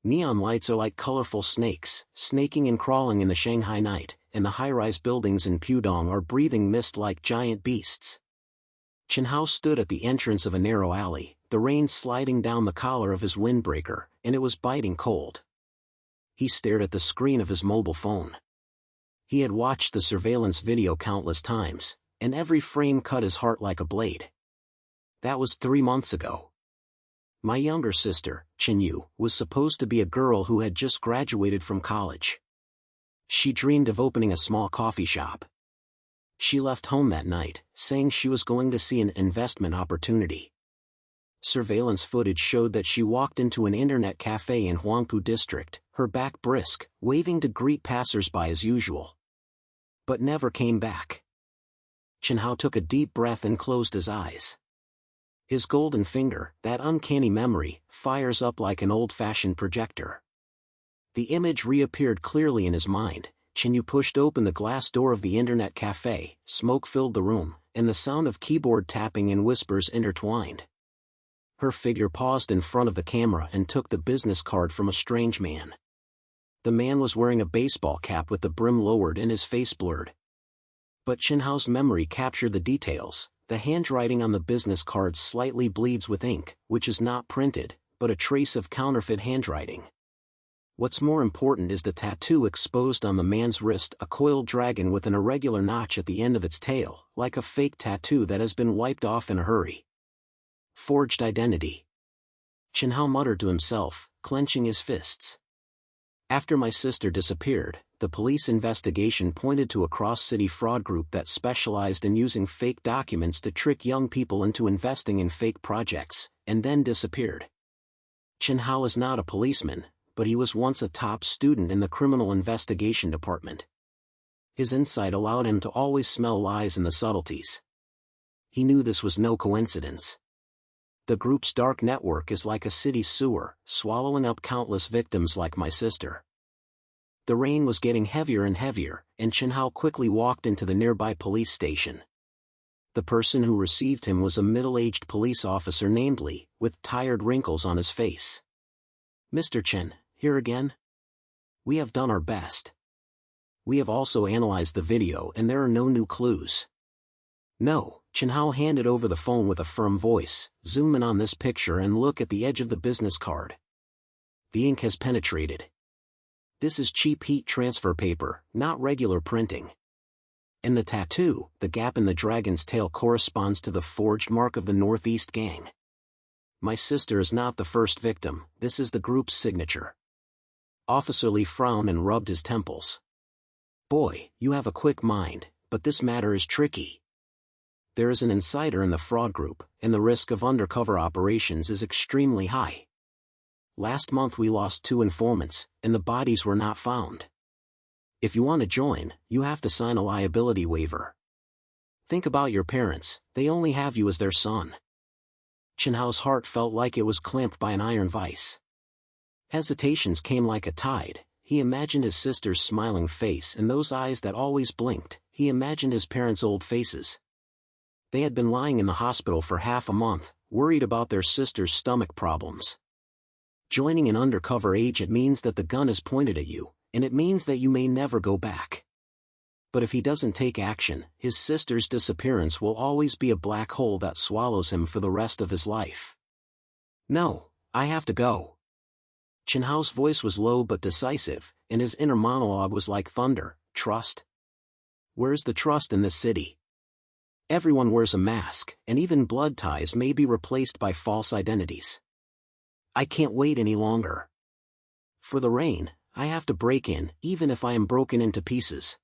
Neon lights are like colorful snakes, snaking and crawling in the Shanghai night, and the high-rise buildings in Pudong are breathing mist like giant beasts. Chen Hao stood at the entrance of a narrow alley, the rain sliding down the collar of his windbreaker, and it was biting cold. He stared at the screen of his mobile phone. He had watched the surveillance video countless times, and every frame cut his heart like a blade. That was 3 months ago. My younger sister, Chen Yu, was supposed to be a girl who had just graduated from college. She dreamed of opening a small coffee shop. She left home that night, saying she was going to see an investment opportunity. Surveillance footage showed that she walked into an internet cafe in Huangpu district, her back brisk, waving to greet passers-by as usual. But never came back. Chen Hao took a deep breath and closed his eyes. His golden finger, that uncanny memory, fires up like an old-fashioned projector. The image reappeared clearly in his mind. Chen Yu pushed open the glass door of the internet cafe, smoke filled the room, and the sound of keyboard tapping and whispers intertwined. Her figure paused in front of the camera and took the business card from a strange man. The man was wearing a baseball cap with the brim lowered and his face blurred. But Chen Hao's memory captured the details. The handwriting on the business card slightly bleeds with ink, which is not printed, but a trace of counterfeit handwriting. What's more important is the tattoo exposed on the man's wrist, a coiled dragon with an irregular notch at the end of its tail, like a fake tattoo that has been wiped off in a hurry. Forged identity. Chen Hao muttered to himself, clenching his fists. After my sister disappeared, the police investigation pointed to a cross-city fraud group that specialized in using fake documents to trick young people into investing in fake projects, and then disappeared. Chen Hao is not a policeman, but he was once a top student in the criminal investigation department. His insight allowed him to always smell lies and the subtleties. He knew this was no coincidence. The group's dark network is like a city sewer, swallowing up countless victims like my sister. The rain was getting heavier and heavier, and Chen Hao quickly walked into the nearby police station. The person who received him was a middle-aged police officer named Li, with tired wrinkles on his face. "Mr. Chen, here again? We have done our best. We have also analyzed the video and there are no new clues." "No," Chen Hao handed over the phone with a firm voice. "Zoom in on this picture and look at the edge of the business card. The ink has penetrated. This is cheap heat transfer paper, not regular printing. And the tattoo, the gap in the dragon's tail, corresponds to the forged mark of the Northeast Gang. My sister is not the first victim, this is the group's signature." Officer Li frowned and rubbed his temples. "Boy, you have a quick mind, but this matter is tricky. There is an insider in the fraud group, and the risk of undercover operations is extremely high. Last month we lost 2 informants, and the bodies were not found. If you want to join, you have to sign a liability waiver. Think about your parents, they only have you as their son." Chen Hao's heart felt like it was clamped by an iron vice. Hesitations came like a tide. He imagined his sister's smiling face and those eyes that always blinked. He imagined his parents' old faces. They had been lying in the hospital for half a month, worried about their sister's stomach problems. Joining an undercover agent means that the gun is pointed at you, and it means that you may never go back. But if he doesn't take action, his sister's disappearance will always be a black hole that swallows him for the rest of his life. "No, I have to go." Chen Hao's voice was low but decisive, and his inner monologue was like thunder. "Trust? Where's the trust in this city? Everyone wears a mask, and even blood ties may be replaced by false identities. I can't wait any longer. For the rain, I have to break in, even if I am broken into pieces."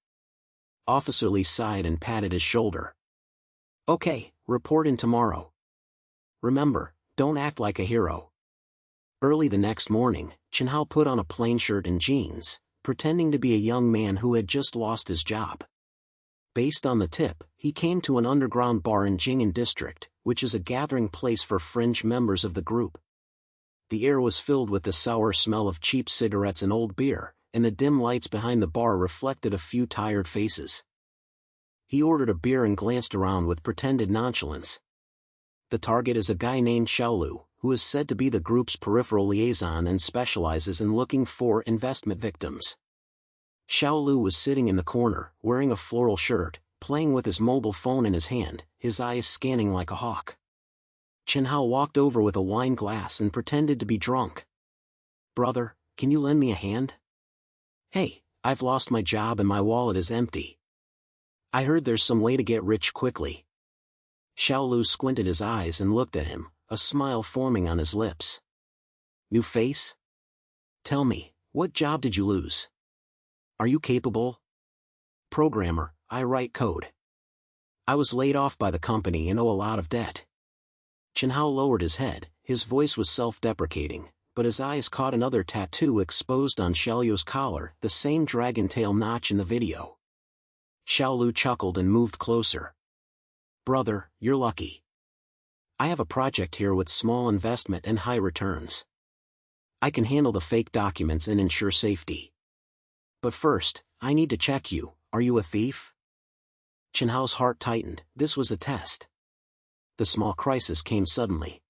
Officer Li sighed and patted his shoulder. "Okay, report in tomorrow. Remember, don't act like a hero." Early the next morning, Chen Hao put on a plain shirt and jeans, pretending to be a young man who had just lost his job. Based on the tip, he came to an underground bar in Jing'an district, which is a gathering place for fringe members of the group. The air was filled with the sour smell of cheap cigarettes and old beer, and the dim lights behind the bar reflected a few tired faces. He ordered a beer and glanced around with pretended nonchalance. The target is a guy named Xiaolu, who is said to be the group's peripheral liaison and specializes in looking for investment victims. Xiao Lu was sitting in the corner, wearing a floral shirt, playing with his mobile phone in his hand, his eyes scanning like a hawk. Chen Hao walked over with a wine glass and pretended to be drunk. "Brother, can you lend me a hand? Hey, I've lost my job and my wallet is empty. I heard there's some way to get rich quickly." Xiao Lu squinted his eyes and looked at him, a smile forming on his lips. "New face? Tell me, what job did you lose? Are you capable?" "Programmer, I write code. I was laid off by the company and owe a lot of debt." Chen Hao lowered his head, his voice was self-deprecating, but his eyes caught another tattoo exposed on Xiaoyu's collar, the same dragon tail notch in the video. Xiao Lu chuckled and moved closer. "Brother, you're lucky. I have a project here with small investment and high returns. I can handle the fake documents and ensure safety. But first, I need to check you, are you a thief?" Chen Hao's heart tightened. This was a test. The small crisis came suddenly.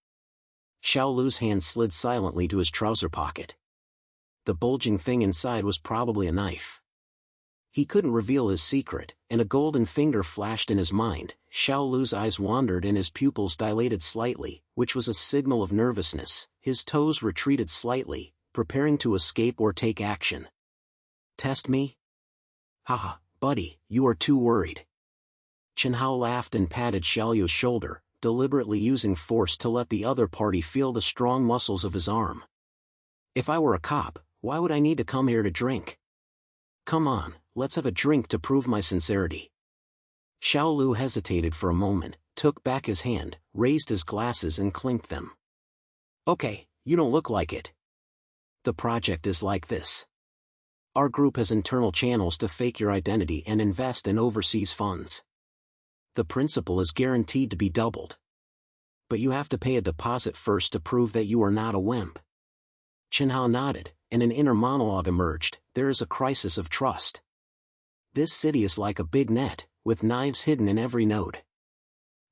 Xiao Lu's hand slid silently to his trouser pocket. The bulging thing inside was probably a knife. He couldn't reveal his secret, and a golden finger flashed in his mind. Xiao Lu's eyes wandered and his pupils dilated slightly, which was a signal of nervousness. His toes retreated slightly, preparing to escape or take action. "Test me? Haha, buddy, you are too worried." Chen Hao laughed and patted Xiaoyu's shoulder, deliberately using force to let the other party feel the strong muscles of his arm. "If I were a cop, why would I need to come here to drink? Come on, let's have a drink to prove my sincerity." Xiao Lu hesitated for a moment, took back his hand, raised his glasses and clinked them. "Okay, you don't look like it. The project is like this. Our group has internal channels to fake your identity and invest in overseas funds. The principal is guaranteed to be doubled. But you have to pay a deposit first to prove that you are not a wimp." Chen Hao nodded, and an inner monologue emerged. There is a crisis of trust. This city is like a big net, with knives hidden in every node.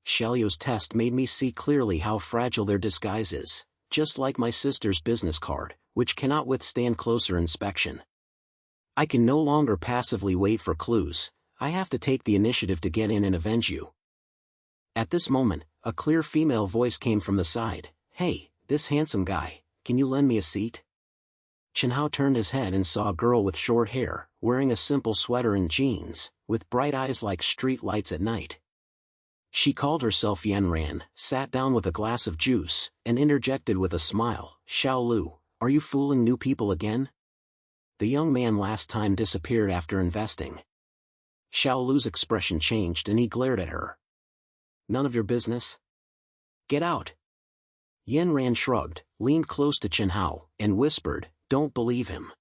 Xiaoyu's test made me see clearly how fragile their disguise is, just like my sister's business card, which cannot withstand closer inspection. I can no longer passively wait for clues. I have to take the initiative to get in and avenge you. At this moment, a clear female voice came from the side. "Hey, this handsome guy, can you lend me a seat?" Chen Hao turned his head and saw a girl with short hair, wearing a simple sweater and jeans, with bright eyes like street lights at night. She called herself Yanran, sat down with a glass of juice, and interjected with a smile, "Xiao Lu, are you fooling new people again? The young man last time disappeared after investing." Xiao Lu's expression changed and he glared at her. "None of your business? Get out." Yanran shrugged, leaned close to Chen Hao, and whispered, "Don't believe him.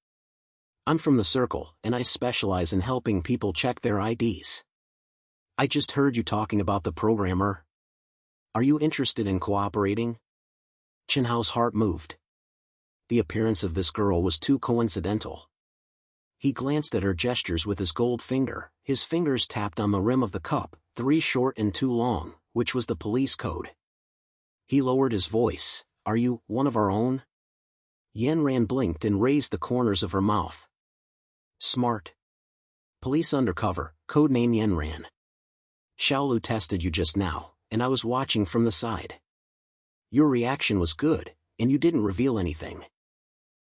I'm from the circle, and I specialize in helping people check their IDs. I just heard you talking about the programmer. Are you interested in cooperating?" Chen Hao's heart moved. The appearance of this girl was too coincidental. He glanced at her gestures with his gold finger. His fingers tapped on the rim of the cup, 3 short and 2 long, which was the police code. He lowered his voice. "Are you one of our own?" Yanran blinked and raised the corners of her mouth. "Smart. Police Undercover, codename Yanran. Xiao Lu tested you just now, and I was watching from the side. Your reaction was good, and you didn't reveal anything."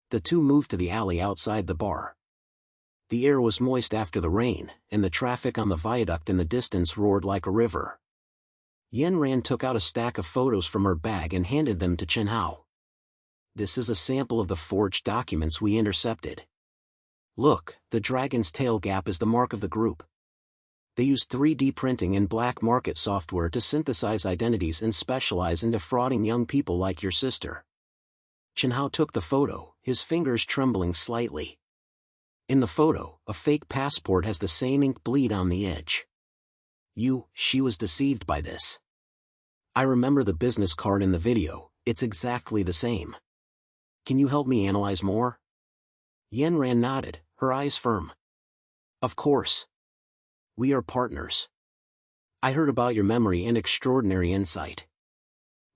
The two moved to the alley outside the bar. The air was moist after the rain, and the traffic on the viaduct in the distance roared like a river. Yanran took out a stack of photos from her bag and handed them to Chen Hao. "This is a sample of the forged documents we intercepted. Look, the dragon's tail gap is the mark of the group. They use 3D printing and black market software to synthesize identities and specialize in defrauding young people like your sister." Chen Hao took the photo, his fingers trembling slightly. In the photo, a fake passport has the same ink bleed on the edge. She was deceived by this. I remember the business card in the video, it's exactly the same. Can you help me analyze more?" Yanran nodded, her eyes firm. "Of course. We are partners. I heard about your memory and extraordinary insight.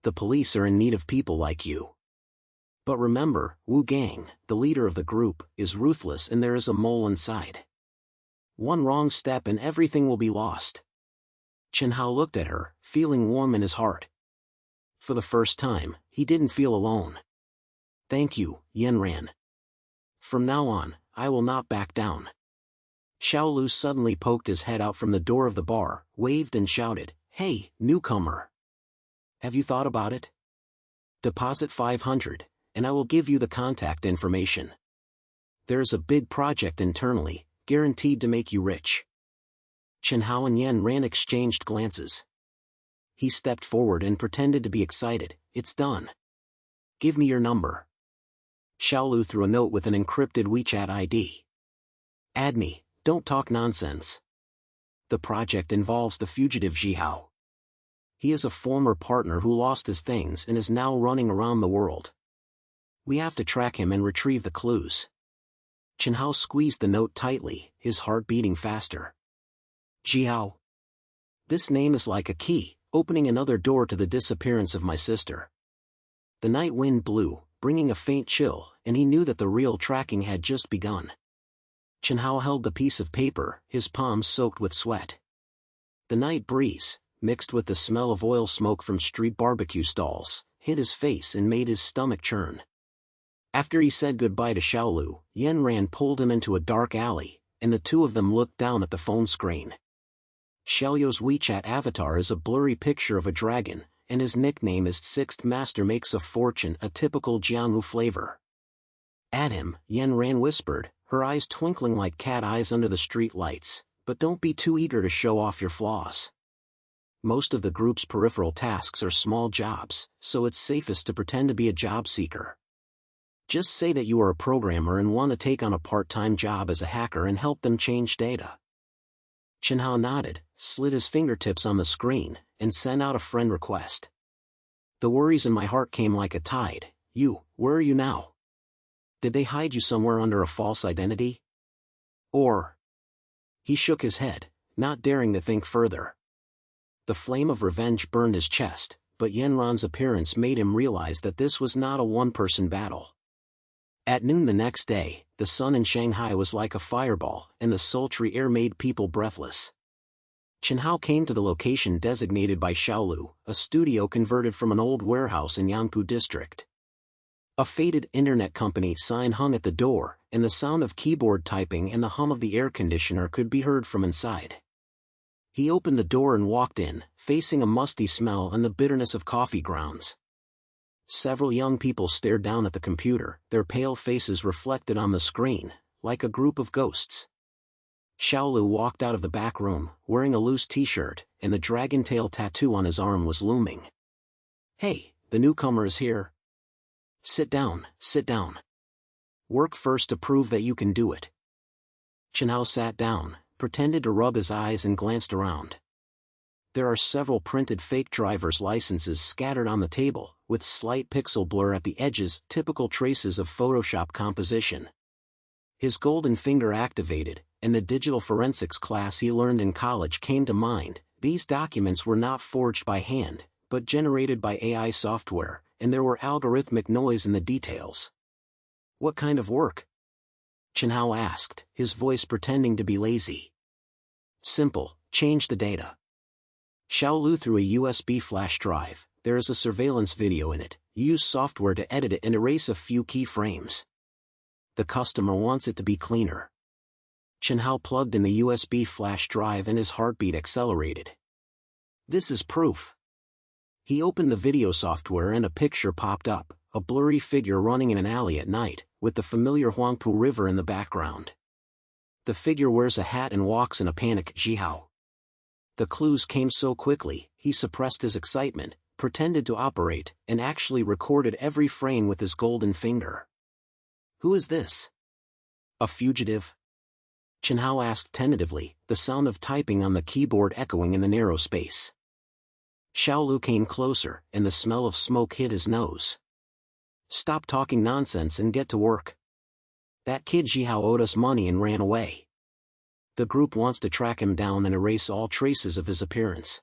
The police are in need of people like you. But remember, Wu Gang, the leader of the group, is ruthless and there is a mole inside. One wrong step and everything will be lost. Chen Hao looked at her, feeling warm in his heart. For the first time, he didn't feel alone. Thank you, Yan Ran. From now on, I will not back down. Xiaolu suddenly poked his head out from the door of the bar, waved and shouted, "Hey, newcomer! Have you thought about it? Deposit 500, and I will give you the contact information. There's a big project internally, guaranteed to make you rich." Chen Hao and Yan Ran exchanged glances. He stepped forward and pretended to be excited. "It's done. Give me your number." Xiaolu threw a note with an encrypted WeChat ID. "Add me, don't talk nonsense. The project involves the fugitive Hao. He is a former partner who lost his things and is now running around the world. We have to track him and retrieve the clues." Chen Hao squeezed the note tightly, his heart beating faster. Hao. This name is like a key, opening another door to the disappearance of my sister. The night wind blew, bringing a faint chill, and he knew that the real tracking had just begun. Chen Hao held the piece of paper, his palms soaked with sweat. The night breeze, mixed with the smell of oil smoke from street barbecue stalls, hit his face and made his stomach churn. After he said goodbye to Xiaolu, Yan Ran pulled him into a dark alley, and the two of them looked down at the phone screen. Xiaoyu's WeChat avatar is a blurry picture of a dragon, and his nickname is Sixth Master Makes a Fortune, a typical Jianghu flavor. "Add him," Yan Ran whispered, her eyes twinkling like cat eyes under the street lights, "but don't be too eager to show off your flaws. Most of the group's peripheral tasks are small jobs, so it's safest to pretend to be a job seeker. Just say that you are a programmer and want to take on a part-time job as a hacker and help them change data." Chen Hao nodded, slid his fingertips on the screen, and sent out a friend request. "The worries in my heart came like a tide. Where are you now? Did they hide you somewhere under a false identity? Or?" He shook his head, not daring to think further. The flame of revenge burned his chest, but Yan Ran's appearance made him realize that this was not a one-person battle. At noon the next day, the sun in Shanghai was like a fireball, and the sultry air made people breathless. Chen Hao came to the location designated by Xiaolu, a studio converted from an old warehouse in Yangpu district. A faded internet company sign hung at the door, and the sound of keyboard typing and the hum of the air conditioner could be heard from inside. He opened the door and walked in, facing a musty smell and the bitterness of coffee grounds. Several young people stared down at the computer, their pale faces reflected on the screen, like a group of ghosts. Xiaolu walked out of the back room, wearing a loose t-shirt, and the dragon tail tattoo on his arm was looming. "Hey, the newcomer is here. Sit down, sit down. Work first to prove that you can do it." Chen Hao sat down, pretended to rub his eyes and glanced around. There are several printed fake driver's licenses scattered on the table, with slight pixel blur at the edges, typical traces of Photoshop composition. His golden finger activated, and the digital forensics class he learned in college came to mind. These documents were not forged by hand, but generated by AI software, and there were algorithmic noise in the details. "What kind of work?" Chen Hao asked, his voice pretending to be lazy. "Simple, change the data." Xiaolu threw a USB flash drive. There is a surveillance video in it. Use software to edit it and erase a few keyframes. The customer wants it to be cleaner. Chen Hao plugged in the USB flash drive and his heartbeat accelerated. "This is proof." He opened the video software and a picture popped up, a blurry figure running in an alley at night, with the familiar Huangpu River in the background. The figure wears a hat and walks in a panic. Hao. The clues came so quickly, he suppressed his excitement, pretended to operate, and actually recorded every frame with his golden finger. "Who is this? A fugitive?" Chen Hao asked tentatively, the sound of typing on the keyboard echoing in the narrow space. Xiaolu came closer, and the smell of smoke hit his nose. "Stop talking nonsense and get to work. That kid Hao owed us money and ran away. The group wants to track him down and erase all traces of his appearance.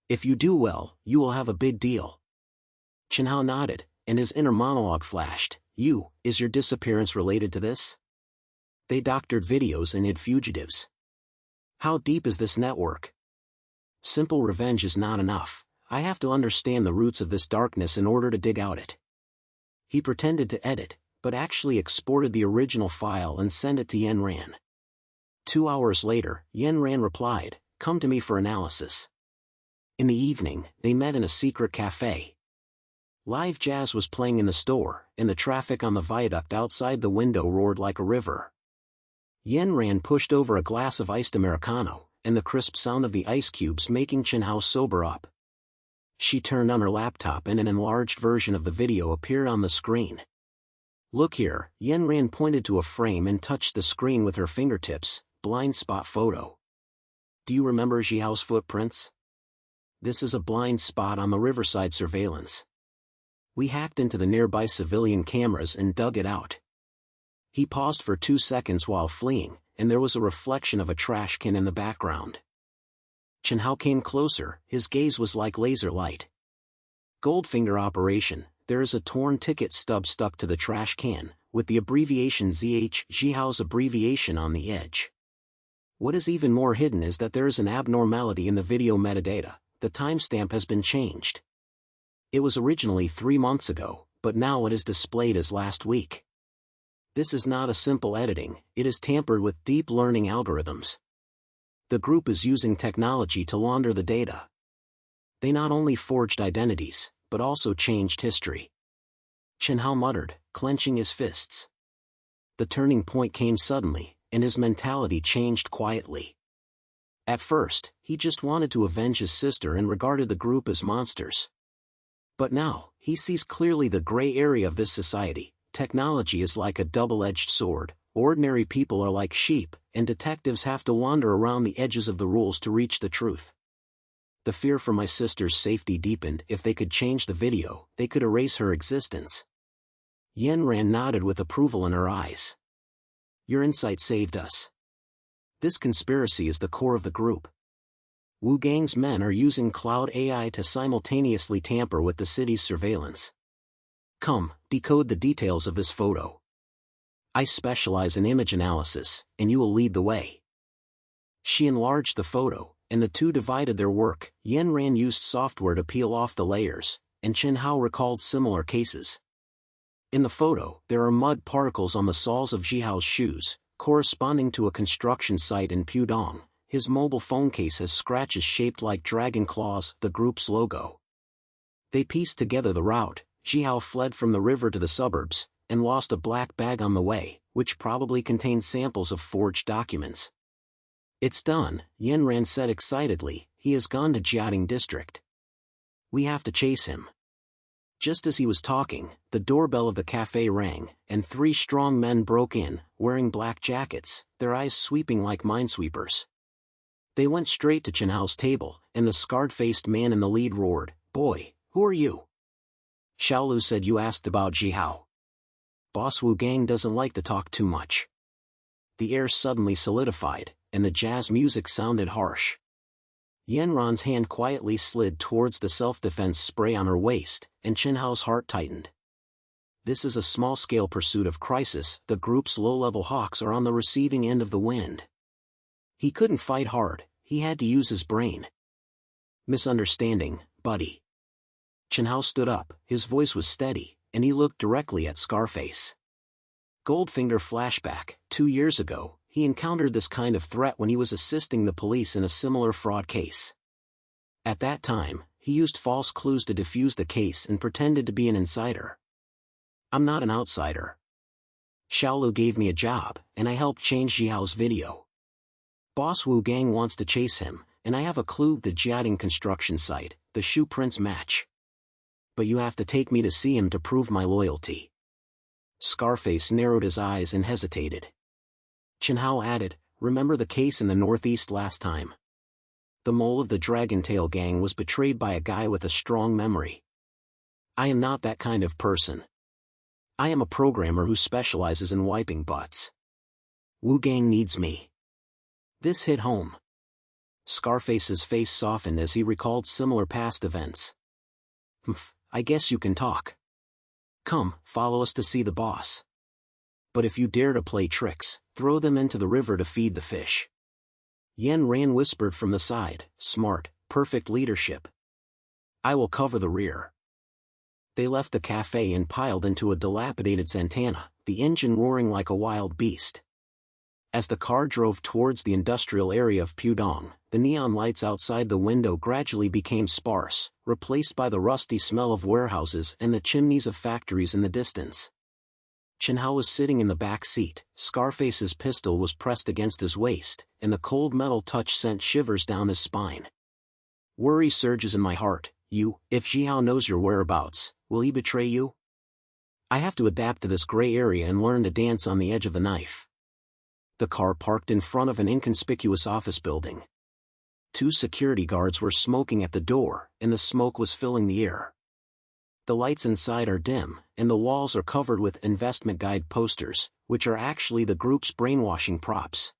If you do well, you will have a big deal." Chen Hao nodded, and his inner monologue flashed. Is your disappearance related to this? They doctored videos and hid fugitives. How deep is this network? Simple revenge is not enough. I have to understand the roots of this darkness in order to dig out it. He pretended to edit, but actually exported the original file and sent it to Yen Ran. 2 hours later, Yen Ran replied, "Come to me for analysis." In the evening, they met in a secret cafe. Live jazz was playing in the store, and the traffic on the viaduct outside the window roared like a river. Yen Ran pushed over a glass of iced Americano, and the crisp sound of the ice cubes making Chen Hao sober up. She turned on her laptop and an enlarged version of the video appeared on the screen. "Look here," Yen Ran pointed to a frame and touched the screen with her fingertips. "Blind spot photo. Do you remember Jiao's footprints? This is a blind spot on the riverside surveillance. We hacked into the nearby civilian cameras and dug it out." He paused for 2 seconds while fleeing, and there was a reflection of a trash can in the background. Chen Hao came closer, his gaze was like laser light. "Goldfinger operation, there is a torn ticket stub stuck to the trash can, with the abbreviation ZH, Jiao's abbreviation on the edge. What is even more hidden is that there is an abnormality in the video metadata. The timestamp has been changed. It was originally 3 months ago, but now it is displayed as last week. This is not a simple editing, it is tampered with deep learning algorithms. The group is using technology to launder the data. They not only forged identities, but also changed history." Chen Hao muttered, clenching his fists. The turning point came suddenly, and his mentality changed quietly. At first, he just wanted to avenge his sister and regarded the group as monsters. But now, he sees clearly the gray area of this society. Technology is like a double-edged sword, ordinary people are like sheep, and detectives have to wander around the edges of the rules to reach the truth. The fear for my sister's safety deepened. If they could change the video, they could erase her existence. Yen Ran nodded with approval in her eyes. "Your insight saved us. This conspiracy is the core of the group. Wu Gang's men are using cloud AI to simultaneously tamper with the city's surveillance. Come, decode the details of this photo. I specialize in image analysis, and you will lead the way." She enlarged the photo, and the two divided their work. Yen Ran used software to peel off the layers, and Chen Hao recalled similar cases. In the photo, there are mud particles on the soles of Jiao's shoes, corresponding to a construction site in Pudong. His mobile phone case has scratches shaped like dragon claws, the group's logo. They pieced together the route. Jiao fled from the river to the suburbs, and lost a black bag on the way, which probably contained samples of forged documents. "It's done," Yen Ran said excitedly. "He has gone to Jiating district. We have to chase him." Just as he was talking, the doorbell of the cafe rang, and 3 strong men broke in, wearing black jackets, their eyes sweeping like minesweepers. They went straight to Chen Hao's table, and the scarred-faced man in the lead roared, "Boy, who are you?" "Xiaolu said you asked about Jiao. Boss Wu Gang doesn't like to talk too much." The air suddenly solidified, and the jazz music sounded harsh. Yen Ran's hand quietly slid towards the self-defense spray on her waist, and Chen Hao's heart tightened. This is a small-scale pursuit of crisis. The group's low-level hawks are on the receiving end of the wind. He couldn't fight hard, he had to use his brain. "Misunderstanding, buddy." Chen Hao stood up, his voice was steady, and he looked directly at Scarface. Goldfinger flashback. 2 years ago, he encountered this kind of threat when he was assisting the police in a similar fraud case. At that time, he used false clues to defuse the case and pretended to be an insider. "I'm not an outsider. Xiaolu gave me a job, and I helped change Jiao's video. Boss Wu Gang wants to chase him, and I have a clue: the Jiating construction site, the shoe prints match. But you have to take me to see him to prove my loyalty." Scarface narrowed his eyes and hesitated. Chen Hao added, "Remember the case in the Northeast last time? The mole of the Dragon Tail gang was betrayed by a guy with a strong memory. I am not that kind of person. I am a programmer who specializes in wiping butts. Wu Gang needs me." This hit home. Scarface's face softened as he recalled similar past events. I guess you can talk. Come, follow us to see the boss. But if you dare to play tricks, throw them into the river to feed the fish. Yen Ran whispered from the side, smart, perfect leadership. I will cover the rear. They left the cafe and piled into a dilapidated Santana, the engine roaring like a wild beast. As the car drove towards the industrial area of Pudong, the neon lights outside the window gradually became sparse, replaced by the rusty smell of warehouses and the chimneys of factories in the distance. Chen Hao was sitting in the back seat, Scarface's pistol was pressed against his waist, and the cold metal touch sent shivers down his spine. Worry surges in my heart. If Xiao knows your whereabouts, will he betray you? I have to adapt to this gray area and learn to dance on the edge of the knife. The car parked in front of an inconspicuous office building. 2 security guards were smoking at the door, and the smoke was filling the air. The lights inside are dim, and the walls are covered with investment guide posters, which are actually the group's brainwashing props.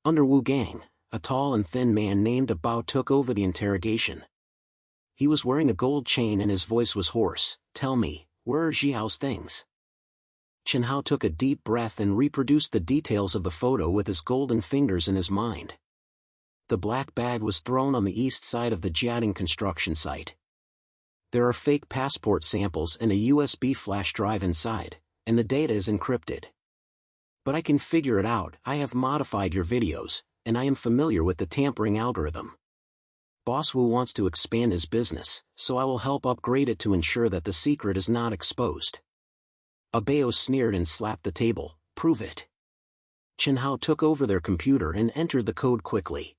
Under Wu Gang, a tall and thin man named Bao took over the interrogation. He was wearing a gold chain and his voice was hoarse. Tell me, where are Xiao's things? Chen Hao took a deep breath and reproduced the details of the photo with his golden fingers in his mind. The black bag was thrown on the east side of the Jiading construction site. There are fake passport samples and a USB flash drive inside, and the data is encrypted. But I can figure it out. I have modified your videos, and I am familiar with the tampering algorithm. Boss Wu wants to expand his business, so I will help upgrade it to ensure that the secret is not exposed. Abeo sneered and slapped the table. Prove it. Chen Hao took over their computer and entered the code quickly.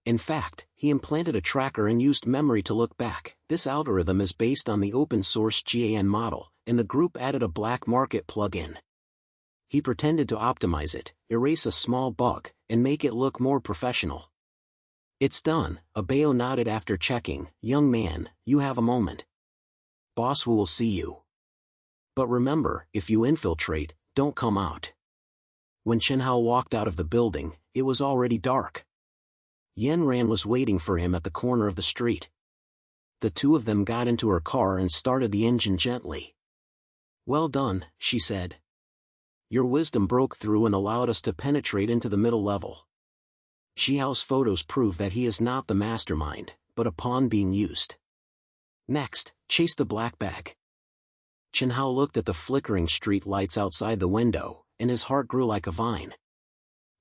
In fact, he implanted a tracker and used memory to look back. This algorithm is based on the open-source GAN model, and the group added a black market plugin. He pretended to optimize it, erase a small bug, and make it look more professional. It's done, Abeo nodded after checking. Young man, you have a moment. Boss Wu will see you. But remember, if you infiltrate, don't come out. When Chen Hao walked out of the building, it was already dark. Yen Ran was waiting for him at the corner of the street. The two of them got into her car and started the engine gently. Well done, she said. Your wisdom broke through and allowed us to penetrate into the middle level. Xiao's photos prove that he is not the mastermind, but a pawn being used. Next, chase the black bag. Chen Hao looked at the flickering street lights outside the window, and his heart grew like a vine.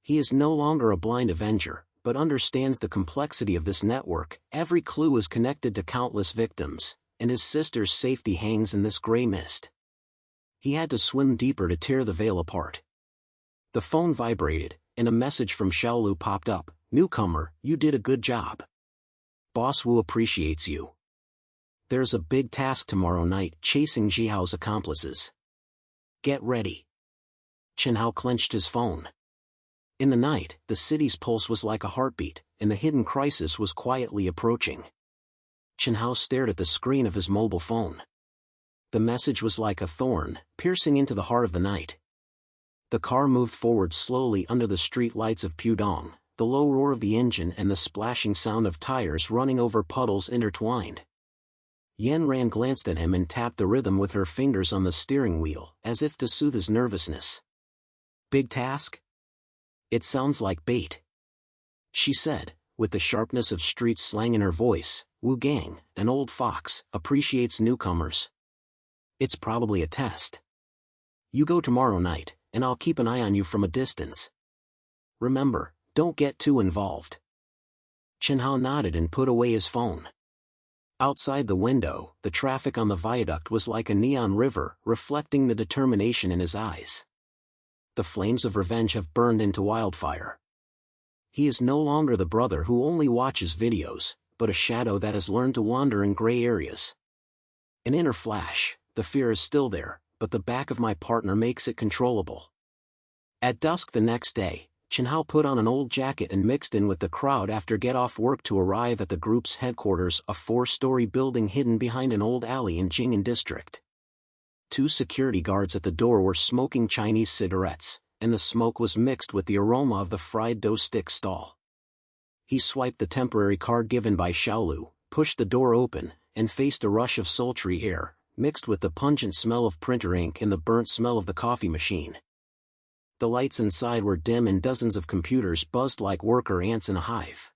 He is no longer a blind avenger, but understands the complexity of this network. Every clue is connected to countless victims, and his sister's safety hangs in this gray mist. He had to swim deeper to tear the veil apart. The phone vibrated, and a message from Xiaolu popped up. Newcomer, you did a good job. Boss Wu appreciates you. There's a big task tomorrow night, chasing Jiao's accomplices. Get ready. Chen Hao clenched his phone. In the night, the city's pulse was like a heartbeat, and the hidden crisis was quietly approaching. Chen Hao stared at the screen of his mobile phone. The message was like a thorn, piercing into the heart of the night. The car moved forward slowly under the street lights of Pudong, the low roar of the engine and the splashing sound of tires running over puddles intertwined. Yen Ran glanced at him and tapped the rhythm with her fingers on the steering wheel, as if to soothe his nervousness. Big task? It sounds like bait. She said, with the sharpness of street slang in her voice. Wu Gang, an old fox, appreciates newcomers. It's probably a test. You go tomorrow night, and I'll keep an eye on you from a distance. Remember, don't get too involved. Chen Hao nodded and put away his phone. Outside the window, the traffic on the viaduct was like a neon river, reflecting the determination in his eyes. The flames of revenge have burned into wildfire. He is no longer the brother who only watches videos, but a shadow that has learned to wander in gray areas. An inner flash, the fear is still there, but the back of my partner makes it controllable. At dusk the next day, Chen Hao put on an old jacket and mixed in with the crowd after get-off work to arrive at the group's headquarters, a 4-story building hidden behind an old alley in Jing'an district. 2 security guards at the door were smoking Chinese cigarettes, and the smoke was mixed with the aroma of the fried dough stick stall. He swiped the temporary card given by Xiaolu, pushed the door open, and faced a rush of sultry air, mixed with the pungent smell of printer ink and the burnt smell of the coffee machine. The lights inside were dim and dozens of computers buzzed like worker ants in a hive.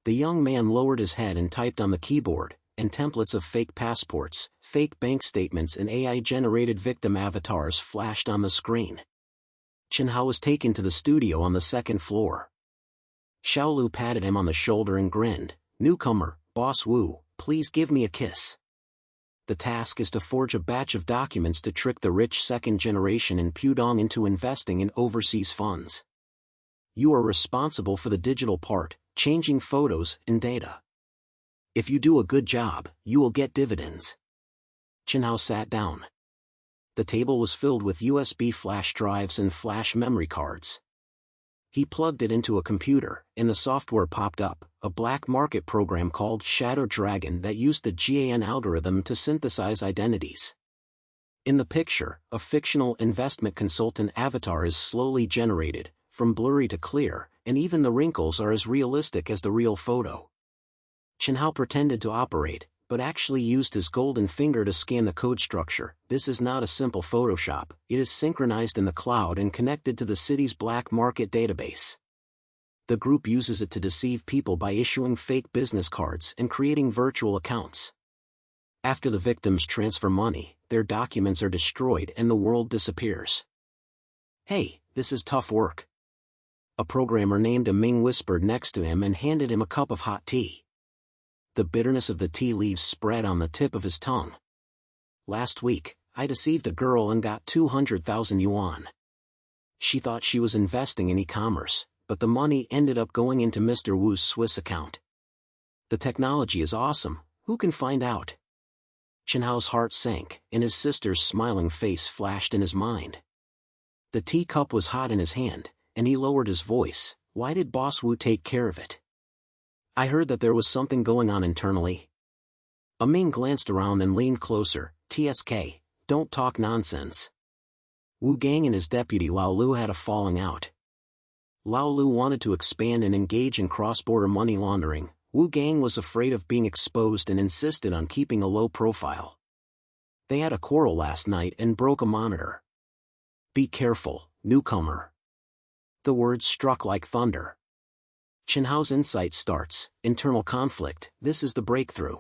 The young man lowered his head and typed on the keyboard, and templates of fake passports, fake bank statements and AI-generated victim avatars flashed on the screen. Chen Hao was taken to the studio on the second floor. Xiaolu patted him on the shoulder and grinned. "Newcomer, Boss Wu, please give me a kiss. The task is to forge a batch of documents to trick the rich second generation in Pudong into investing in overseas funds. You are responsible for the digital part, changing photos and data. If you do a good job, you will get dividends." Chen Hao sat down. The table was filled with USB flash drives and flash memory cards. He plugged it into a computer, and the software popped up, a black market program called Shadow Dragon that used the GAN algorithm to synthesize identities. In the picture, a fictional investment consultant avatar is slowly generated, from blurry to clear, and even the wrinkles are as realistic as the real photo. Chen Hao pretended to operate, but actually used his golden finger to scan the code structure. This is not a simple Photoshop, it is synchronized in the cloud and connected to the city's black market database. The group uses it to deceive people by issuing fake business cards and creating virtual accounts. After the victims transfer money, their documents are destroyed and the world disappears. "Hey, this is tough work." A programmer named Ming whispered next to him and handed him a cup of hot tea. The bitterness of the tea leaves spread on the tip of his tongue. "Last week, I deceived a girl and got 200,000 yuan. She thought she was investing in e-commerce, but the money ended up going into Mr. Wu's Swiss account. The technology is awesome, who can find out?" Chen Hao's heart sank, and his sister's smiling face flashed in his mind. The teacup was hot in his hand, and he lowered his voice. "Why did Boss Wu take care of it? I heard that there was something going on internally." Ming glanced around and leaned closer. "TSK, don't talk nonsense. Wu Gang and his deputy Lao Lu had a falling out. Lao Lu wanted to expand and engage in cross-border money laundering. Wu Gang was afraid of being exposed and insisted on keeping a low profile. They had a quarrel last night and broke a monitor. Be careful, newcomer." The words struck like thunder. Chen Hao's insight starts, internal conflict, this is the breakthrough.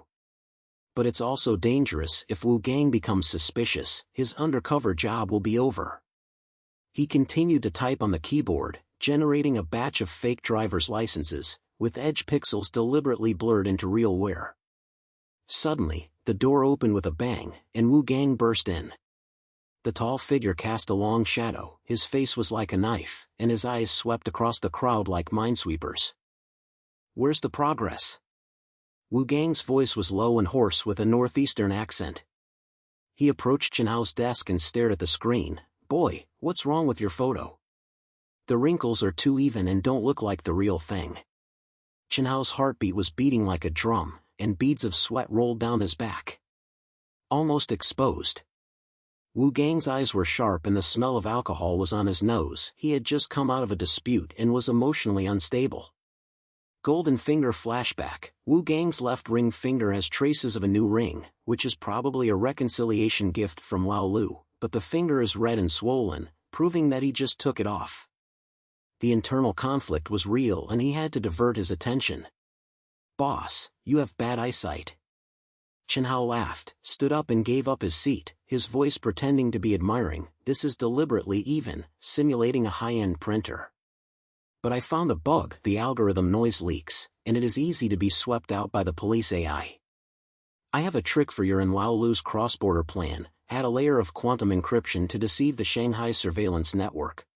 But it's also dangerous. If Wu Gang becomes suspicious, his undercover job will be over. He continued to type on the keyboard, generating a batch of fake driver's licenses, with edge pixels deliberately blurred into real wear. Suddenly, the door opened with a bang, and Wu Gang burst in. The tall figure cast a long shadow, his face was like a knife, and his eyes swept across the crowd like minesweepers. "Where's the progress?" Wu Gang's voice was low and hoarse with a northeastern accent. He approached Chen Hao's desk and stared at the screen. "Boy, what's wrong with your photo? The wrinkles are too even and don't look like the real thing." Chen Hao's heartbeat was beating like a drum, and beads of sweat rolled down his back. Almost exposed. Wu Gang's eyes were sharp and the smell of alcohol was on his nose. He had just come out of a dispute and was emotionally unstable. Golden finger flashback. Wu Gang's left ring finger has traces of a new ring, which is probably a reconciliation gift from Lao Lu, but the finger is red and swollen, proving that he just took it off. The internal conflict was real and he had to divert his attention. "Boss, you have bad eyesight." Chen Hao laughed, stood up and gave up his seat, his voice pretending to be admiring. "This is deliberately even, simulating a high-end printer. But I found a bug, the algorithm noise leaks, and it is easy to be swept out by the police AI. I have a trick for your and Lao Lu's cross-border plan, add a layer of quantum encryption to deceive the Shanghai surveillance network.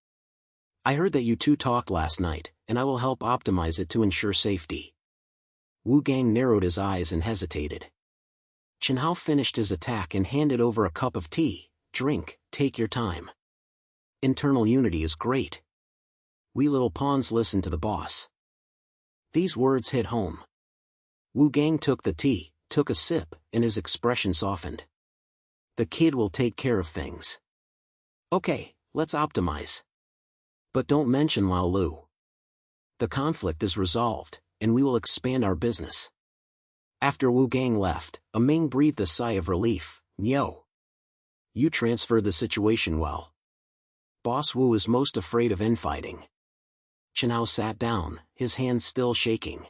I heard that you two talked last night, and I will help optimize it to ensure safety." Wu Gang narrowed his eyes and hesitated. Chen Hao finished his attack and handed over a cup of tea. "Drink, take your time. Internal unity is great. We little pawns listen to the boss." These words hit home. Wu Gang took the tea, took a sip, and his expression softened. "The kid will take care of things. Okay, let's optimize. But don't mention Lao Lu. The conflict is resolved, and we will expand our business." After Wu Gang left, a Ming breathed a sigh of relief. "Yo. You transferred the situation well. Boss Wu is most afraid of infighting." Chen Hao sat down, his hands still shaking.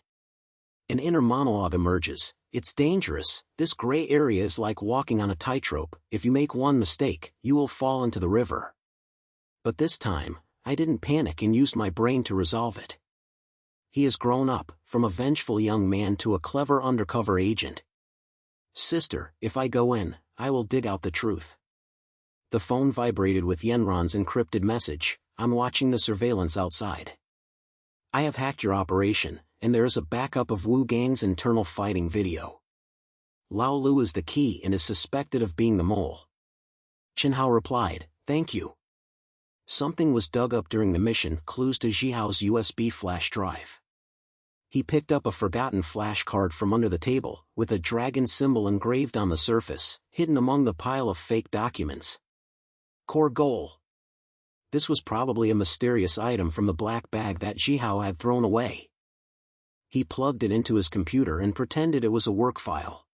An inner monologue emerges. "It's dangerous. This gray area is like walking on a tightrope. If you make one mistake, you will fall into the river. But this time, I didn't panic and used my brain to resolve it." He has grown up, from a vengeful young man to a clever undercover agent. "Sister, if I go in, I will dig out the truth." The phone vibrated with Yenron's encrypted message. "I'm watching the surveillance outside. I have hacked your operation, and there is a backup of Wu Gang's internal fighting video. Lao Lu is the key and is suspected of being the mole." Chen Hao replied, "Thank you." Something was dug up during the mission, clues to Jihao's USB flash drive. He picked up a forgotten flash card from under the table, with a dragon symbol engraved on the surface, hidden among the pile of fake documents. Core goal. This was probably a mysterious item from the black bag that Jihao had thrown away. He plugged it into his computer and pretended it was a work file.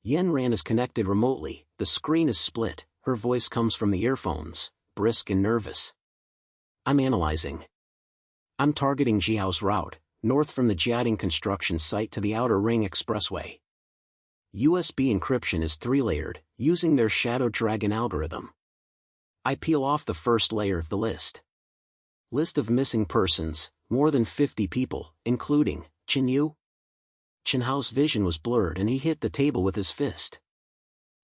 Yenron is connected remotely, the screen is split, her voice comes from the earphones, brisk and nervous. "I'm analyzing. I'm targeting Jiao's route, north from the Jiading construction site to the Outer Ring Expressway. USB encryption is 3-layered, using their Shadow Dragon algorithm. I peel off the first layer of the list. List of missing persons, more than 50 people, including Chen Yu." Chen Hao's vision was blurred and he hit the table with his fist.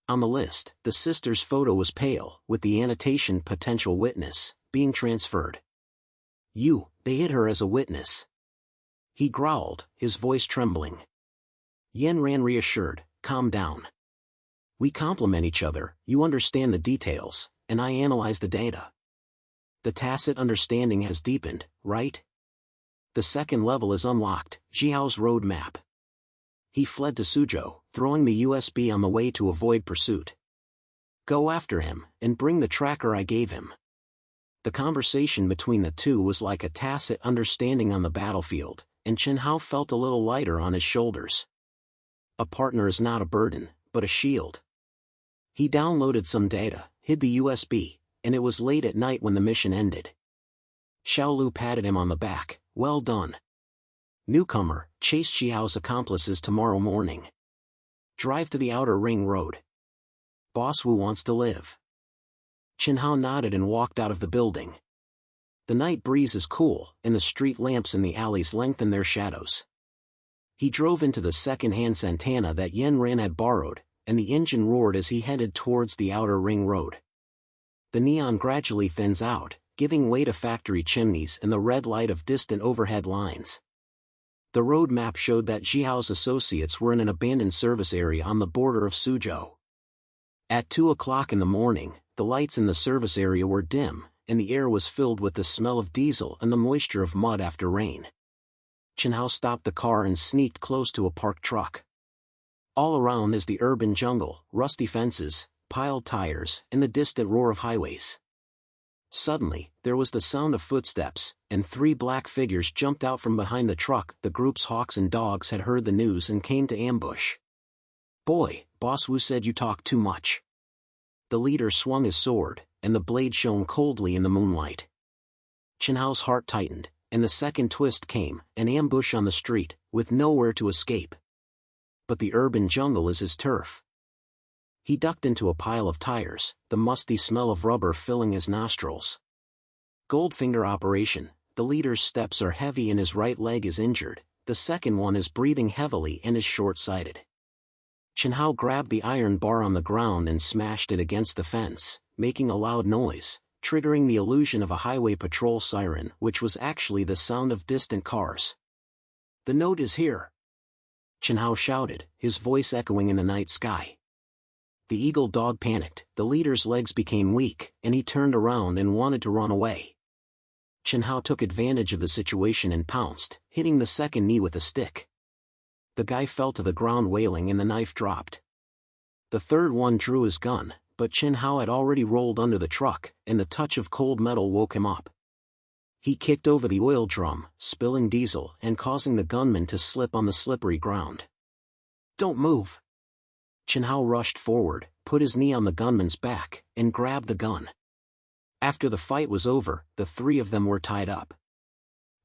On the list, the sister's photo was pale, with the annotation "potential witness" being transferred. They hit her as a witness." He growled, his voice trembling. Yenron reassured, "Calm down. We complement each other, you understand the details, and I analyze the data. The tacit understanding has deepened, right? The second level is unlocked, Jiao's road map." He fled to Suzhou, throwing the USB on the way to avoid pursuit. "Go after him, and bring the tracker I gave him." The conversation between the two was like a tacit understanding on the battlefield, and Chen Hao felt a little lighter on his shoulders. A partner is not a burden, but a shield. He downloaded some data, hid the USB, and it was late at night when the mission ended. Xiaolu patted him on the back. "Well done. Newcomer, chase Xiao's accomplices tomorrow morning. Drive to the Outer Ring Road. Boss Wu wants to live." Chen Hao nodded and walked out of the building. The night breeze is cool, and the street lamps in the alleys lengthen their shadows. He drove into the second-hand Santana that Yenron had borrowed, and the engine roared as he headed towards the Outer Ring Road. The neon gradually thins out, giving way to factory chimneys and the red light of distant overhead lines. The road map showed that Jiao's associates were in an abandoned service area on the border of Suzhou. At 2 o'clock in the morning, the lights in the service area were dim, and the air was filled with the smell of diesel and the moisture of mud after rain. Chen Hao stopped the car and sneaked close to a parked truck. All around is the urban jungle, rusty fences, piled tires, and the distant roar of highways. Suddenly, there was the sound of footsteps, and 3 black figures jumped out from behind the truck. The group's hawks and dogs had heard the news and came to ambush. "Boy, Boss Wu said you talk too much." The leader swung his sword, and the blade shone coldly in the moonlight. Chen Hao's heart tightened, and the second twist came, an ambush on the street, with nowhere to escape. But the urban jungle is his turf. He ducked into a pile of tires, the musty smell of rubber filling his nostrils. Goldfinger operation, the leader's steps are heavy and his right leg is injured, the second one is breathing heavily and is short-sighted. Chen Hao grabbed the iron bar on the ground and smashed it against the fence, making a loud noise, triggering the illusion of a highway patrol siren, which was actually the sound of distant cars. "The note is here!" Chen Hao shouted, his voice echoing in the night sky. The eagle dog panicked, the leader's legs became weak, and he turned around and wanted to run away. Chen Hao took advantage of the situation and pounced, hitting the second knee with a stick. The guy fell to the ground wailing and the knife dropped. The third one drew his gun, but Chen Hao had already rolled under the truck, and the touch of cold metal woke him up. He kicked over the oil drum, spilling diesel and causing the gunman to slip on the slippery ground. Don't move. Chen Hao rushed forward, put his knee on the gunman's back, and grabbed the gun. After the fight was over, the three of them were tied up.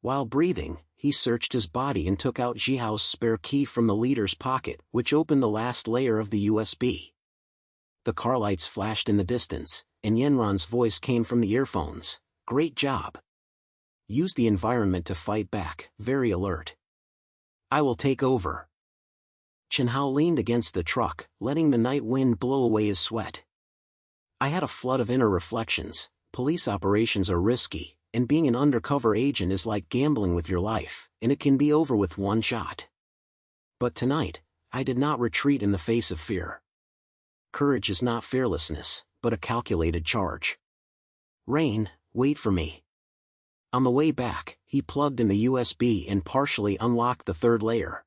While breathing, he searched his body and took out Ji Hao's spare key from the leader's pocket, which opened the last layer of the USB. The car lights flashed in the distance, and Yanran's voice came from the earphones. Great job. Use the environment to fight back, very alert. I will take over. Chen Hao leaned against the truck, letting the night wind blow away his sweat. I had a flood of inner reflections. Police operations are risky, and being an undercover agent is like gambling with your life, and it can be over with one shot. But tonight, I did not retreat in the face of fear. Courage is not fearlessness, but a calculated charge. Rain, wait for me. On the way back, he plugged in the USB and partially unlocked the third layer.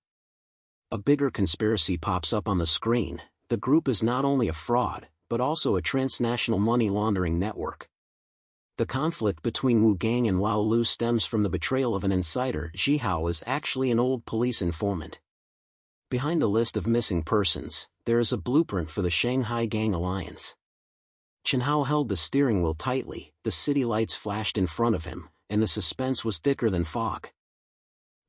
A bigger conspiracy pops up on the screen. The group is not only a fraud, but also a transnational money laundering network. The conflict between Wu Gang and Lao Lu stems from the betrayal of an insider. Ji Hao is actually an old police informant. Behind the list of missing persons, there is a blueprint for the Shanghai Gang Alliance. Chen Hao held the steering wheel tightly, the city lights flashed in front of him, and the suspense was thicker than fog.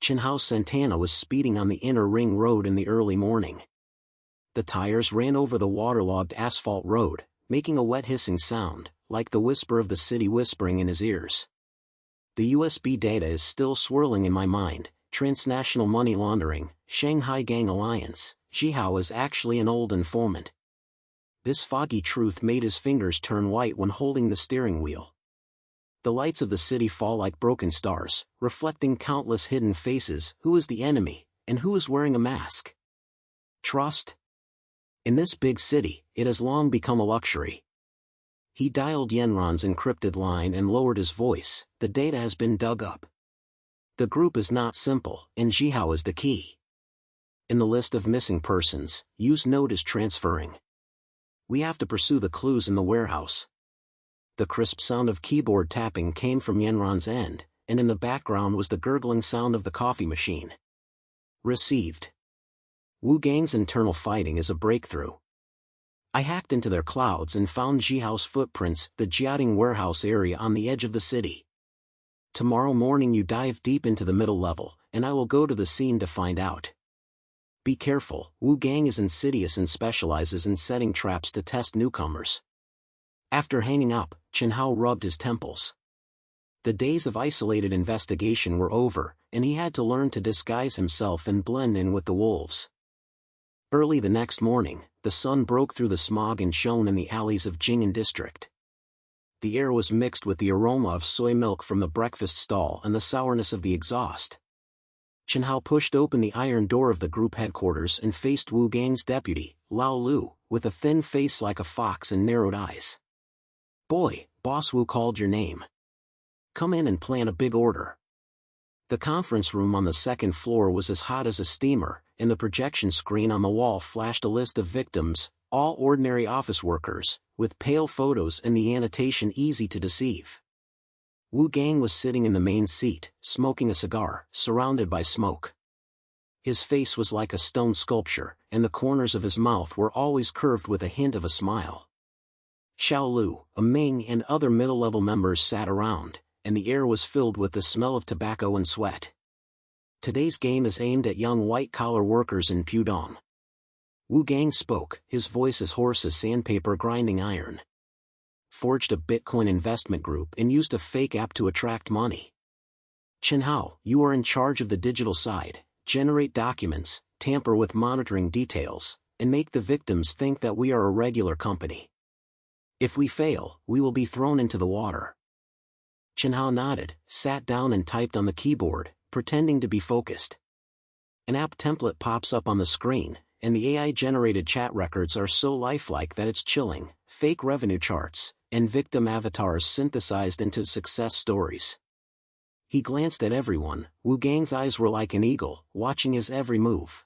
Chen Hao Santana was speeding on the inner ring road in the early morning. The tires ran over the waterlogged asphalt road, making a wet hissing sound, like the whisper of the city whispering in his ears. The USB data is still swirling in my mind. Transnational money laundering, Shanghai Gang Alliance. Ji Hao is actually an old informant. This foggy truth made his fingers turn white when holding the steering wheel. The lights of the city fall like broken stars, reflecting countless hidden faces. Who is the enemy, and who is wearing a mask? Trust? In this big city, it has long become a luxury. He dialed Yanran's encrypted line and lowered his voice. The data has been dug up. The group is not simple, and Ji Hao is the key. In the list of missing persons, use node is transferring. We have to pursue the clues in the warehouse. The crisp sound of keyboard tapping came from Yanran's end, and in the background was the gurgling sound of the coffee machine. Received. Wu Gang's internal fighting is a breakthrough. I hacked into their clouds and found Ji Hao's footprints, the Jiating warehouse area on the edge of the city. Tomorrow morning you dive deep into the middle level, and I will go to the scene to find out. Be careful, Wu Gang is insidious and specializes in setting traps to test newcomers. After hanging up, Chen Hao rubbed his temples. The days of isolated investigation were over, and he had to learn to disguise himself and blend in with the wolves. Early the next morning, the sun broke through the smog and shone in the alleys of Jing'an district. The air was mixed with the aroma of soy milk from the breakfast stall and the sourness of the exhaust. Chen Hao pushed open the iron door of the group headquarters and faced Wu Gang's deputy, Lao Lu, with a thin face like a fox and narrowed eyes. Boy, Boss Wu called your name. Come in and plan a big order. The conference room on the second floor was as hot as a steamer, and the projection screen on the wall flashed a list of victims, all ordinary office workers, with pale photos and the annotation easy to deceive. Wu Gang was sitting in the main seat, smoking a cigar, surrounded by smoke. His face was like a stone sculpture, and the corners of his mouth were always curved with a hint of a smile. Xiao Lu, a Ming and other middle-level members sat around, and the air was filled with the smell of tobacco and sweat. Today's game is aimed at young white-collar workers in Pudong. Wu Gang spoke, his voice as hoarse as sandpaper grinding iron. Forged a Bitcoin investment group and used a fake app to attract money. Chen Hao, you are in charge of the digital side. Generate documents, tamper with monitoring details, and make the victims think that we are a regular company. If we fail, we will be thrown into the water. Chen Hao nodded, sat down and typed on the keyboard, pretending to be focused. An app template pops up on the screen, and the AI-generated chat records are so lifelike that it's chilling. Fake revenue charts, and victim avatars synthesized into success stories. He glanced at everyone. Wu Gang's eyes were like an eagle, watching his every move.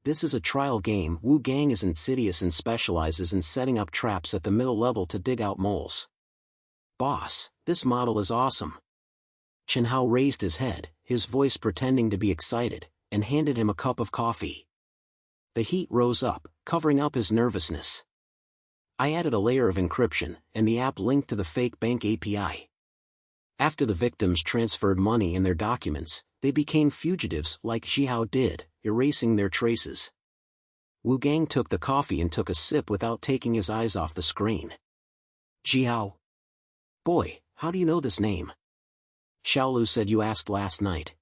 This is a trial game. Wu Gang is insidious and specializes in setting up traps at the middle level to dig out moles. Boss, this model is awesome. Chen Hao raised his head, his voice pretending to be excited, and handed him a cup of coffee. The heat rose up, covering up his nervousness. I added a layer of encryption, and the app linked to the fake bank API. After the victims transferred money and their documents, they became fugitives like Chen Hao did, erasing their traces. Wu Gang took the coffee and took a sip without taking his eyes off the screen. Chen Hao. Boy, how do you know this name? Xiaolu said you asked last night.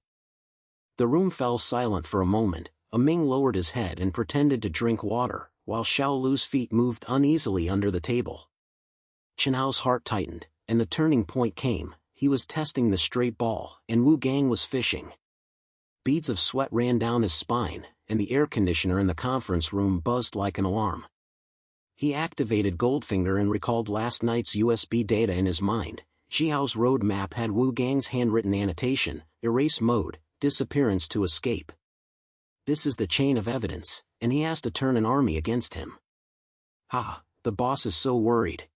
The room fell silent for a moment. Ming lowered his head and pretended to drink water, while Xiaolu's feet moved uneasily under the table. Chen Hao's heart tightened, and the turning point came. He was testing the straight ball, and Wu Gang was fishing. Beads of sweat ran down his spine, and the air conditioner in the conference room buzzed like an alarm. He activated Goldfinger and recalled last night's USB data in his mind. Chen Hao's road map had Wu Gang's handwritten annotation, erase mode, disappearance to escape. This is the chain of evidence, and he has to turn an army against him. Ha, the boss is so worried.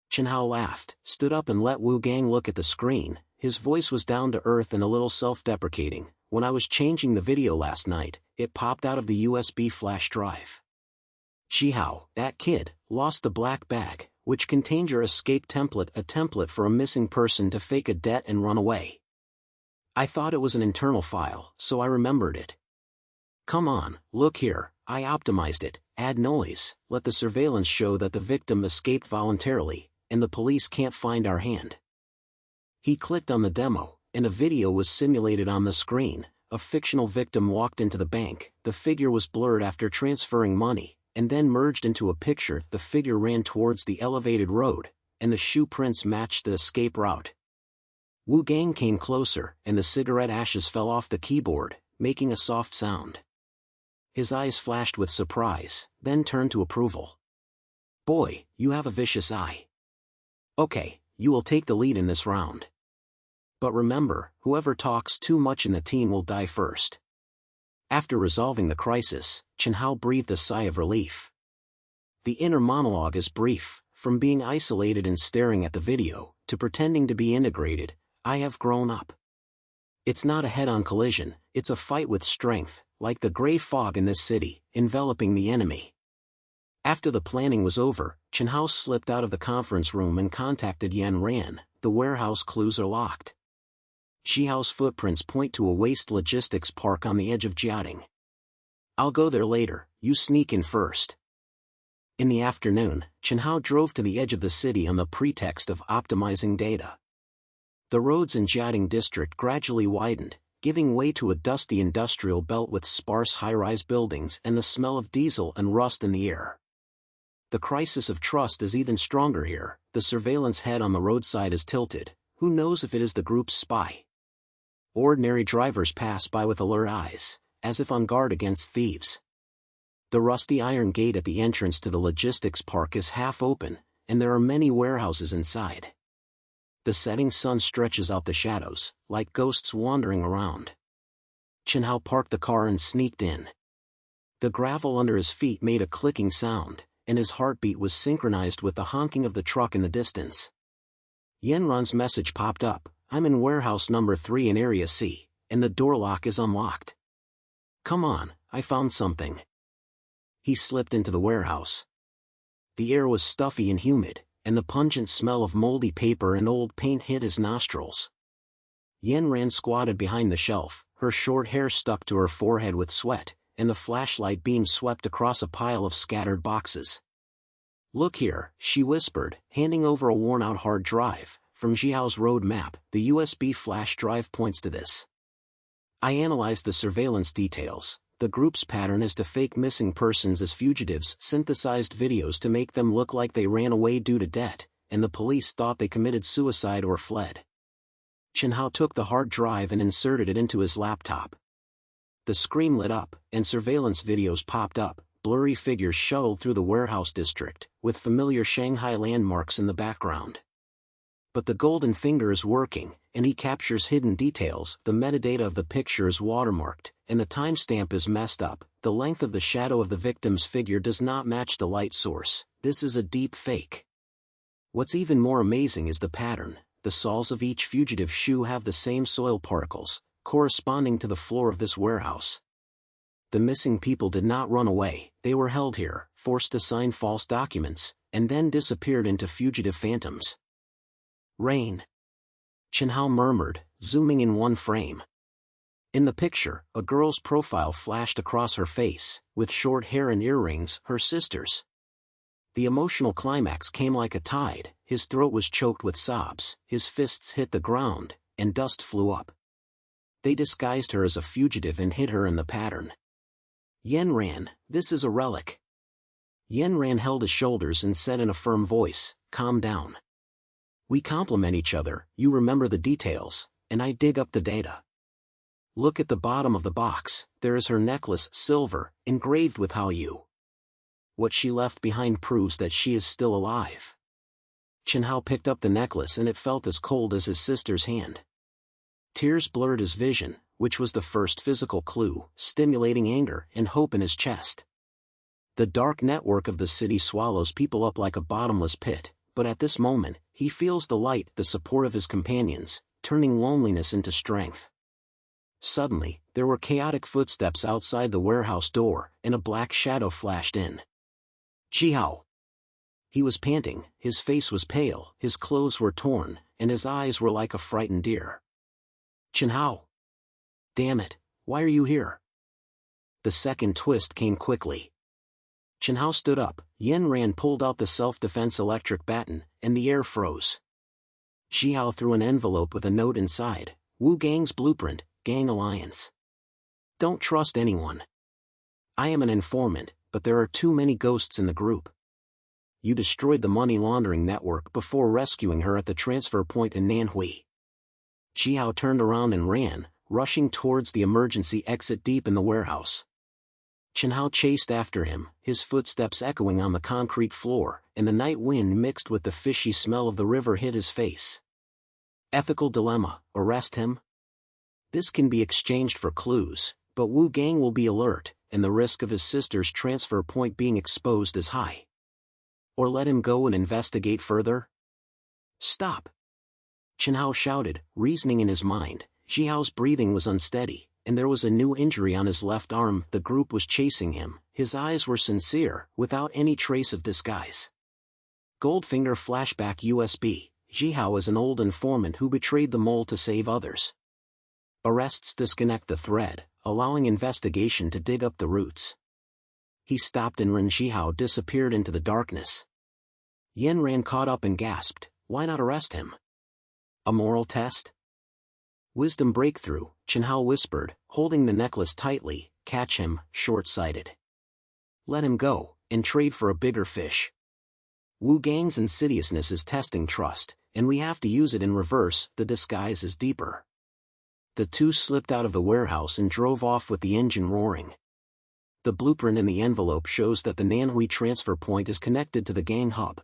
Chen Hao laughed, stood up and let Wu Gang look at the screen. His voice was down to earth and a little self-deprecating. When I was changing the video last night, it popped out of the USB flash drive. Chen Hao, that kid, lost the black bag, which contained your escape template, a template for a missing person to fake a debt and run away. I thought it was an internal file, so I remembered it. Come on, look here, I optimized it, add noise, let the surveillance show that the victim escaped voluntarily, and the police can't find our hand. He clicked on the demo, and a video was simulated on the screen. A fictional victim walked into the bank, the figure was blurred after transferring money, and then merged into a picture. The figure ran towards the elevated road, and the shoe prints matched the escape route. Wu Gang came closer, and the cigarette ashes fell off the keyboard, making a soft sound. His eyes flashed with surprise, then turned to approval. Boy, you have a vicious eye. Okay, you will take the lead in this round. But remember, whoever talks too much in the team will die first. After resolving the crisis, Chen Hao breathed a sigh of relief. The inner monologue is brief. From being isolated and staring at the video, to pretending to be integrated, I have grown up. It's not a head-on collision, it's a fight with strength, like the gray fog in this city, enveloping the enemy. After the planning was over, Chen Hao slipped out of the conference room and contacted Yan Ran. The warehouse clues are locked. Chen Hao's footprints point to a waste logistics park on the edge of Jiating. I'll go there later, you sneak in first. In the afternoon, Chen Hao drove to the edge of the city on the pretext of optimizing data. The roads in Jiating district gradually widened, giving way to a dusty industrial belt with sparse high-rise buildings and the smell of diesel and rust in the air. The crisis of trust is even stronger here. The surveillance head on the roadside is tilted. Who knows if it is the group's spy? Ordinary drivers pass by with alert eyes, as if on guard against thieves. The rusty iron gate at the entrance to the logistics park is half open, and there are many warehouses inside. The setting sun stretches out the shadows, like ghosts wandering around. Chen Hao parked the car and sneaked in. The gravel under his feet made a clicking sound, and his heartbeat was synchronized with the honking of the truck in the distance. Yanran's message popped up. I'm in warehouse number 3 in Area C, and the door lock is unlocked. Come on, I found something. He slipped into the warehouse. The air was stuffy and humid, and the pungent smell of moldy paper and old paint hit his nostrils. Yanran squatted behind the shelf, her short hair stuck to her forehead with sweat, and the flashlight beam swept across a pile of scattered boxes. Look here, she whispered, handing over a worn-out hard drive. From Jiao's road map, the USB flash drive points to this. I analyzed the surveillance details. The group's pattern is to fake missing persons as fugitives, synthesized videos to make them look like they ran away due to debt, and the police thought they committed suicide or fled. Chen Hao took the hard drive and inserted it into his laptop. The screen lit up, and surveillance videos popped up. Blurry figures shuttled through the warehouse district, with familiar Shanghai landmarks in the background. But the golden finger is working, and he captures hidden details. The metadata of the picture is watermarked, and the timestamp is messed up. The length of the shadow of the victim's figure does not match the light source. This is a deep fake. What's even more amazing is the pattern. The soles of each fugitive shoe have the same soil particles, corresponding to the floor of this warehouse. The missing people did not run away, they were held here, forced to sign false documents, and then disappeared into fugitive phantoms. Rain. Chen Hao murmured, zooming in one frame. In the picture, a girl's profile flashed across her face, with short hair and earrings, her sister's. The emotional climax came like a tide, his throat was choked with sobs, his fists hit the ground, and dust flew up. They disguised her as a fugitive and hid her in the pattern. Yanran, this is a relic. Yanran held his shoulders and said in a firm voice, calm down. We complement each other, you remember the details, and I dig up the data. Look at the bottom of the box, there is her necklace, silver, engraved with Hao Yu. What she left behind proves that she is still alive. Chen Hao picked up the necklace and it felt as cold as his sister's hand. Tears blurred his vision, which was the first physical clue, stimulating anger and hope in his chest. The dark network of the city swallows people up like a bottomless pit, but at this moment, he feels the light, the support of his companions, turning loneliness into strength. Suddenly, there were chaotic footsteps outside the warehouse door, and a black shadow flashed in. Hao. He was panting, his face was pale, his clothes were torn, and his eyes were like a frightened deer. Chen Hao. Damn it, why are you here? The second twist came quickly. Chen Hao stood up, Yanran pulled out the self-defense electric baton, and the air froze. Hao threw an envelope with a note inside, Wu Gang's blueprint, Gang Alliance. Don't trust anyone. I am an informant, but there are too many ghosts in the group. You destroyed the money laundering network before rescuing her at the transfer point in Nanhui. Hao turned around and ran, rushing towards the emergency exit deep in the warehouse. Chen Hao chased after him, his footsteps echoing on the concrete floor, and the night wind mixed with the fishy smell of the river hit his face. Ethical dilemma, arrest him? This can be exchanged for clues, but Wu Gang will be alert, and the risk of his sister's transfer point being exposed is high. Or let him go and investigate further? Stop! Chen Hao shouted, reasoning in his mind. Hao's breathing was unsteady, and there was a new injury on his left arm. The group was chasing him, his eyes were sincere, without any trace of disguise. Goldfinger flashback USB, Hao is an old informant who betrayed the mole to save others. Arrests disconnect the thread, allowing investigation to dig up the roots. He stopped and Ren Hao disappeared into the darkness. Yanran caught up and gasped, why not arrest him? A moral test? Wisdom breakthrough, Chen Hao whispered, holding the necklace tightly, catch him, short-sighted. Let him go, and trade for a bigger fish. Wu Gang's insidiousness is testing trust, and we have to use it in reverse, the disguise is deeper. The two slipped out of the warehouse and drove off with the engine roaring. The blueprint in the envelope shows that the Nanhui transfer point is connected to the gang hub.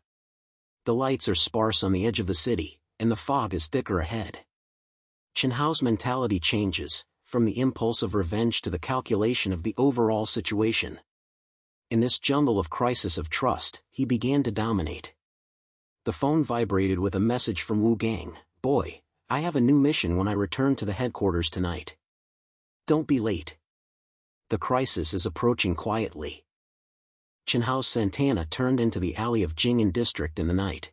The lights are sparse on the edge of the city, and the fog is thicker ahead. Chen Hao's mentality changes, from the impulse of revenge to the calculation of the overall situation. In this jungle of crisis of trust, he began to dominate. The phone vibrated with a message from Wu Gang, boy, I have a new mission when I return to the headquarters tonight. Don't be late. The crisis is approaching quietly. Chen Hao's Santana turned into the alley of Jing'an district in the night.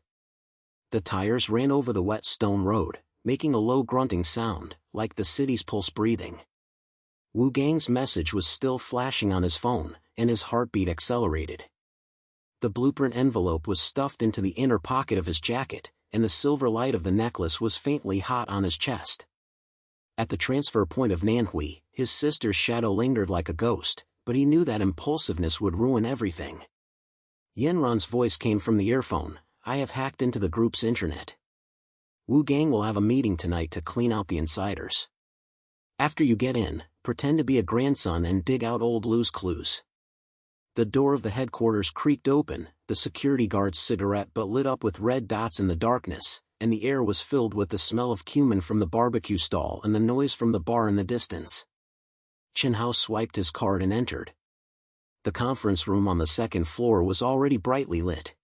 The tires ran over the wet stone road, making a low grunting sound, like the city's pulse breathing. Wu Gang's message was still flashing on his phone, and his heartbeat accelerated. The blueprint envelope was stuffed into the inner pocket of his jacket, and the silver light of the necklace was faintly hot on his chest. At the transfer point of Nanhui, his sister's shadow lingered like a ghost, but he knew that impulsiveness would ruin everything. Yanran's voice came from the earphone, I have hacked into the group's intranet. Wu Gang will have a meeting tonight to clean out the insiders. After you get in, pretend to be a grandson and dig out old Lu's clues. The door of the headquarters creaked open, the security guard's cigarette butt lit up with red dots in the darkness, and the air was filled with the smell of cumin from the barbecue stall and the noise from the bar in the distance. Chen Hao swiped his card and entered. The conference room on the second floor was already brightly lit.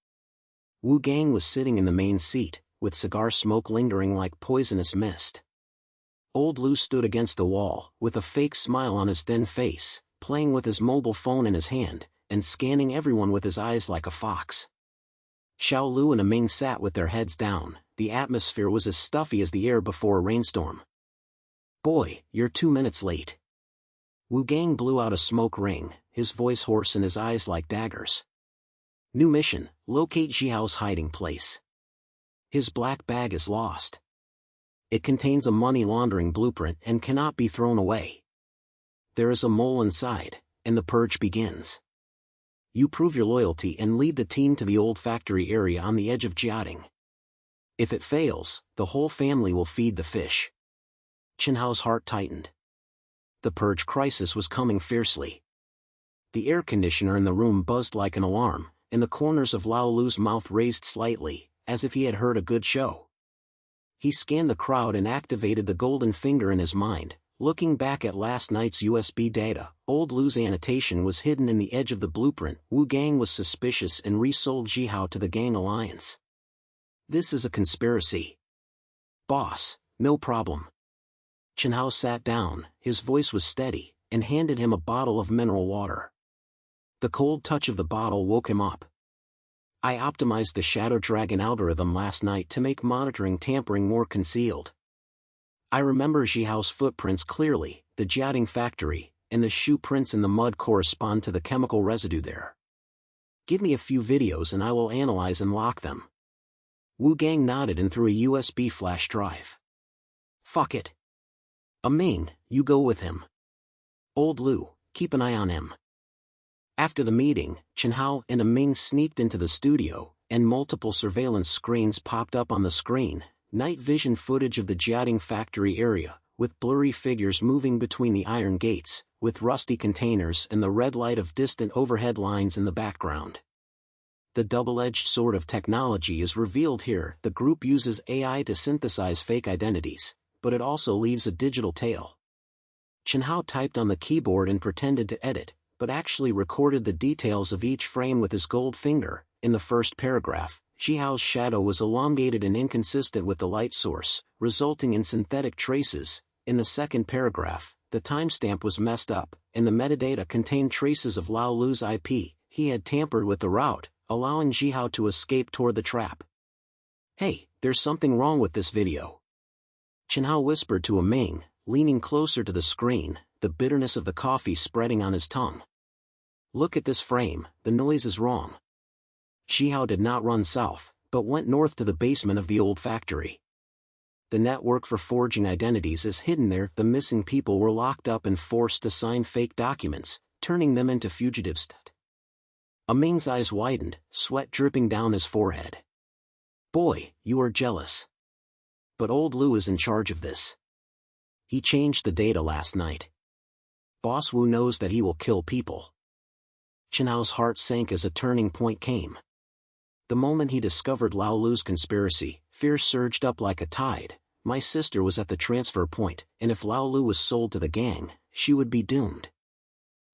Wu Gang was sitting in the main seat, with cigar smoke lingering like poisonous mist. Old Lu stood against the wall, with a fake smile on his thin face, playing with his mobile phone in his hand, and scanning everyone with his eyes like a fox. Xiao Lu and Ming sat with their heads down. The atmosphere was as stuffy as the air before a rainstorm. "Boy, you're 2 minutes late." Wu Gang blew out a smoke ring, his voice hoarse and his eyes like daggers. "New mission, locate Jiao's hiding place. His black bag is lost. It contains a money laundering blueprint and cannot be thrown away. There is a mole inside, and the purge begins. You prove your loyalty and lead the team to the old factory area on the edge of Jiating. If it fails, the whole family will feed the fish." Chen Hao's heart tightened. The purge crisis was coming fiercely. The air conditioner in the room buzzed like an alarm, and the corners of Lao Lu's mouth raised slightly, as if he had heard a good show. He scanned the crowd and activated the golden finger in his mind. Looking back at last night's USB data, old Lu's annotation was hidden in the edge of the blueprint. Wu Gang was suspicious and resold Jihao to the Gang Alliance. "This is a conspiracy." "Boss, no problem." Chen Hao sat down, his voice was steady, and handed him a bottle of mineral water. The cold touch of the bottle woke him up. "I optimized the Shadow Dragon algorithm last night to make monitoring tampering more concealed. I remember Jiao's footprints clearly. The Jiating factory, and the shoe prints in the mud correspond to the chemical residue there. Give me a few videos and I will analyze and lock them." Wu Gang nodded and threw a USB flash drive. "Fuck it. Ming, you go with him. Old Lu, keep an eye on him." After the meeting, Chen Hao and Ming sneaked into the studio, and multiple surveillance screens popped up on the screen. Night vision footage of the Jiating factory area, with blurry figures moving between the iron gates, with rusty containers and the red light of distant overhead lines in the background. The double-edged sword of technology is revealed here. The group uses AI to synthesize fake identities, but it also leaves a digital tail. Chen Hao typed on the keyboard and pretended to edit, but actually recorded the details of each frame with his gold finger. In the first paragraph, Jiao's shadow was elongated and inconsistent with the light source, resulting in synthetic traces. In the second paragraph, the timestamp was messed up, and the metadata contained traces of Lao Lu's IP. He had tampered with the route, allowing Jiao to escape toward the trap. "Hey, there's something wrong with this video." Chen Hao whispered to Ming, leaning closer to the screen, the bitterness of the coffee spreading on his tongue. "Look at this frame, the noise is wrong." Jiao did not run south, but went north to the basement of the old factory. The network for forging identities is hidden there. The missing people were locked up and forced to sign fake documents, turning them into fugitives. Ming's eyes widened, sweat dripping down his forehead. "Boy, you are jealous. But old Lu is in charge of this. He changed the data last night. Boss Wu knows that he will kill people." Chen Hao's heart sank as a turning point came. The moment he discovered Lao Lu's conspiracy, fear surged up like a tide. My sister was at the transfer point, and if Lao Lu was sold to the gang, she would be doomed.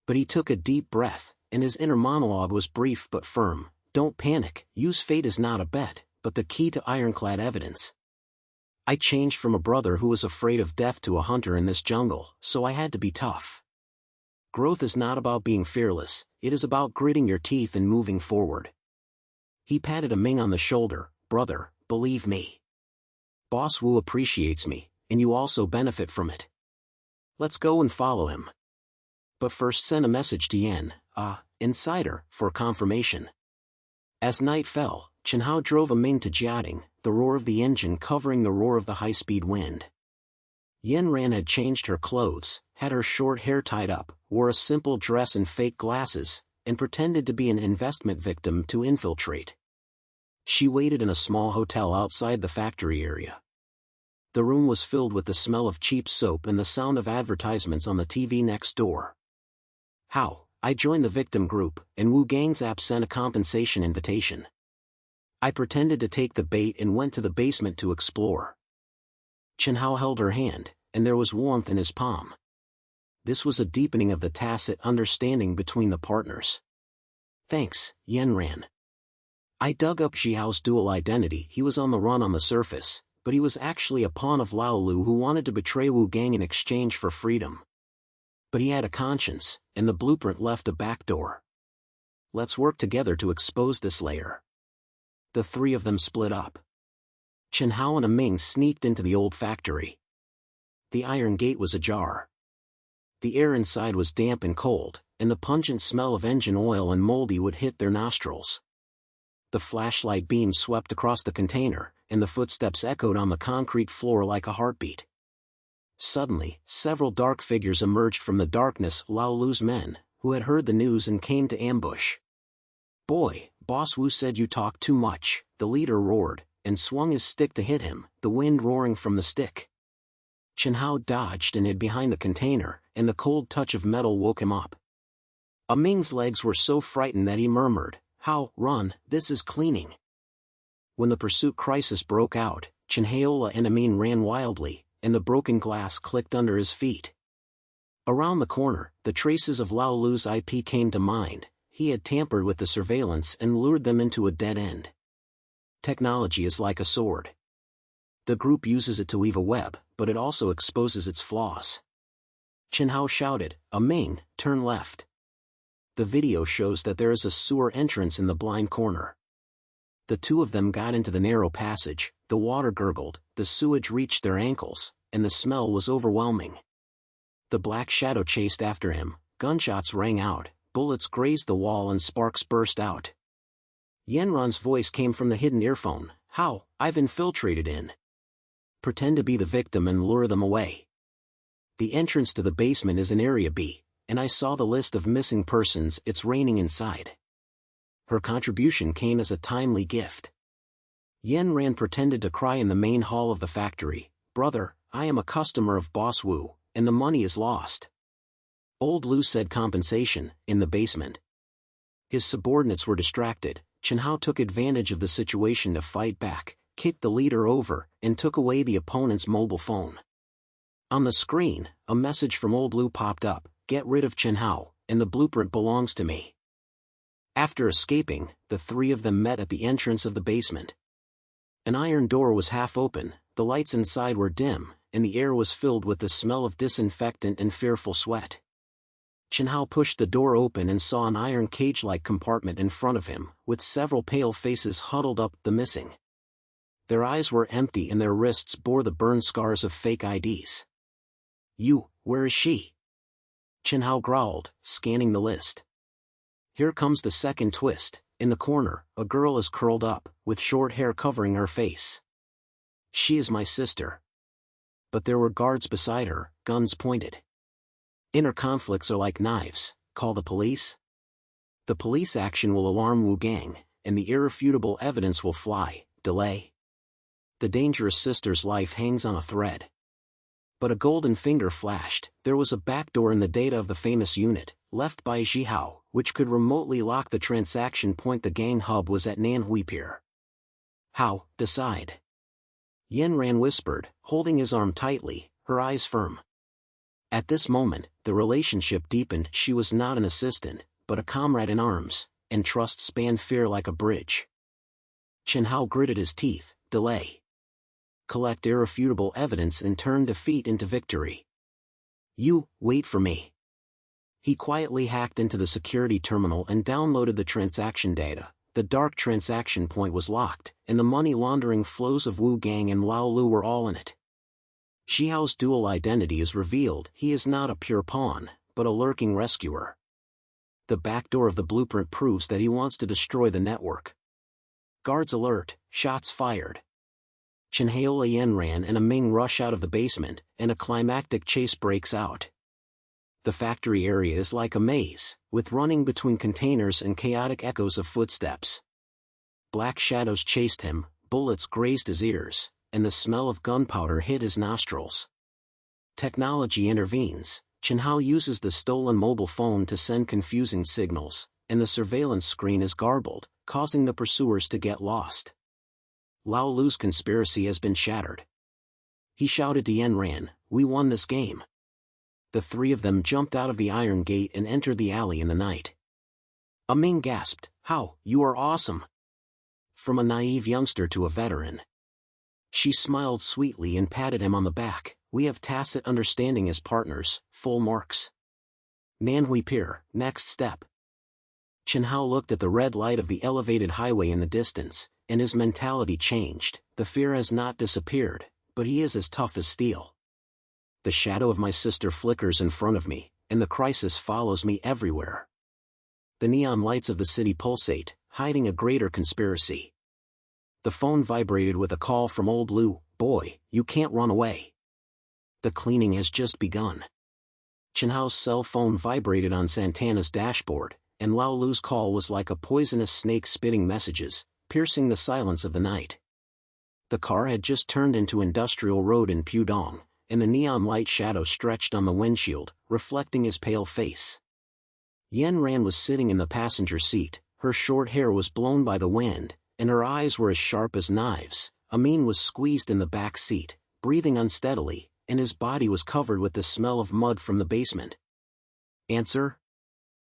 But he took a deep breath, and his inner monologue was brief but firm. "Don't panic. Yu's fate is not a bet, but the key to ironclad evidence. I changed from a brother who was afraid of death to a hunter in this jungle, so I had to be tough. Growth is not about being fearless, it is about gritting your teeth and moving forward." He patted Ming on the shoulder. "Brother, believe me. Boss Wu appreciates me, and you also benefit from it. Let's go and follow him. But first send a message to Yan, Insider, for confirmation." As night fell, Chen Hao drove Ming to Jiating, the roar of the engine covering the roar of the high-speed wind. Yan Ran had changed her clothes, had her short hair tied up, wore a simple dress and fake glasses, and pretended to be an investment victim to infiltrate. She waited in a small hotel outside the factory area. The room was filled with the smell of cheap soap and the sound of advertisements on the TV next door. "How? I joined the victim group, and Wu Gang's app sent a compensation invitation. I pretended to take the bait and went to the basement to explore." Chen Hao held her hand, and there was warmth in his palm. This was a deepening of the tacit understanding between the partners. "Thanks, Yan Ran. I dug up Jiao's dual identity. He was on the run on the surface, but he was actually a pawn of Lao Lu who wanted to betray Wu Gang in exchange for freedom. But he had a conscience, and the blueprint left a back door. Let's work together to expose this layer. The three of them split up. Chen Hao and Ming sneaked into the old factory. The iron gate was ajar. The air inside was damp and cold, and the pungent smell of engine oil and moldy wood hit their nostrils. The flashlight beam swept across the container, and the footsteps echoed on the concrete floor like a heartbeat. Suddenly, several dark figures emerged from the darkness. Lao Lu's men, who had heard the news and came to ambush. "Boy, Boss Wu said you talk too much," the leader roared, and swung his stick to hit him, the wind roaring from the stick. Chen Hao dodged and hid behind the container, and the cold touch of metal woke him up. Ming's legs were so frightened that he murmured, "Hao, run, this is cleaning." When the pursuit crisis broke out, Chen Hao and Ming ran wildly, and the broken glass clicked under his feet. Around the corner, the traces of Lao Lu's IP came to mind. He had tampered with the surveillance and lured them into a dead end. Technology is like a sword. The group uses it to weave a web, but it also exposes its flaws. Chen Hao shouted, "Ming, turn left." The video shows that there is a sewer entrance in the blind corner. The two of them got into the narrow passage, the water gurgled, the sewage reached their ankles, and the smell was overwhelming. The black shadow chased after him, gunshots rang out, bullets grazed the wall and sparks burst out. Yanran's voice came from the hidden earphone, "Hao, I've infiltrated in. Pretend to be the victim and lure them away. The entrance to the basement is in Area B, and I saw the list of missing persons. It's raining inside." Her contribution came as a timely gift. Yanran pretended to cry in the main hall of the factory, "Brother, I am a customer of Boss Wu, and the money is lost." Old Lu said, "Compensation, in the basement." His subordinates were distracted. Chen Hao took advantage of the situation to fight back, kicked the leader over, and took away the opponent's mobile phone. On the screen, a message from Old Lu popped up, "Get rid of Chen Hao, and the blueprint belongs to me." After escaping, the three of them met at the entrance of the basement. An iron door was half open, the lights inside were dim, and the air was filled with the smell of disinfectant and fearful sweat. Chen Hao pushed the door open and saw an iron cage-like compartment in front of him, with several pale faces huddled up, the missing. Their eyes were empty and their wrists bore the burn scars of fake IDs. Where is she?" Chen Hao growled, scanning the list. Here comes the second twist. In the corner, a girl is curled up, with short hair covering her face. "She is my sister." But there were guards beside her, guns pointed. Inner conflicts are like knives. Call the police? The police action will alarm Wu Gang, and the irrefutable evidence will fly. Delay? The dangerous sister's life hangs on a thread. But a golden finger flashed. There was a backdoor in the data of the famous unit, left by Chen Hao, which could remotely lock the transaction point. The gang hub was at Nanhui Pier. "Hao, decide." Yanran whispered, holding his arm tightly, her eyes firm. At this moment, the relationship deepened. She was not an assistant, but a comrade in arms, and trust spanned fear like a bridge. Chen Hao gritted his teeth. Delay. Collect irrefutable evidence and turn defeat into victory. Wait for me. He quietly hacked into the security terminal and downloaded the transaction data. The dark transaction point was locked, and the money laundering flows of Wu Gang and Lao Lu were all in it. Chen Hao's dual identity is revealed. He is not a pure pawn, but a lurking rescuer. The backdoor of the blueprint proves that he wants to destroy the network. Guards alert, shots fired. Chen Hao, Yanran and Ming rush out of the basement, and a climactic chase breaks out. The factory area is like a maze, with running between containers and chaotic echoes of footsteps. Black shadows chased him, bullets grazed his ears, and the smell of gunpowder hit his nostrils. Technology intervenes. Chen Hao uses the stolen mobile phone to send confusing signals, and the surveillance screen is garbled, causing the pursuers to get lost. Lao Lu's conspiracy has been shattered. He shouted to Yanran, "We won this game." The three of them jumped out of the iron gate and entered the alley in the night. Ming gasped, "Hao, you are awesome." From a naive youngster to a veteran. She smiled sweetly and patted him on the back. "We have tacit understanding as partners, full marks." Nanhui Pier, next step. Chen Hao looked at the red light of the elevated highway in the distance, and his mentality changed. The fear has not disappeared, but he is as tough as steel. The shadow of my sister flickers in front of me, and the crisis follows me everywhere. The neon lights of the city pulsate, hiding a greater conspiracy. The phone vibrated with a call from old Lu. Boy, you can't run away. The cleaning has just begun. Chen Hao's cell phone vibrated on Santana's dashboard, and Lao Lu's call was like a poisonous snake spitting messages, piercing the silence of the night. The car had just turned into Industrial Road in Pudong, and the neon light shadow stretched on the windshield, reflecting his pale face. Yen Ran was sitting in the passenger seat, her short hair was blown by the wind, and her eyes were as sharp as knives. Amin was squeezed in the back seat, breathing unsteadily, and his body was covered with the smell of mud from the basement. Answer?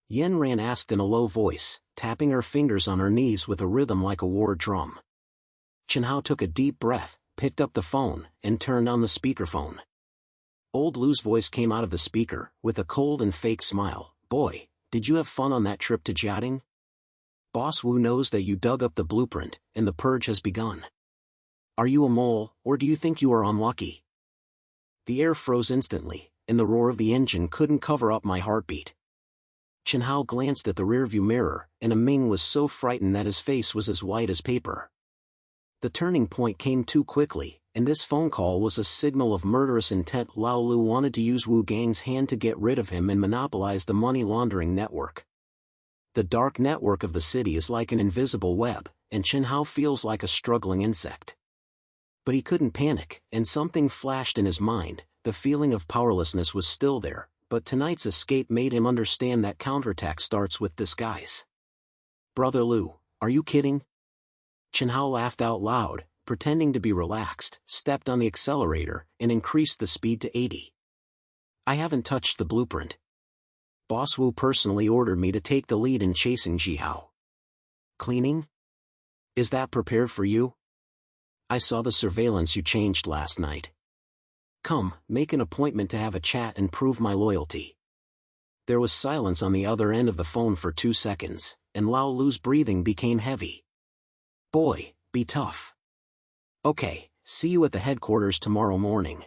Yen Ran asked in a low voice, tapping her fingers on her knees with a rhythm like a war drum. Chen Hao took a deep breath, picked up the phone, and turned on the speakerphone. Old Lu's voice came out of the speaker, with a cold and fake smile. Boy, did you have fun on that trip to Jiating? Boss Wu knows that you dug up the blueprint, and the purge has begun. Are you a mole, or do you think you are unlucky? The air froze instantly, and the roar of the engine couldn't cover up my heartbeat. Chen Hao glanced at the rearview mirror, and Ming was so frightened that his face was as white as paper. The turning point came too quickly, and this phone call was a signal of murderous intent. Lao Lu wanted to use Wu Gang's hand to get rid of him and monopolize the money laundering network. The dark network of the city is like an invisible web, and Chen Hao feels like a struggling insect. But he couldn't panic, and something flashed in his mind. The feeling of powerlessness was still there, but tonight's escape made him understand that counterattack starts with disguise. Brother Lu, are you kidding? Chen Hao laughed out loud, pretending to be relaxed, stepped on the accelerator, and increased the speed to 80. I haven't touched the blueprint. Boss Wu personally ordered me to take the lead in chasing Zhihao. Cleaning? Is that prepared for you? I saw the surveillance you changed last night. Come, make an appointment to have a chat and prove my loyalty. There was silence on the other end of the phone for 2 seconds, and Lao Lu's breathing became heavy. Boy, be tough. Okay, see you at the headquarters tomorrow morning.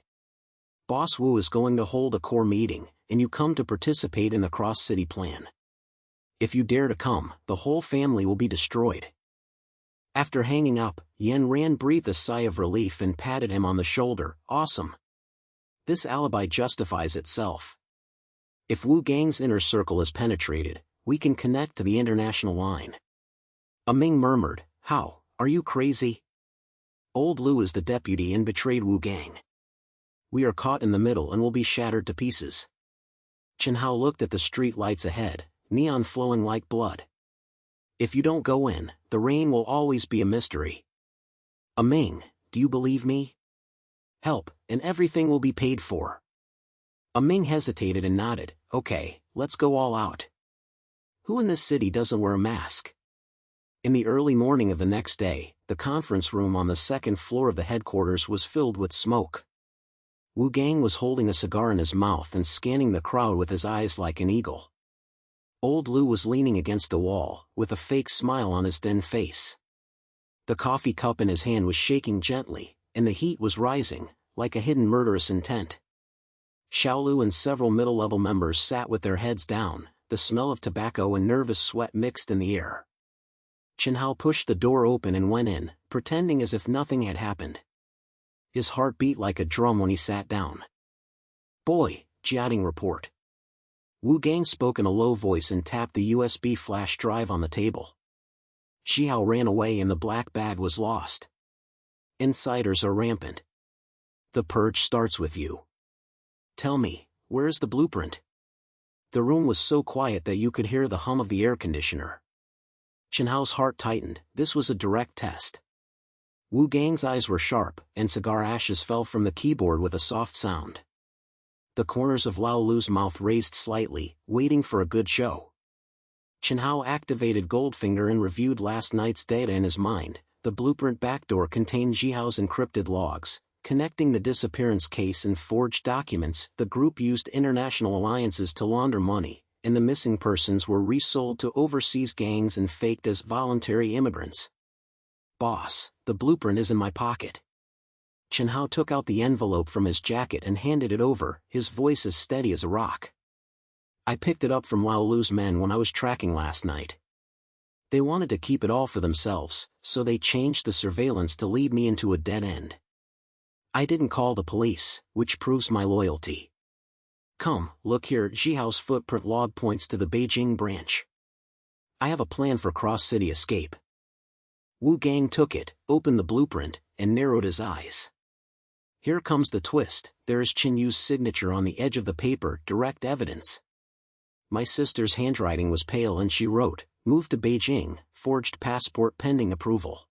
Boss Wu is going to hold a core meeting, and you come to participate in the cross-city plan. If you dare to come, the whole family will be destroyed. After hanging up, Yen Ran breathed a sigh of relief and patted him on the shoulder. Awesome. This alibi justifies itself. If Wu Gang's inner circle is penetrated, we can connect to the international line. Ming murmured, How, are you crazy? Old Lu is the deputy and betrayed Wu Gang. We are caught in the middle and will be shattered to pieces. Chen Hao looked at the street lights ahead, neon flowing like blood. If you don't go in, the rain will always be a mystery. Ming, do you believe me? Help, and everything will be paid for. Ming hesitated and nodded. Okay, let's go all out. Who in this city doesn't wear a mask? In the early morning of the next day, the conference room on the second floor of the headquarters was filled with smoke. Wu Gang was holding a cigar in his mouth and scanning the crowd with his eyes like an eagle. Old Lu was leaning against the wall, with a fake smile on his thin face. The coffee cup in his hand was shaking gently, and the heat was rising, like a hidden murderous intent. Xiaolu and several middle-level members sat with their heads down, the smell of tobacco and nervous sweat mixed in the air. Chen Hao pushed the door open and went in, pretending as if nothing had happened. His heart beat like a drum when he sat down. Boy, Jiating report. Wu Gang spoke in a low voice and tapped the USB flash drive on the table. Zhihao ran away and the black bag was lost. Insiders are rampant. The purge starts with you. Tell me, where is the blueprint? The room was so quiet that you could hear the hum of the air conditioner. Chen Hao's heart tightened. This was a direct test. Wu Gang's eyes were sharp, and cigar ashes fell from the keyboard with a soft sound. The corners of Lao Lu's mouth raised slightly, waiting for a good show. Chen Hao activated Goldfinger and reviewed last night's data in his mind. The blueprint backdoor contained Zhihao's encrypted logs, connecting the disappearance case and forged documents. The group used international alliances to launder money, and the missing persons were resold to overseas gangs and faked as voluntary immigrants. Boss, the blueprint is in my pocket. Chen Hao took out the envelope from his jacket and handed it over, his voice as steady as a rock. I picked it up from Lao Lu's men when I was tracking last night. They wanted to keep it all for themselves, so they changed the surveillance to lead me into a dead end. I didn't call the police, which proves my loyalty. Come, look here. Jihao's footprint log points to the Beijing branch. I have a plan for cross-city escape. Wu Gang took it, opened the blueprint, and narrowed his eyes. Here comes the twist, there is Chen Yu's signature on the edge of the paper, direct evidence. My sister's handwriting was pale and she wrote, "Moved to Beijing, forged passport pending approval."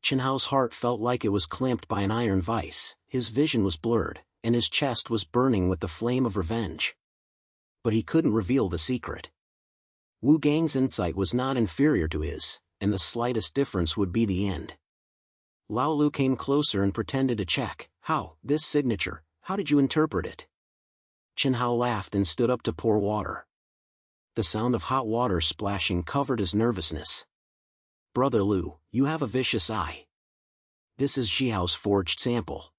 Chen Hao's heart felt like it was clamped by an iron vice, his vision was blurred, and his chest was burning with the flame of revenge. But he couldn't reveal the secret. Wu Gang's insight was not inferior to his, and the slightest difference would be the end. Lao Lu came closer and pretended to check. How, this signature, how did you interpret it? Chen Hao laughed and stood up to pour water. The sound of hot water splashing covered his nervousness. Brother Lu, you have a vicious eye. This is Jihao's forged sample.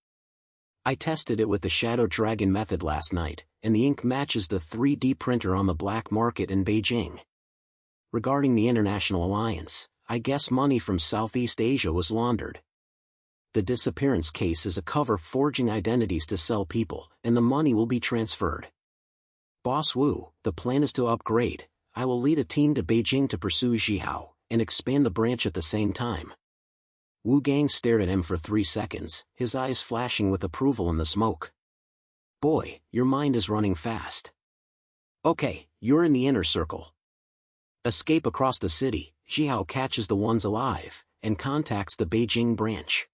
I tested it with the Shadow Dragon method last night, and the ink matches the 3D printer on the black market in Beijing. Regarding the international alliance, I guess money from Southeast Asia was laundered. The disappearance case is a cover forging identities to sell people, and the money will be transferred. Boss Wu, the plan is to upgrade. I will lead a team to Beijing to pursue Jihao, and expand the branch at the same time. Wu Gang stared at him for 3 seconds, his eyes flashing with approval in the smoke. Boy, your mind is running fast. Okay, you're in the inner circle. Escape across the city, Jihao catches the ones alive, and contacts the Beijing branch.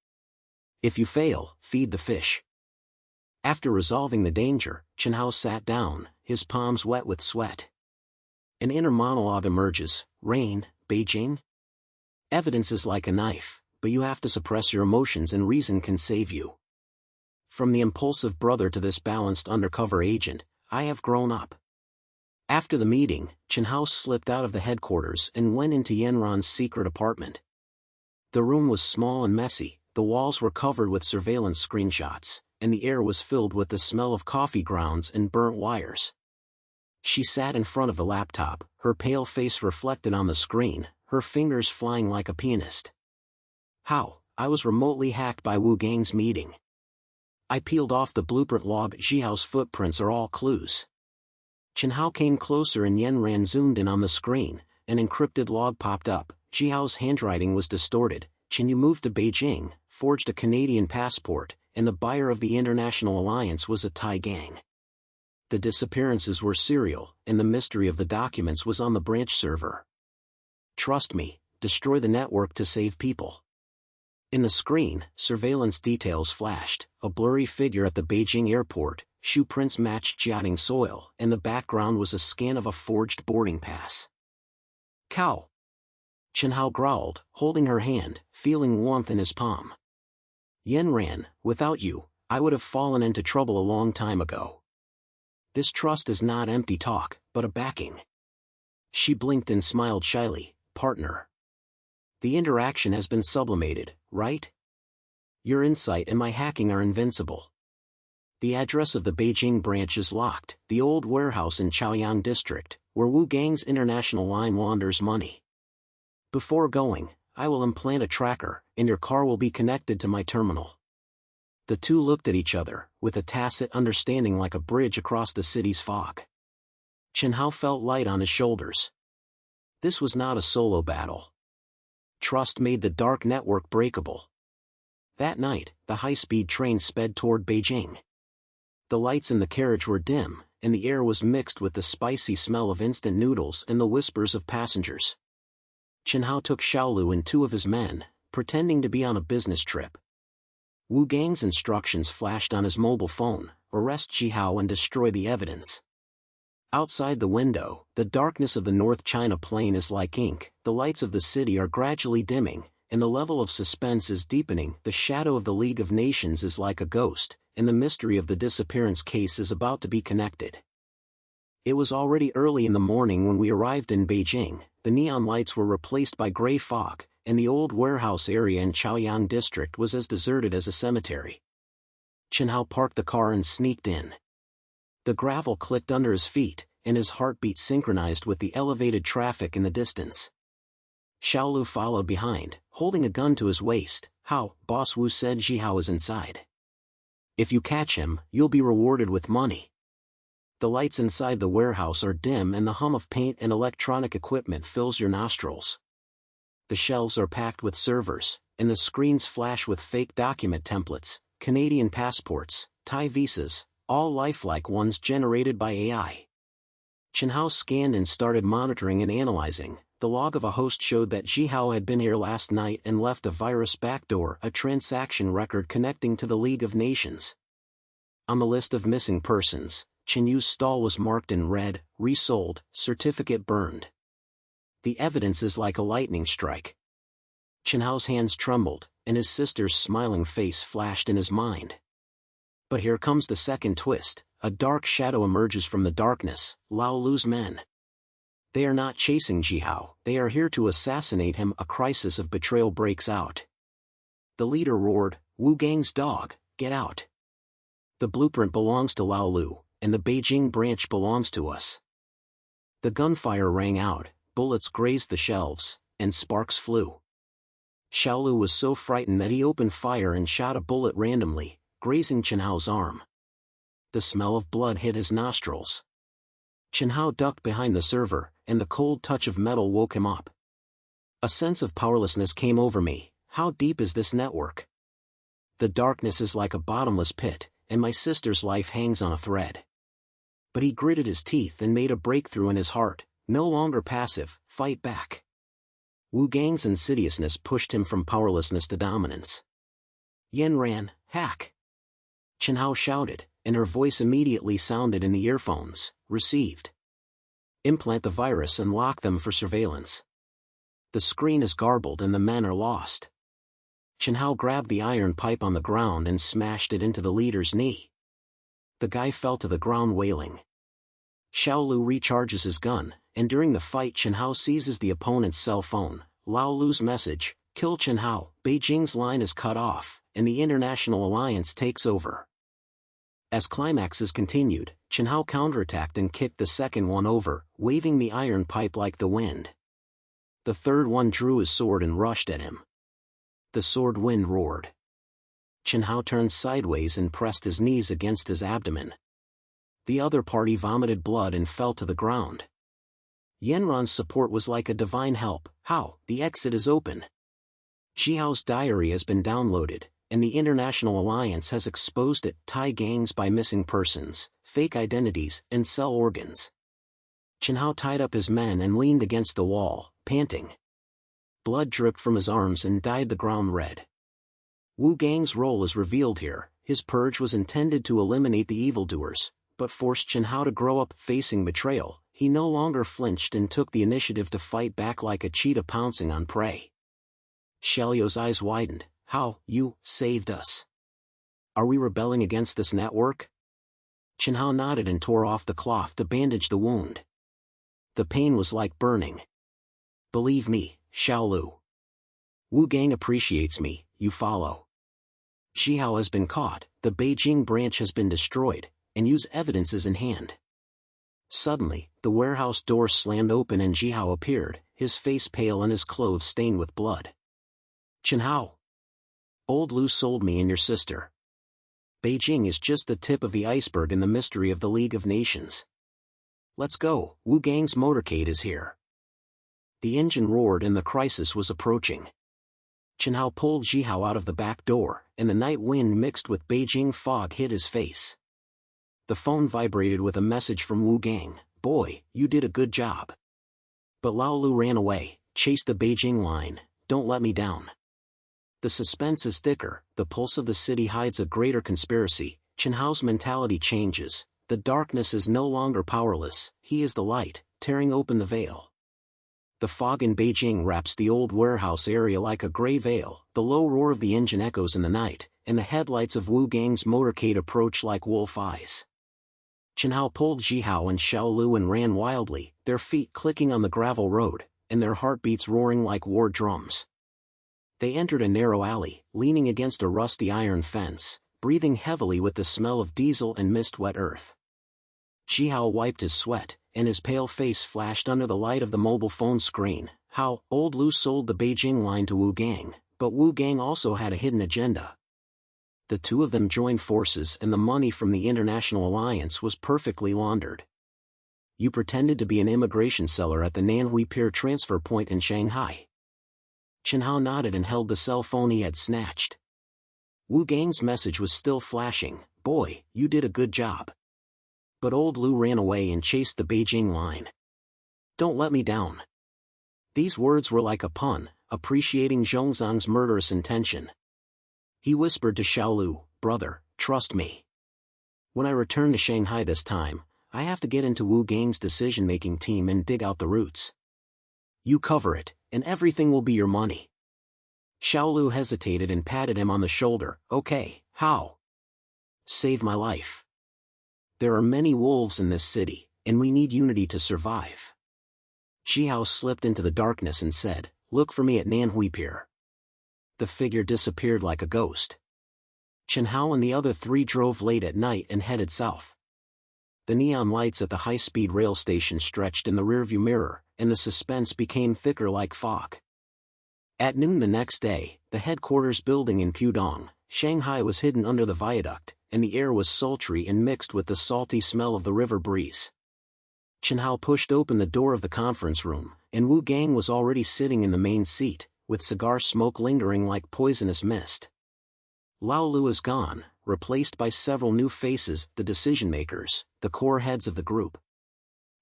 If you fail, feed the fish. After resolving the danger, Chen Hao sat down, his palms wet with sweat. An inner monologue emerges. Rain, Beijing? Evidence is like a knife, but you have to suppress your emotions and reason can save you. From the impulsive brother to this balanced undercover agent, I have grown up. After the meeting, Chen Hao slipped out of the headquarters and went into Yenran's secret apartment. The room was small and messy, the walls were covered with surveillance screenshots, and the air was filled with the smell of coffee grounds and burnt wires. She sat in front of the laptop, her pale face reflected on the screen, her fingers flying like a pianist. How? I was remotely hacked by Wu Gang's meeting. I peeled off the blueprint log. Jihao's footprints are all clues. Chen Hao came closer and Yenran zoomed in on the screen. An encrypted log popped up. Jihao's handwriting was distorted. Chen Yu moved to Beijing, forged a Canadian passport, and the buyer of the international alliance was a Thai gang. The disappearances were serial, and the mystery of the documents was on the branch server. Trust me, destroy the network to save people. In the screen, surveillance details flashed, a blurry figure at the Beijing airport, shoe prints matched Jiating soil, and the background was a scan of a forged boarding pass. Cow! Chen Hao growled, holding her hand, feeling warmth in his palm. Yenran, without you, I would have fallen into trouble a long time ago. This trust is not empty talk, but a backing. She blinked and smiled shyly. Partner. The interaction has been sublimated, right? Your insight and my hacking are invincible. The address of the Beijing branch is locked, the old warehouse in Chaoyang district, where Wu Gang's international line launders money. Before going, I will implant a tracker, and your car will be connected to my terminal. The two looked at each other, with a tacit understanding like a bridge across the city's fog. Chen Hao felt light on his shoulders. This was not a solo battle. Trust made the dark network breakable. That night, the high-speed train sped toward Beijing. The lights in the carriage were dim, and the air was mixed with the spicy smell of instant noodles and the whispers of passengers. Chen Hao took Xiaolu and 2 of his men, pretending to be on a business trip. Wu Gang's instructions flashed on his mobile phone: arrest Jihao and destroy the evidence. Outside the window, the darkness of the North China Plain is like ink, the lights of the city are gradually dimming, and the level of suspense is deepening. The shadow of the League of Nations is like a ghost, and the mystery of the disappearance case is about to be connected. It was already early in the morning when we arrived in Beijing. The neon lights were replaced by gray fog, and the old warehouse area in Chaoyang district was as deserted as a cemetery. Chen Hao parked the car and sneaked in. The gravel clicked under his feet, and his heartbeat synchronized with the elevated traffic in the distance. Xiaolu followed behind, holding a gun to his waist. "How?" Boss Wu said. "Ji Hao is inside. If you catch him, you'll be rewarded with money." The lights inside the warehouse are dim and the hum of paint and electronic equipment fills your nostrils. The shelves are packed with servers, and the screens flash with fake document templates, Canadian passports, Thai visas, all lifelike ones generated by AI. Chen Hao scanned and started monitoring and analyzing. The log of a host showed that Ji Hao had been here last night and left a virus backdoor, a transaction record connecting to the League of Nations. On the list of missing persons, Chen Yu's stall was marked in red, resold, certificate burned. The evidence is like a lightning strike. Chen Hao's hands trembled, and his sister's smiling face flashed in his mind. But here comes the second twist. A dark shadow emerges from the darkness. Lao Lu's men. They are not chasing Ji Hao, they are here to assassinate him. A crisis of betrayal breaks out. The leader roared, "Wu Gang's dog, get out. The blueprint belongs to Lao Lu, and the Beijing branch belongs to us." The gunfire rang out, bullets grazed the shelves, and sparks flew. Xiaolu was so frightened that he opened fire and shot a bullet randomly, grazing Chen Hao's arm. The smell of blood hit his nostrils. Chen Hao ducked behind the server, and the cold touch of metal woke him up. A sense of powerlessness came over me. How deep is this network? The darkness is like a bottomless pit, and my sister's life hangs on a thread. But he gritted his teeth and made a breakthrough in his heart. No longer passive, fight back. Wu Gang's insidiousness pushed him from powerlessness to dominance. "Yen Ran, hack!" Chen Hao shouted, and her voice immediately sounded in the earphones. "Received. Implant the virus and lock them for surveillance." The screen is garbled and the men are lost. Chen Hao grabbed the iron pipe on the ground and smashed it into the leader's knee. The guy fell to the ground wailing. Xiaolu recharges his gun, and during the fight Chen Hao seizes the opponent's cell phone. Lao Lu's message: "Kill Chen Hao, Beijing's line is cut off, and the international alliance takes over." As climaxes continued, Chen Hao counterattacked and kicked the second one over, waving the iron pipe like the wind. The third one drew his sword and rushed at him. The sword wind roared. Chen Hao turned sideways and pressed his knees against his abdomen. The other party vomited blood and fell to the ground. Yenron's support was like a divine help. "How? The exit is open. Ji Hao's diary has been downloaded, and the International Alliance has exposed it. Thai gangs by missing persons, fake identities, and cell organs." Chen Hao tied up his men and leaned against the wall, panting. Blood dripped from his arms and dyed the ground red. Wu Gang's role is revealed here. His purge was intended to eliminate the evildoers, but forced Chen Hao to grow up. Facing betrayal, he no longer flinched and took the initiative to fight back like a cheetah pouncing on prey. Xiaoyu's eyes widened. "How? You saved us? Are we rebelling against this network?" Chen Hao nodded and tore off the cloth to bandage the wound. The pain was like burning. "Believe me, Xiaolu. Wu Gang appreciates me. You follow. Ji Hao has been caught, the Beijing branch has been destroyed, and Yu's evidence is in hand." Suddenly, the warehouse door slammed open and Ji Hao appeared, his face pale and his clothes stained with blood. "Chen Hao. Old Lu sold me and your sister. Beijing is just the tip of the iceberg in the mystery of the League of Nations. Let's go, Wu Gang's motorcade is here." The engine roared and the crisis was approaching. Chen Hao pulled Ji Hao out of the back door, and the night wind mixed with Beijing fog hit his face. The phone vibrated with a message from Wu Gang. "Boy, you did a good job. But Lao Lu ran away, chased the Beijing line. Don't let me down." The suspense is thicker, the pulse of the city hides a greater conspiracy. Chen Hao's mentality changes. The darkness is no longer powerless, he is the light, tearing open the veil. The fog in Beijing wraps the old warehouse area like a gray veil. The low roar of the engine echoes in the night, and the headlights of Wu Gang's motorcade approach like wolf eyes. Chen Hao pulled Ji Hao and Xiao Lu and ran wildly, their feet clicking on the gravel road, and their heartbeats roaring like war drums. They entered a narrow alley, leaning against a rusty iron fence, breathing heavily with the smell of diesel and mist-wet earth. Ji Hao wiped his sweat, and his pale face flashed under the light of the mobile phone screen. How? Old Lu sold the Beijing line to Wu Gang, but Wu Gang also had a hidden agenda. The two of them joined forces and the money from the international alliance was perfectly laundered. You pretended to be an immigration seller at the Nanhui Pier transfer point in Shanghai. Chen Hao nodded and held the cell phone he had snatched. Wu Gang's message was still flashing. Boy, you did a good job. But old Lu ran away and chased the Beijing line. Don't let me down. These words were like a pun, appreciating Zhongzhang's murderous intention. He whispered to Xiao Lu, brother, trust me. When I return to Shanghai this time, I have to get into Wu Gang's decision-making team and dig out the roots. You cover it, and everything will be your money. Xiao Lu hesitated and patted him on the shoulder. Okay, how? Save my life. There are many wolves in this city, and we need unity to survive. Ji Hao slipped into the darkness and said, look for me at Nanhui Pier. The figure disappeared like a ghost. Chen Hao and the other three drove late at night and headed south. The neon lights at the high-speed rail station stretched in the rearview mirror, and the suspense became thicker like fog. At noon the next day, the headquarters building in Pudong, Shanghai was hidden under the viaduct, and the air was sultry and mixed with the salty smell of the river breeze. Chen Hao pushed open the door of the conference room, and Wu Gang was already sitting in the main seat, with cigar smoke lingering like poisonous mist. Lao Lu is gone, replaced by several new faces, the decision-makers, the core heads of the group.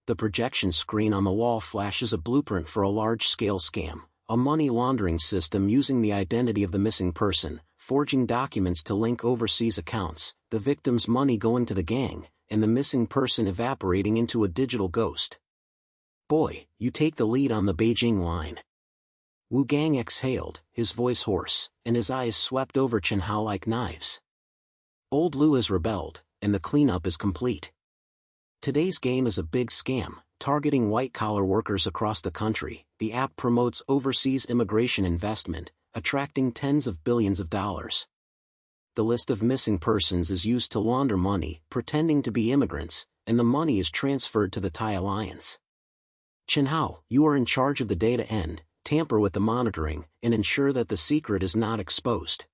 The projection screen on the wall flashes a blueprint for a large-scale scam, a money laundering system using the identity of the missing person, forging documents to link overseas accounts, the victim's money going to the gang, and the missing person evaporating into a digital ghost. Boy, you take the lead on the Beijing line. Wu Gang exhaled, his voice hoarse, and his eyes swept over Chen Hao like knives. Old Lu has rebelled, and the cleanup is complete. Today's game is a big scam, targeting white-collar workers across the country. The app promotes overseas immigration investment, attracting tens of billions of dollars. The list of missing persons is used to launder money, pretending to be immigrants, and the money is transferred to the Thai alliance. Chen Hao, you are in charge of the data end, tamper with the monitoring, and ensure that the secret is not exposed.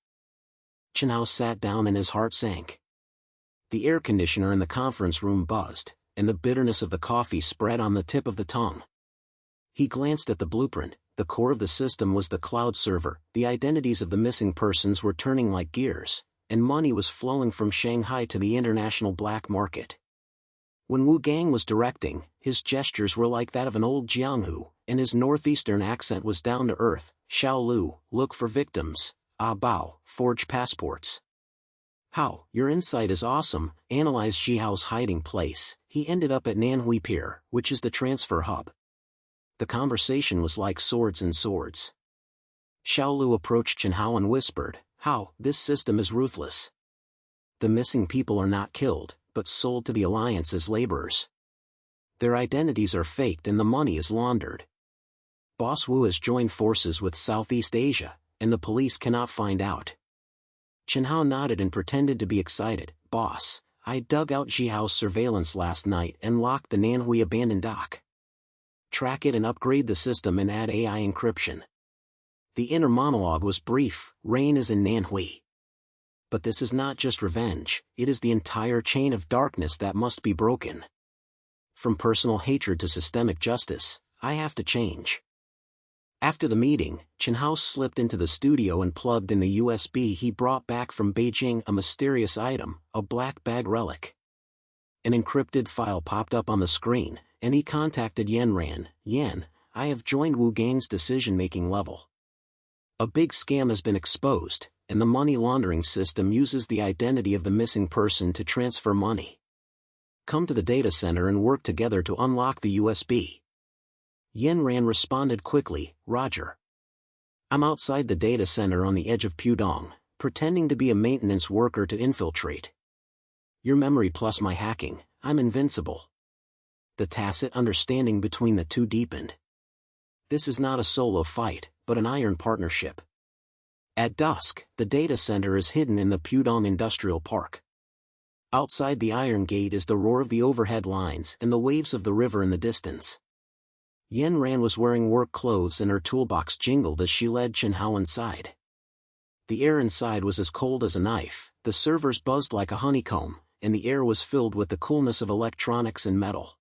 Chen Hao sat down and his heart sank. The air conditioner in the conference room buzzed, and the bitterness of the coffee spread on the tip of the tongue. He glanced at the blueprint. The core of the system was the cloud server, the identities of the missing persons were turning like gears, and money was flowing from Shanghai to the international black market. When Wu Gang was directing, his gestures were like that of an old Jianghu, and his northeastern accent was down to earth. Xiao Lu, look for victims. Ah Bao, forge passports. Hao, your insight is awesome. Analyze Ji Hao's hiding place. He ended up at Nanhui Pier, which is the transfer hub. The conversation was like swords and swords. Xiao Lu approached Chen Hao and whispered, Hao, this system is ruthless. The missing people are not killed, but sold to the alliance as laborers. Their identities are faked and the money is laundered. Boss Wu has joined forces with Southeast Asia, and the police cannot find out. Chen Hao nodded and pretended to be excited. Boss, I dug out Ji Hao's surveillance last night and locked the Nanhui abandoned dock. Track it and upgrade the system and add AI encryption. The inner monologue was brief. Rain is in Nanhui. But this is not just revenge, it is the entire chain of darkness that must be broken. From personal hatred to systemic justice, I have to change. After the meeting, Chen Hao slipped into the studio and plugged in the USB he brought back from Beijing, a mysterious item, a black bag relic. An encrypted file popped up on the screen, and he contacted Yan Ran. Yan, I have joined Wu Gang's decision-making level. A big scam has been exposed, and the money laundering system uses the identity of the missing person to transfer money. Come to the data center and work together to unlock the USB. Yan Ran responded quickly, Roger. I'm outside the data center on the edge of Pudong, pretending to be a maintenance worker to infiltrate. Your memory plus my hacking, I'm invincible. The tacit understanding between the two deepened. This is not a solo fight, but an iron partnership. At dusk, the data center is hidden in the Pudong Industrial Park. Outside the iron gate is the roar of the overhead lines and the waves of the river in the distance. Yen Ran was wearing work clothes and her toolbox jingled as she led Chen Hao inside. The air inside was as cold as a knife, the servers buzzed like a honeycomb, and the air was filled with the coolness of electronics and metal.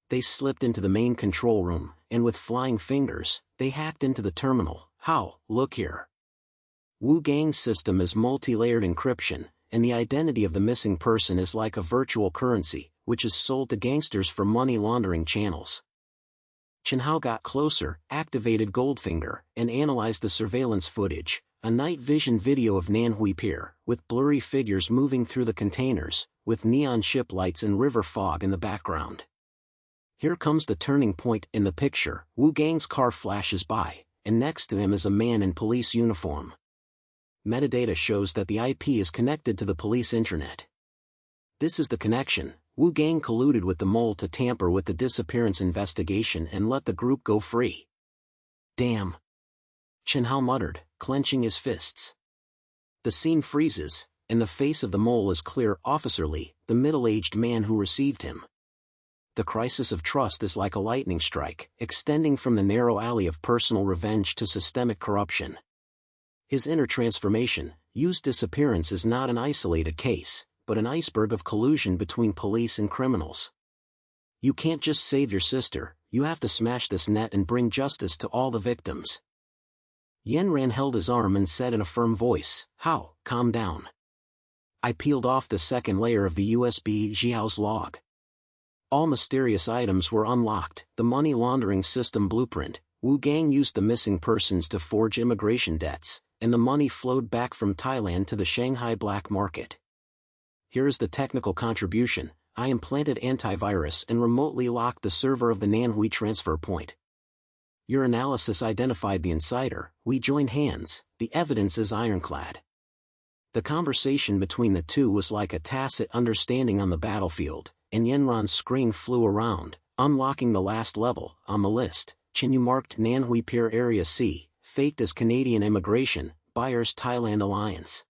They slipped into the main control room, and with flying fingers, they hacked into the terminal. How, look here. Wu Gang's system is multi-layered encryption, and the identity of the missing person is like a virtual currency, which is sold to gangsters for money laundering channels. Chen Hao got closer, activated Goldfinger, and analyzed the surveillance footage, a night vision video of Nanhui Pier, with blurry figures moving through the containers, with neon ship lights and river fog in the background. Here comes the turning point in the picture. Wu Gang's car flashes by, and next to him is a man in police uniform. Metadata shows that the IP is connected to the police intranet. This is the connection. Wu Gang colluded with the mole to tamper with the disappearance investigation and let the group go free. Damn! Chen Hao muttered, clenching his fists. The scene freezes, and the face of the mole is clear. Officer Li, the middle-aged man who received him. The crisis of trust is like a lightning strike, extending from the narrow alley of personal revenge to systemic corruption. His inner transformation, Yu's disappearance, is not an isolated case, but an iceberg of collusion between police and criminals. You can't just save your sister, you have to smash this net and bring justice to all the victims. Yen Ran held his arm and said in a firm voice, How, calm down. I peeled off the second layer of the USB Jiao's log. All mysterious items were unlocked, the money laundering system blueprint. Wu Gang used the missing persons to forge immigration debts, and the money flowed back from Thailand to the Shanghai black market. Here is the technical contribution. I implanted antivirus and remotely locked the server of the Nanhui transfer point. Your analysis identified the insider. We joined hands, the evidence is ironclad. The conversation between the two was like a tacit understanding on the battlefield, and Yenran's screen flew around, unlocking the last level. On the list, Chinyu marked Nanhui Pier Area C, faked as Canadian immigration, buyers Thailand alliance.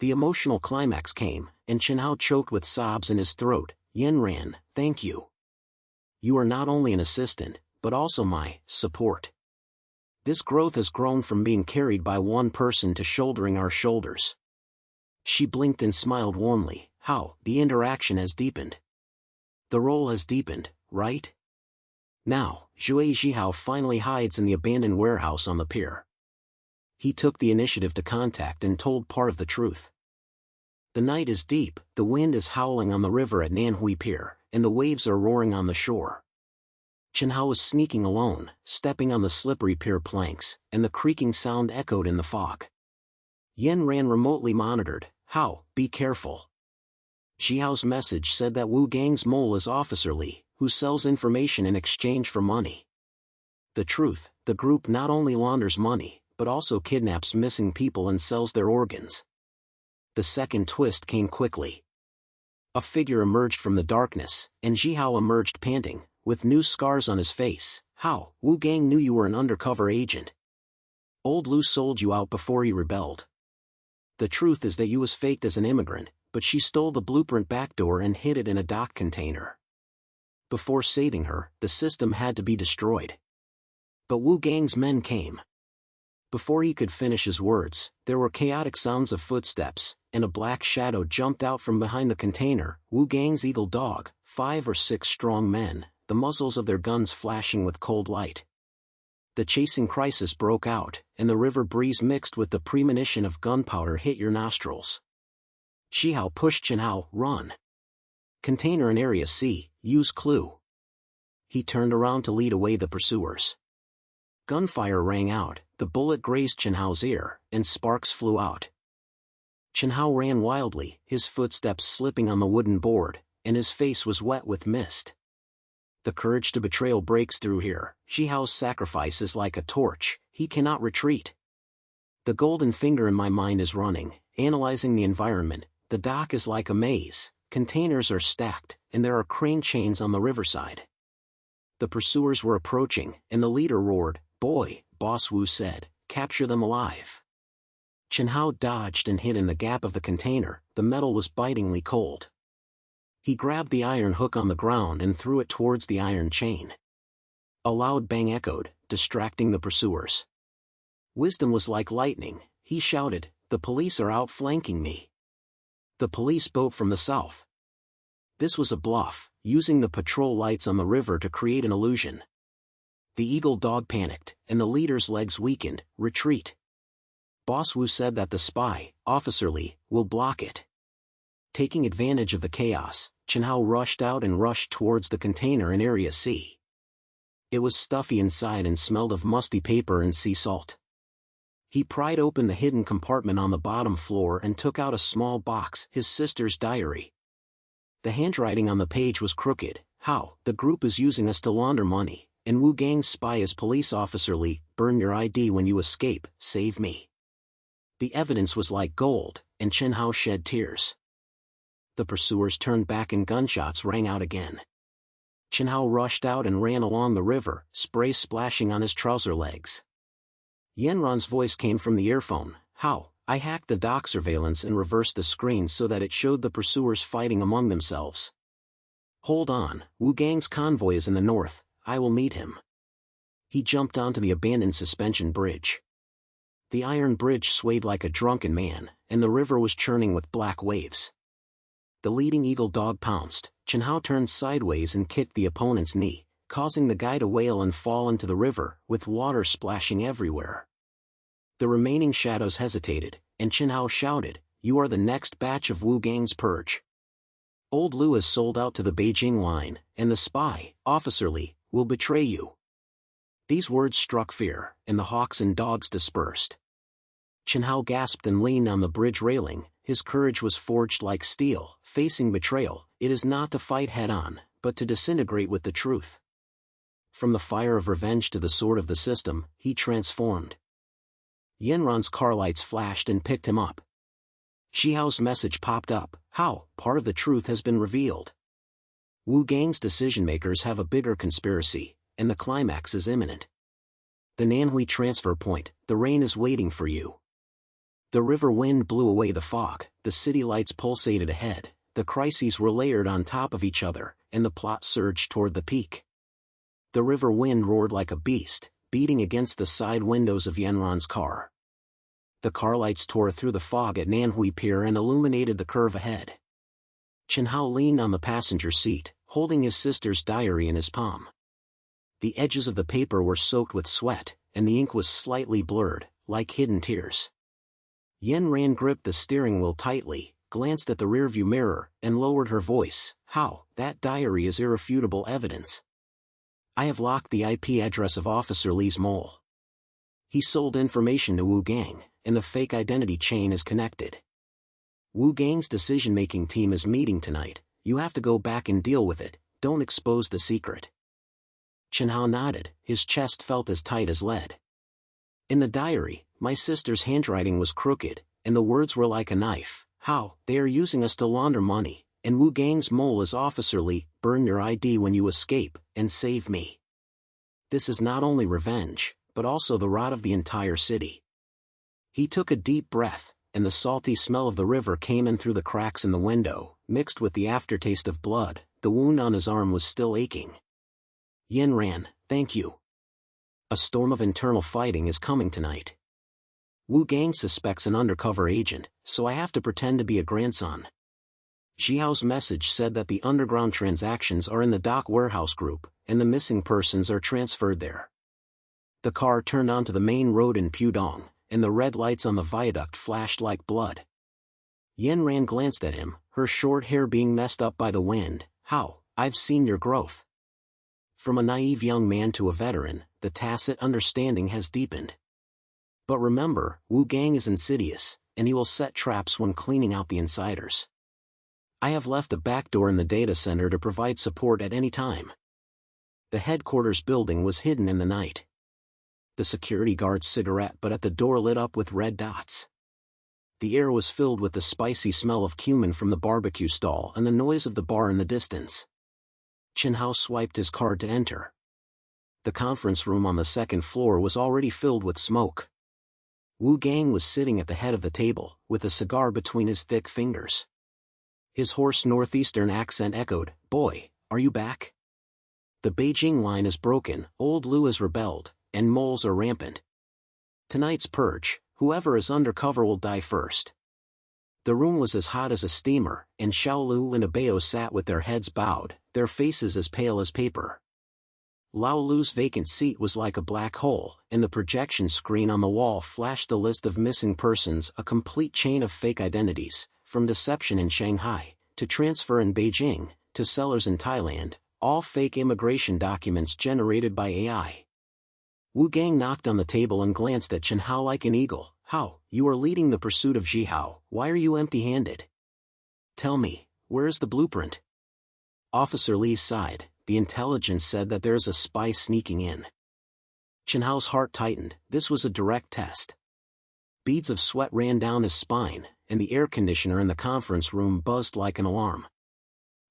The emotional climax came, and Chen Hao choked with sobs in his throat. Yen Ran, thank you. You are not only an assistant, but also my support. This growth has grown from being carried by one person to shouldering our shoulders. She blinked and smiled warmly. How, the interaction has deepened. The role has deepened, right? Now, Zhui Zhihao finally hides in the abandoned warehouse on the pier. He took the initiative to contact and told part of the truth. The night is deep, the wind is howling on the river at Nanhui Pier, and the waves are roaring on the shore. Chen Hao was sneaking alone, stepping on the slippery pier planks, and the creaking sound echoed in the fog. Yen Ran remotely monitored. How, be careful. Xiao's message said that Wu Gang's mole is Officer Li, who sells information in exchange for money. The truth, the group not only launders money, but also kidnaps missing people and sells their organs. The second twist came quickly. A figure emerged from the darkness, and Zhihao emerged panting, with new scars on his face. How, Wu Gang knew you were an undercover agent. Old Lu sold you out before he rebelled. The truth is that you was faked as an immigrant, but she stole the blueprint backdoor and hid it in a dock container. Before saving her, the system had to be destroyed. But Wu Gang's men came. Before he could finish his words, there were chaotic sounds of footsteps, and a black shadow jumped out from behind the container. Wu Gang's eagle dog, 5 or 6 strong men, the muzzles of their guns flashing with cold light. The chasing crisis broke out, and the river breeze mixed with the premonition of gunpowder hit your nostrils. Zhihao pushed Chen Hao. Run. Container in Area C, use clue. He turned around to lead away the pursuers. Gunfire rang out, the bullet grazed Chen Hao's ear, and sparks flew out. Chen Hao ran wildly, his footsteps slipping on the wooden board, and his face was wet with mist. The courage to betrayal breaks through here. Zhihao's sacrifice is like a torch, he cannot retreat. The golden finger in my mind is running, analyzing the environment. The dock is like a maze, containers are stacked, and there are crane chains on the riverside. The pursuers were approaching, and the leader roared, "Boy," Boss Wu said, "capture them alive." Chen Hao dodged and hid in the gap of the container. The metal was bitingly cold. He grabbed the iron hook on the ground and threw it towards the iron chain. A loud bang echoed, distracting the pursuers. Wisdom was like lightning. He shouted, "The police are outflanking me." The police boat from the south. This was a bluff, using the patrol lights on the river to create an illusion. The eagle dog panicked, and the leader's legs weakened. "Retreat." Boss Wu said that the spy, Officer Li, will block it. Taking advantage of the chaos, Chen Hao rushed out and rushed towards the container in Area C. It was stuffy inside and smelled of musty paper and sea salt. He pried open the hidden compartment on the bottom floor and took out a small box, his sister's diary. The handwriting on the page was crooked. "How, the group is using us to launder money, and Wu Gang's spy is Police Officer Li. Burn your ID when you escape, save me." The evidence was like gold, and Chen Hao shed tears. The pursuers turned back and gunshots rang out again. Chen Hao rushed out and ran along the river, spray splashing on his trouser legs. Yanran's voice came from the earphone. "How, I hacked the dock surveillance and reversed the screen so that it showed the pursuers fighting among themselves. Hold on, Wu Gang's convoy is in the north, I will meet him." He jumped onto the abandoned suspension bridge. The iron bridge swayed like a drunken man, and the river was churning with black waves. The leading eagle dog pounced. Chen Hao turned sideways and kicked the opponent's knee, causing the guy to wail and fall into the river, with water splashing everywhere. The remaining shadows hesitated, and Chen Hao shouted, "You are the next batch of Wu Gang's purge. Old Lu is sold out to the Beijing line, and the spy, Officer Li, will betray you." These words struck fear, and the hawks and dogs dispersed. Chen Hao gasped and leaned on the bridge railing. His courage was forged like steel. Facing betrayal, it is not to fight head-on, but to disintegrate with the truth. From the fire of revenge to the sword of the system, he transformed. Yanran's car lights flashed and picked him up. Xiao's message popped up. "How, part of the truth has been revealed. Wu Gang's decision-makers have a bigger conspiracy, and the climax is imminent. The Nanhui transfer point, the rain is waiting for you." The river wind blew away the fog, the city lights pulsated ahead, the crises were layered on top of each other, and the plot surged toward the peak. The river wind roared like a beast, beating against the side windows of Yanran's car. The car lights tore through the fog at Nanhui Pier and illuminated the curve ahead. Chen Hao leaned on the passenger seat, holding his sister's diary in his palm. The edges of the paper were soaked with sweat, and the ink was slightly blurred, like hidden tears. Yanran gripped the steering wheel tightly, glanced at the rearview mirror, and lowered her voice. "How, that diary is irrefutable evidence. I have locked the IP address of Officer Li's mole. He sold information to Wu Gang, and the fake identity chain is connected. Wu Gang's decision-making team is meeting tonight. You have to go back and deal with it, don't expose the secret." Chen Hao nodded, his chest felt as tight as lead. "In the diary, my sister's handwriting was crooked, and the words were like a knife. How, they are using us to launder money, and Wu Gang's mole is Officer Li. Burn your ID when you escape, and save me. This is not only revenge, but also the rot of the entire city." He took a deep breath, and the salty smell of the river came in through the cracks in the window, mixed with the aftertaste of blood. The wound on his arm was still aching. "Yanran, thank you. A storm of internal fighting is coming tonight. Wu Gang suspects an undercover agent, so I have to pretend to be a grandson." Xiao's message said that the underground transactions are in the dock warehouse group, and the missing persons are transferred there. The car turned onto the main road in Pudong, and the red lights on the viaduct flashed like blood. Yanran glanced at him, her short hair being messed up by the wind. "How, I've seen your growth." From a naive young man to a veteran, the tacit understanding has deepened. But remember, Wu Gang is insidious, and he will set traps when cleaning out the insiders. I have left a backdoor in the data center to provide support at any time. The headquarters building was hidden in the night. The security guard's cigarette butt at the door lit up with red dots. The air was filled with the spicy smell of cumin from the barbecue stall and the noise of the bar in the distance. Chen Hao swiped his card to enter. The conference room on the second floor was already filled with smoke. Wu Gang was sitting at the head of the table, with a cigar between his thick fingers. His hoarse northeastern accent echoed, "Boy, are you back? The Beijing line is broken, old Lu has rebelled, and moles are rampant. Tonight's purge, whoever is undercover will die first." The room was as hot as a steamer, and Xiaolu and Abeo sat with their heads bowed, their faces as pale as paper. Lao Lu's vacant seat was like a black hole, and the projection screen on the wall flashed the list of missing persons, a complete chain of fake identities, from deception in Shanghai, to transfer in Beijing, to sellers in Thailand, all fake immigration documents generated by AI. Wu Gang knocked on the table and glanced at Chen Hao like an eagle. "Hao, you are leading the pursuit of Zhihao, why are you empty-handed? Tell me, where is the blueprint?" Officer Li sighed. The intelligence said that there is a spy sneaking in. Chen Hao's heart tightened. This was a direct test. Beads of sweat ran down his spine, and the air conditioner in the conference room buzzed like an alarm.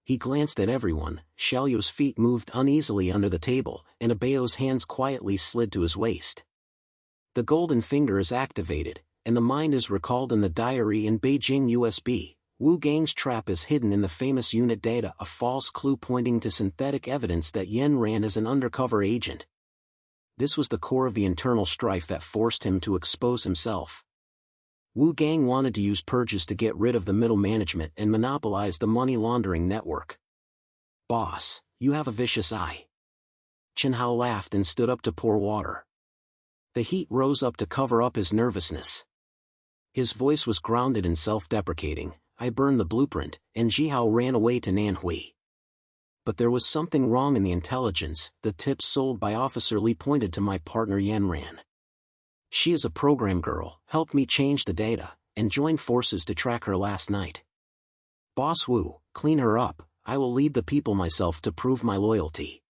He glanced at everyone. Xiaoyu's feet moved uneasily under the table, and Abeo's hands quietly slid to his waist. The golden finger is activated, and the mind is recalled in the diary in Beijing USB. Wu Gang's trap is hidden in the famous unit data, a false clue pointing to synthetic evidence that Yan Ran is an undercover agent. This was the core of the internal strife that forced him to expose himself. Wu Gang wanted to use purges to get rid of the middle management and monopolize the money laundering network. "Boss, you have a vicious eye." Chen Hao laughed and stood up to pour water. The heat rose up to cover up his nervousness. His voice was grounded and self-deprecating. "I burned the blueprint, and Zhihao ran away to Nanhui. But there was something wrong in the intelligence. The tips sold by Officer Li pointed to my partner Yan Ran. She is a program girl, helped me change the data, and joined forces to track her last night. Boss Wu, clean her up, I will lead the people myself to prove my loyalty."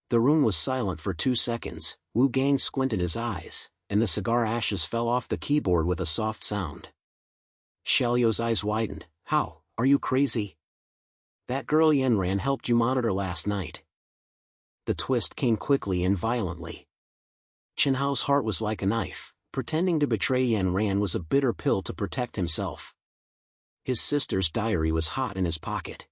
The room was silent for 2 seconds. Wu Gang squinted his eyes, and the cigar ashes fell off the keyboard with a soft sound. Xiaoyu's eyes widened. "How, are you crazy? That girl Yan Ran helped you monitor last night." The twist came quickly and violently. Chen Hao's heart was like a knife. Pretending to betray Yan Ran was a bitter pill to protect himself. His sister's diary was hot in his pocket.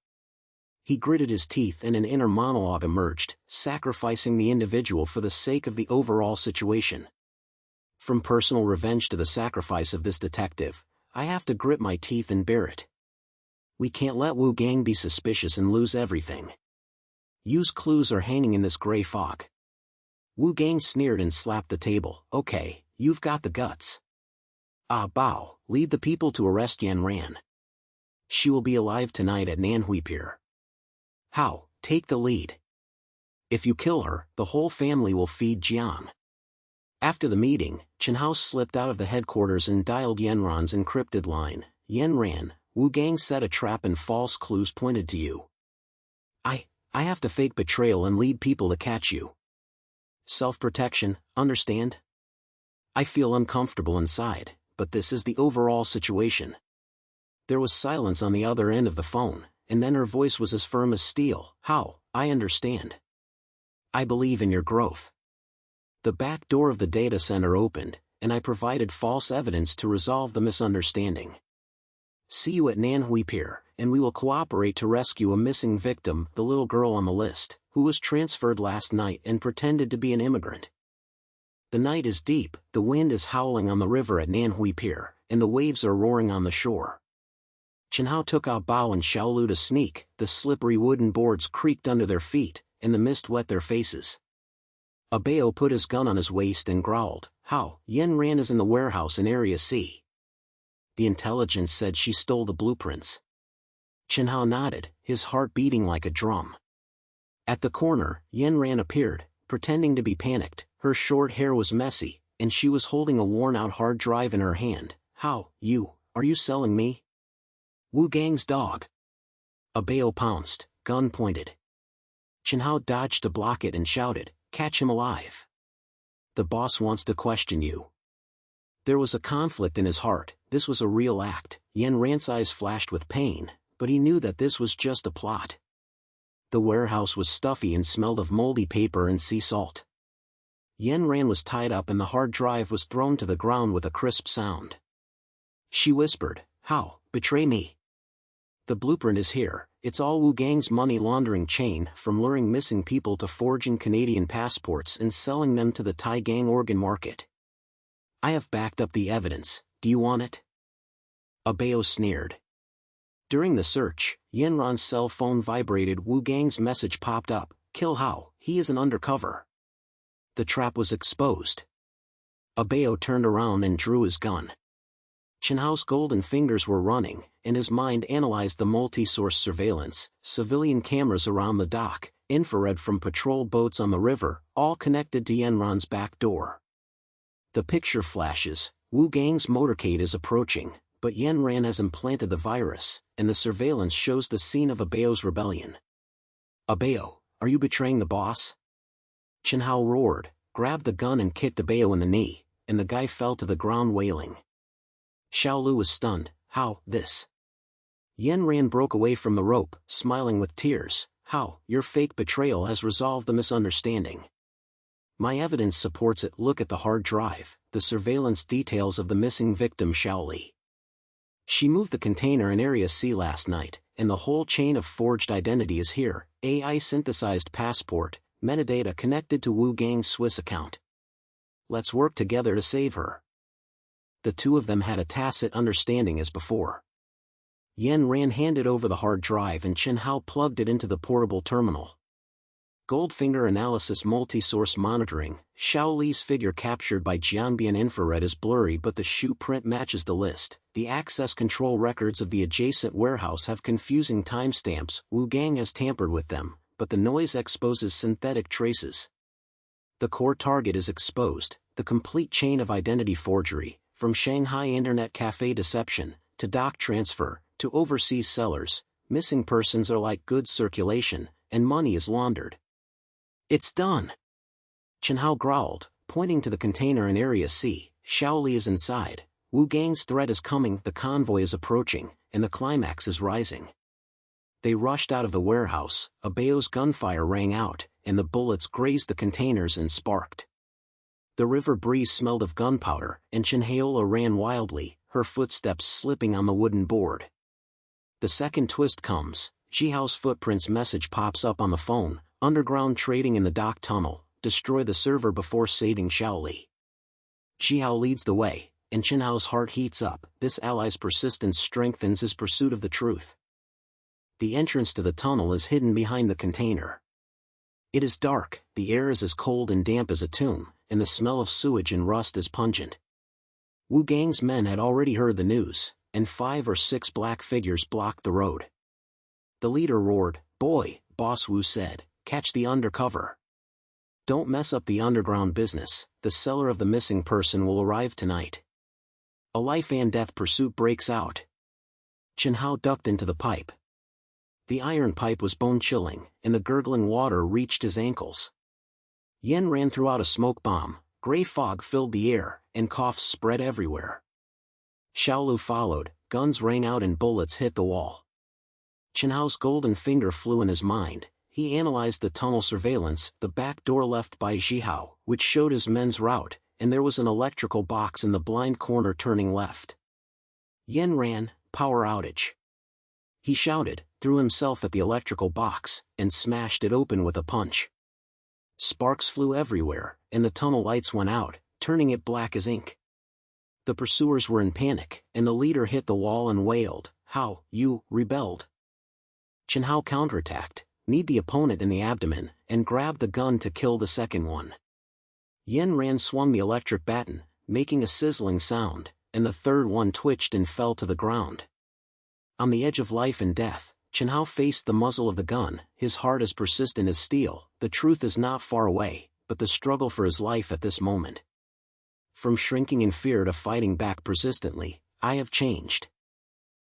He gritted his teeth and an inner monologue emerged, sacrificing the individual for the sake of the overall situation. From personal revenge to the sacrifice of this detective, I have to grit my teeth and bear it. We can't let Wu Gang be suspicious and lose everything. Use clues or hanging in this gray fog. Wu Gang sneered and slapped the table. "Okay, you've got the guts. Ah Bao, lead the people to arrest Yan Ran. She will be alive tonight at Nanhui Pier. Hao, take the lead. If you kill her, the whole family will feed Jiang." After the meeting, Chen Hao slipped out of the headquarters and dialed Yan Ran's encrypted line. "Yan Ran, Wu Gang set a trap and false clues pointed to you. I have to fake betrayal and lead people to catch you. Self-protection, understand? I feel uncomfortable inside, but this is the overall situation." There was silence on the other end of the phone, and then her voice was as firm as steel. "How, I understand. I believe in your growth." The back door of the data center opened, and I provided false evidence to resolve the misunderstanding. "See you at Nanhui Pier, and we will cooperate to rescue a missing victim, the little girl on the list, who was transferred last night and pretended to be an immigrant. The night is deep, the wind is howling on the river at Nanhui Pier, and the waves are roaring on the shore." Chen Hao took out Bao and Xiaolu to sneak. The slippery wooden boards creaked under their feet, and the mist wet their faces. Abeo put his gun on his waist and growled, "How, Yan Ran is in the warehouse in Area C. The intelligence said she stole the blueprints." Chen Hao nodded, his heart beating like a drum. At the corner, Yan Ran appeared, pretending to be panicked. Her short hair was messy, and she was holding a worn-out hard drive in her hand. "How, are you selling me?" "Wu Gang's dog." Abeo pounced, gun pointed. Chen Hao dodged to block it and shouted, "Catch him alive. The boss wants to question you." There was a conflict in his heart. This was a real act. Yan Ran's eyes flashed with pain, but he knew that this was just a plot. The warehouse was stuffy and smelled of moldy paper and sea salt. Yan Ran was tied up and the hard drive was thrown to the ground with a crisp sound. She whispered, "How, betray me? The blueprint is here. It's all Wu Gang's money laundering chain, from luring missing people to forging Canadian passports and selling them to the Thai gang organ market. I have backed up the evidence. Do you want it?" Abeo sneered. During the search, Yan Ran's cell phone vibrated. Wu Gang's message popped up, "Kill Hao, he is an undercover." The trap was exposed. Abeo turned around and drew his gun. Chen Hao's golden fingers were running, and his mind analyzed the multi-source surveillance, civilian cameras around the dock, infrared from patrol boats on the river, all connected to Yan Ran's back door. The picture flashes, Wu Gang's motorcade is approaching, but Yan Ran has implanted the virus, and the surveillance shows the scene of Abeo's rebellion. "Abeo, are you betraying the boss?" Chen Hao roared, grabbed the gun and kicked Abeo in the knee, and the guy fell to the ground wailing. Xiaolu was stunned. "How, this?" Yan Ran broke away from the rope, smiling with tears. "How, your fake betrayal has resolved the misunderstanding. My evidence supports it. Look at the hard drive, the surveillance details of the missing victim Xiaoli. She moved the container in Area C last night, and the whole chain of forged identity is here, AI synthesized passport, metadata connected to Wu Gang's Swiss account. Let's work together to save her." The two of them had a tacit understanding as before. Yan Ran handed over the hard drive and Chen Hao plugged it into the portable terminal. Goldfinger analysis multi-source monitoring. Xiaoli's figure captured by Jianbian infrared is blurry, but the shoe print matches the list. The access control records of the adjacent warehouse have confusing timestamps. Wu Gang has tampered with them, but the noise exposes synthetic traces. The core target is exposed, the complete chain of identity forgery, from Shanghai internet cafe deception, to dock transfer, to overseas sellers. Missing persons are like goods circulation, and money is laundered. "It's done!" Chen Hao growled, pointing to the container in Area C. "Xiaoli is inside. Wu Gang's threat is coming, the convoy is approaching, and the climax is rising." They rushed out of the warehouse. Abeo's gunfire rang out, and the bullets grazed the containers and sparked. The river breeze smelled of gunpowder, and Chen Hao ran wildly, her footsteps slipping on the wooden board. The second twist comes. Jihao's footprints message pops up on the phone. "Underground trading in the dock tunnel. Destroy the server before saving Xiaoli." Jihao leads the way, and Chen Hao's heart heats up. This ally's persistence strengthens his pursuit of the truth. The entrance to the tunnel is hidden behind the container. It is dark, the air is as cold and damp as a tomb, and the smell of sewage and rust is pungent. Wu Gang's men had already heard the news, and 5 or 6 black figures blocked the road. The leader roared, "Boy," Boss Wu said, "catch the undercover. Don't mess up the underground business. The seller of the missing person will arrive tonight." A life and death pursuit breaks out. Chen Hao ducked into the pipe. The iron pipe was bone-chilling, and the gurgling water reached his ankles. Yan Ran threw out a smoke bomb. Gray fog filled the air, and coughs spread everywhere. Xiaolu followed, guns rang out and bullets hit the wall. Chen Hao's golden finger flew in his mind. He analyzed the tunnel surveillance, the back door left by Jihao, which showed his men's route, and there was an electrical box in the blind corner turning left. Yan Ran, power outage. He shouted, threw himself at the electrical box, and smashed it open with a punch. Sparks flew everywhere, and the tunnel lights went out, turning it black as ink. The pursuers were in panic, and the leader hit the wall and wailed, "How, you, rebelled?" Chen Hao counterattacked, kneed the opponent in the abdomen, and grabbed the gun to kill the second one. Yan Ran swung the electric baton, making a sizzling sound, and the third one twitched and fell to the ground. On the edge of life and death, Chen Hao faced the muzzle of the gun, his heart as persistent as steel. The truth is not far away, but the struggle for his life at this moment. From shrinking in fear to fighting back persistently, I have changed.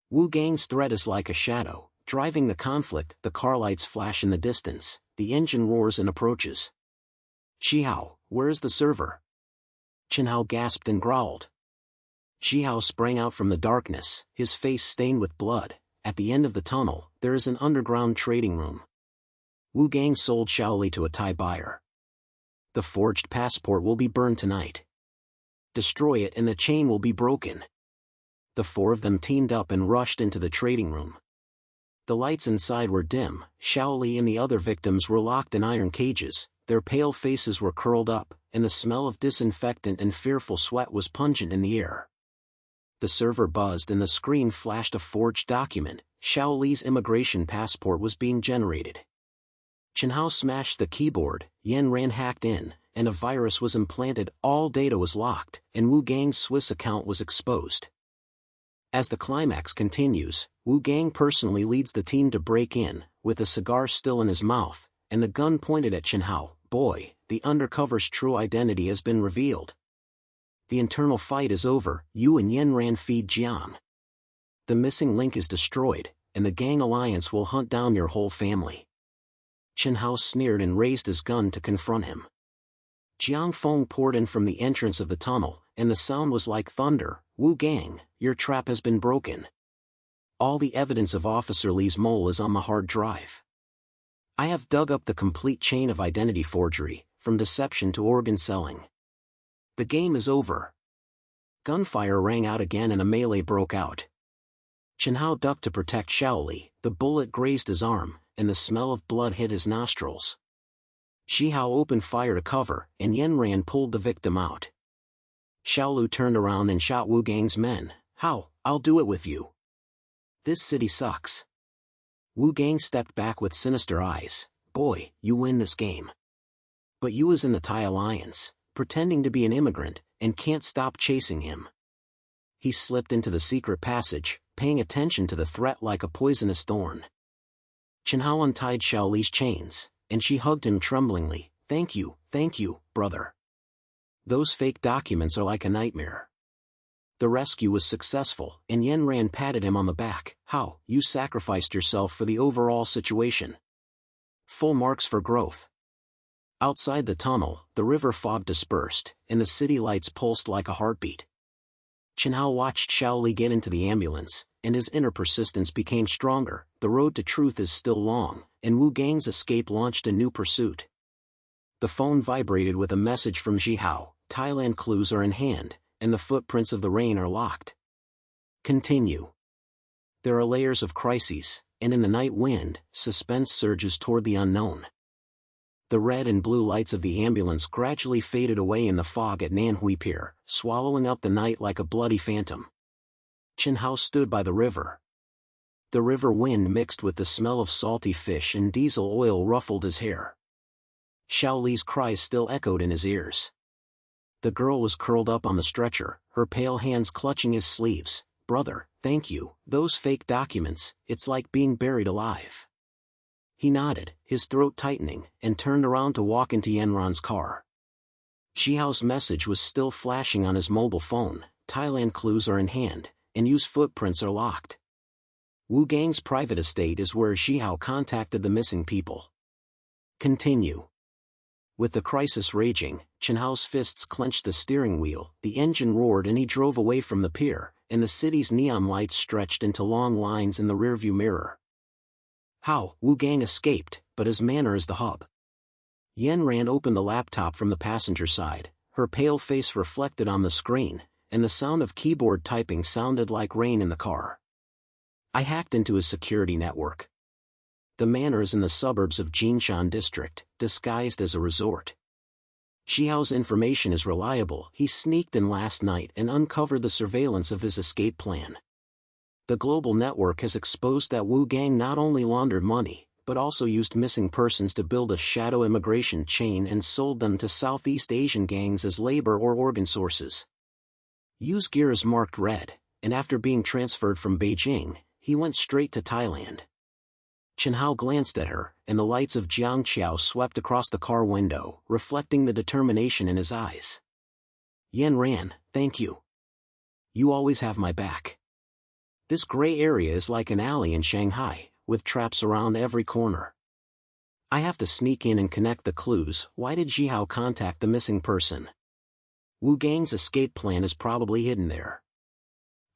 Wu Gang's threat is like a shadow, driving the conflict. The car lights flash in the distance, the engine roars and approaches. "Xiao, where is the server?" Chen Hao gasped and growled. Hao sprang out from the darkness, his face stained with blood. At the end of the tunnel, there is an underground trading room. Wu Gang sold Shaoli to a Thai buyer. The forged passport will be burned tonight. Destroy it and the chain will be broken. The four of them teamed up and rushed into the trading room. The lights inside were dim. Shaoli and the other victims were locked in iron cages, their pale faces were curled up, and the smell of disinfectant and fearful sweat was pungent in the air. The server buzzed and the screen flashed a forged document. Shaoli's immigration passport was being generated. Chen Hao smashed the keyboard, Yen Ran hacked in, and a virus was implanted. All data was locked, and Wu Gang's Swiss account was exposed. As the climax continues, Wu Gang personally leads the team to break in, with a cigar still in his mouth, and the gun pointed at Chen Hao. Boy, the Undercover's true identity has been revealed. The internal fight is over. You and Yen Ran feed Jiang. The missing link is destroyed, and the gang alliance will hunt down your whole family. Chen Hao sneered and raised his gun to confront him. Jiang Feng poured in from the entrance of the tunnel, and the sound was like thunder. Wu Gang, your trap has been broken. All the evidence of Officer Li's mole is on the hard drive. I have dug up the complete chain of identity forgery, from deception to organ selling. The game is over. Gunfire rang out again and a melee broke out. Chen Hao ducked to protect Shaoli, the bullet grazed his arm, and the smell of blood hit his nostrils. Hao opened fire to cover, and Yen Ran pulled the victim out. Xiaolu turned around and shot Wu Gang's men. How, I'll do it with you. This city sucks. Wu Gang stepped back with sinister eyes. Boy, you win this game. But you is in the Thai alliance, pretending to be an immigrant, and can't stop chasing him. He slipped into the secret passage, paying attention to the threat like a poisonous thorn. Chen Hao untied Shaoli's chains, and she hugged him tremblingly. Thank you, brother. Those fake documents are like a nightmare. The rescue was successful, and Yen Ran patted him on the back. How, you sacrificed yourself for the overall situation. Full marks for growth. Outside the tunnel, the river fog dispersed, and the city lights pulsed like a heartbeat. Chen Hao watched Shaoli get into the ambulance, and his inner persistence became stronger. The road to truth is still long, and Wu Gang's escape launched a new pursuit. The phone vibrated with a message from Hao. Thailand clues are in hand, and the footprints of the rain are locked. Continue. There are layers of crises, and in the night wind, suspense surges toward the unknown. The red and blue lights of the ambulance gradually faded away in the fog at Nan Hui Pier, swallowing up the night like a bloody phantom. Chen Hao stood by the river. The river wind mixed with the smell of salty fish and diesel oil ruffled his hair. Shaoli's cries still echoed in his ears. The girl was curled up on the stretcher, her pale hands clutching his sleeves. Brother, thank you. Those fake documents, it's like being buried alive. He nodded, his throat tightening, and turned around to walk into Yen Ran's car. Hao's message was still flashing on his mobile phone. Thailand clues are in hand, and Yu's footprints are locked. Wu Gang's private estate is where Hao contacted the missing people. Continue. With the crisis raging, Chen Hao's fists clenched the steering wheel, the engine roared and he drove away from the pier, and the city's neon lights stretched into long lines in the rearview mirror. How, Wu Gang escaped, but his manor is the hub. Yen Ran opened the laptop from the passenger side, her pale face reflected on the screen, and the sound of keyboard typing sounded like rain in the car. I hacked into his security network. The manor is in the suburbs of Jinshan district, disguised as a resort. Hao's information is reliable. He sneaked in last night and uncovered the surveillance of his escape plan. The global network has exposed that Wu Gang not only laundered money, but also used missing persons to build a shadow immigration chain and sold them to Southeast Asian gangs as labor or organ sources. Yu's gear is marked red, and after being transferred from Beijing, he went straight to Thailand. Chen Hao glanced at her, and the lights of Jiangqiao swept across the car window, reflecting the determination in his eyes. Yen Ran, thank you. You always have my back. This gray area is like an alley in Shanghai, with traps around every corner. I have to sneak in and connect the clues. Why did Hao contact the missing person? Wu Gang's escape plan is probably hidden there.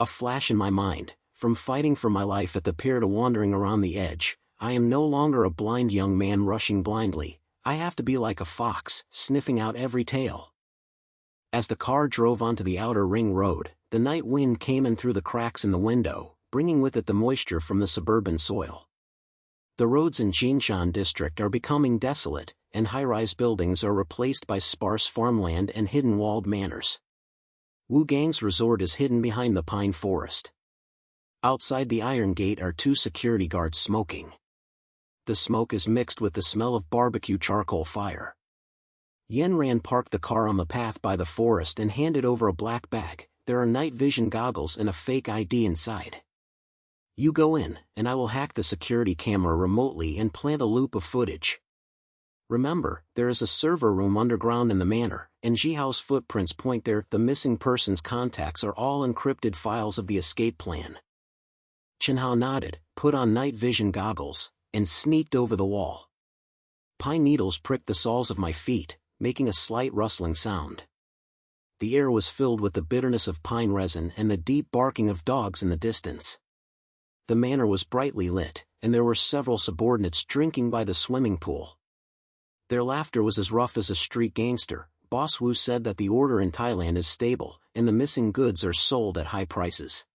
A flash in my mind, from fighting for my life at the pier to wandering around the edge, I am no longer a blind young man rushing blindly. I have to be like a fox, sniffing out every tail. As the car drove onto the outer ring road, the night wind came in through the cracks in the window, bringing with it the moisture from the suburban soil. The roads in Jinshan district are becoming desolate, and high-rise buildings are replaced by sparse farmland and hidden walled manors. Wu Gang's resort is hidden behind the pine forest. Outside the iron gate are 2 security guards smoking. The smoke is mixed with the smell of barbecue charcoal fire. Yen Ran parked the car on the path by the forest and handed over a black bag. There are night vision goggles and a fake ID inside. You go in, and I will hack the security camera remotely and plant a loop of footage. Remember, there is a server room underground in the manor, and Jihao's footprints point there. The missing person's contacts are all encrypted files of the escape plan. Chen Hao nodded, put on night vision goggles, and sneaked over the wall. Pine needles pricked the soles of my feet, making a slight rustling sound. The air was filled with the bitterness of pine resin and the deep barking of dogs in the distance. The manor was brightly lit, and there were several subordinates drinking by the swimming pool. Their laughter was as rough as a street gangster. Boss Wu said that the order in Thailand is stable, and the missing goods are sold at high prices.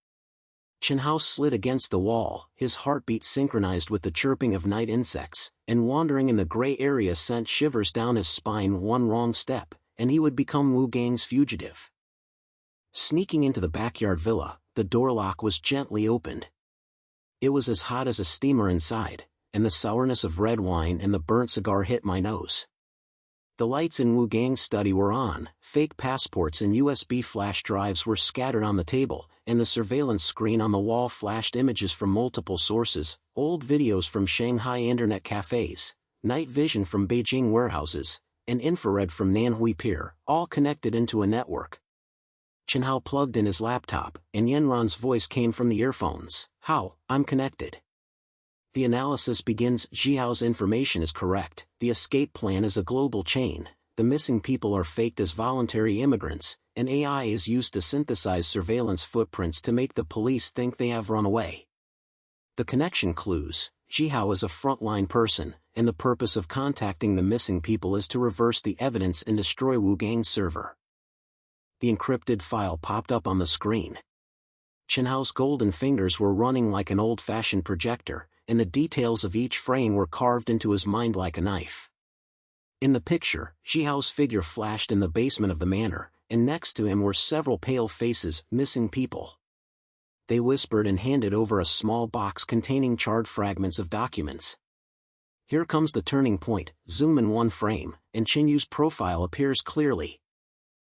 Chen Hao slid against the wall, his heartbeat synchronized with the chirping of night insects, and wandering in the gray area sent shivers down his spine. One wrong step, and he would become Wu Gang's fugitive. Sneaking into the backyard villa, the door lock was gently opened. It was as hot as a steamer inside, and the sourness of red wine and the burnt cigar hit my nose. The lights in Wu Gang's study were on, fake passports and USB flash drives were scattered on the table, and the surveillance screen on the wall flashed images from multiple sources, old videos from Shanghai internet cafes, night vision from Beijing warehouses, and infrared from Nanhui Pier, all connected into a network. Chen Hao plugged in his laptop, and Yenran's voice came from the earphones. How, I'm connected. The analysis begins. Jihao's information is correct. The escape plan is a global chain. The missing people are faked as voluntary immigrants, and AI is used to synthesize surveillance footprints to make the police think they have run away. The connection clues. Jihao is a frontline person, and the purpose of contacting the missing people is to reverse the evidence and destroy Wu Gang's server. The encrypted file popped up on the screen. Chen Hao's golden fingers were running like an old-fashioned projector, and the details of each frame were carved into his mind like a knife. In the picture, Jihao's figure flashed in the basement of the manor, and next to him were several pale faces, missing people. They whispered and handed over a small box containing charred fragments of documents. Here comes the turning point. Zoom in one frame, and Chen Yu's profile appears clearly.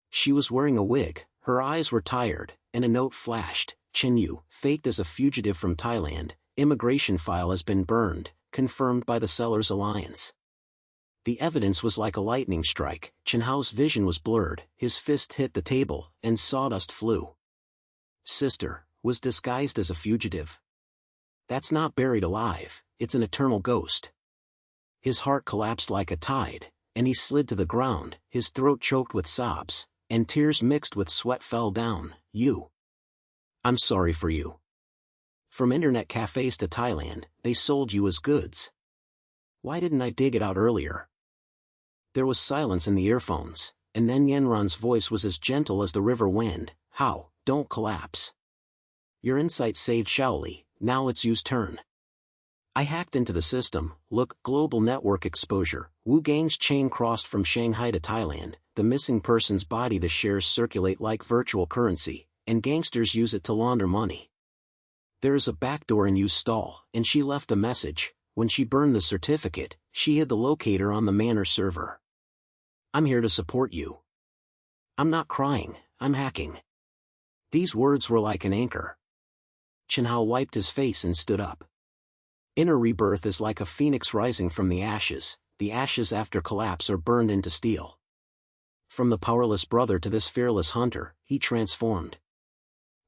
She was wearing a wig, her eyes were tired, and a note flashed. Chen Yu, faked as a fugitive from Thailand, immigration file has been burned, confirmed by the Sellers Alliance. The evidence was like a lightning strike. Chen Hao's vision was blurred, his fist hit the table, and sawdust flew. Sister, was disguised as a fugitive. That's not buried alive, it's an eternal ghost. His heart collapsed like a tide, and he slid to the ground, his throat choked with sobs, and tears mixed with sweat fell down. You. I'm sorry for you. From internet cafes to Thailand, they sold you as goods. Why didn't I dig it out earlier? There was silence in the earphones, and then Yenran's voice was as gentle as the river wind. How, don't collapse. Your insight saved Shaoli, now it's Yu's turn. I hacked into the system. Look, global network exposure. Wu Gang's chain crossed from Shanghai to Thailand, the missing person's body. The shares circulate like virtual currency, and gangsters use it to launder money. There is a backdoor in Yu's stall, and she left a message. When she burned the certificate, she hid the locator on the manor server. I'm here to support you. I'm not crying, I'm hacking. These words were like an anchor. Chen Hao wiped his face and stood up. Inner rebirth is like a phoenix rising from the ashes after collapse are burned into steel. From the powerless brother to this fearless hunter, he transformed.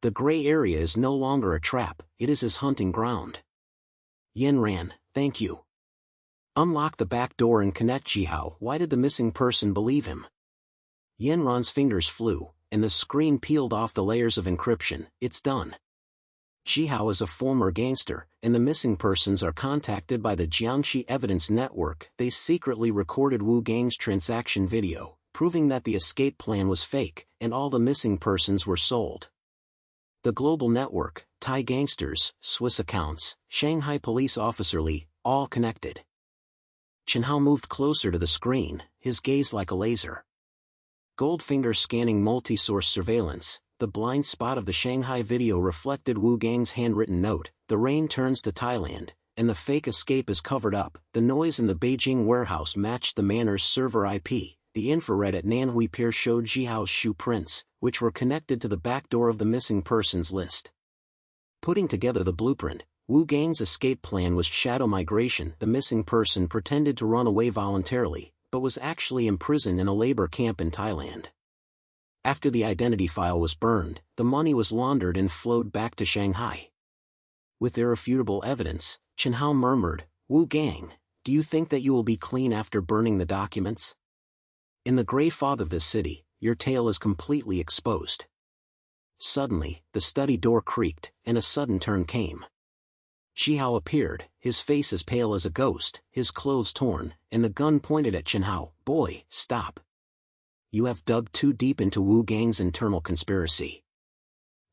The gray area is no longer a trap, it is his hunting ground. Yenran, thank you. Unlock the back door and connect Jihao. Why did the missing person believe him? Yenran's fingers flew, and the screen peeled off the layers of encryption. It's done. Chen Hao is a former gangster, and the missing persons are contacted by the Jiangxi Evidence Network. They secretly recorded Wu Gang's transaction video, proving that the escape plan was fake, and all the missing persons were sold. The global network, Thai gangsters, Swiss accounts, Shanghai police officer Li, all connected. Chen Hao moved closer to the screen, his gaze like a laser. Goldfinger scanning multi-source surveillance. The blind spot of the Shanghai video reflected Wu Gang's handwritten note. The rain turns to Thailand, and the fake escape is covered up. The noise in the Beijing warehouse matched the Manor's server IP. The infrared at Nanhui Pier showed Chen Hao's shoe prints, which were connected to the back door of the missing persons list. Putting together the blueprint, Wu Gang's escape plan was shadow migration. The missing person pretended to run away voluntarily, but was actually imprisoned in a labor camp in Thailand. After the identity file was burned, the money was laundered and flowed back to Shanghai. With irrefutable evidence, Chen Hao murmured, "Wu Gang, do you think that you will be clean after burning the documents? In the gray fog of this city, your tale is completely exposed." Suddenly, the study door creaked, and a sudden turn came. Chen Hao appeared, his face as pale as a ghost, his clothes torn, and the gun pointed at Chen Hao. "Boy, stop. You have dug too deep into Wu Gang's internal conspiracy."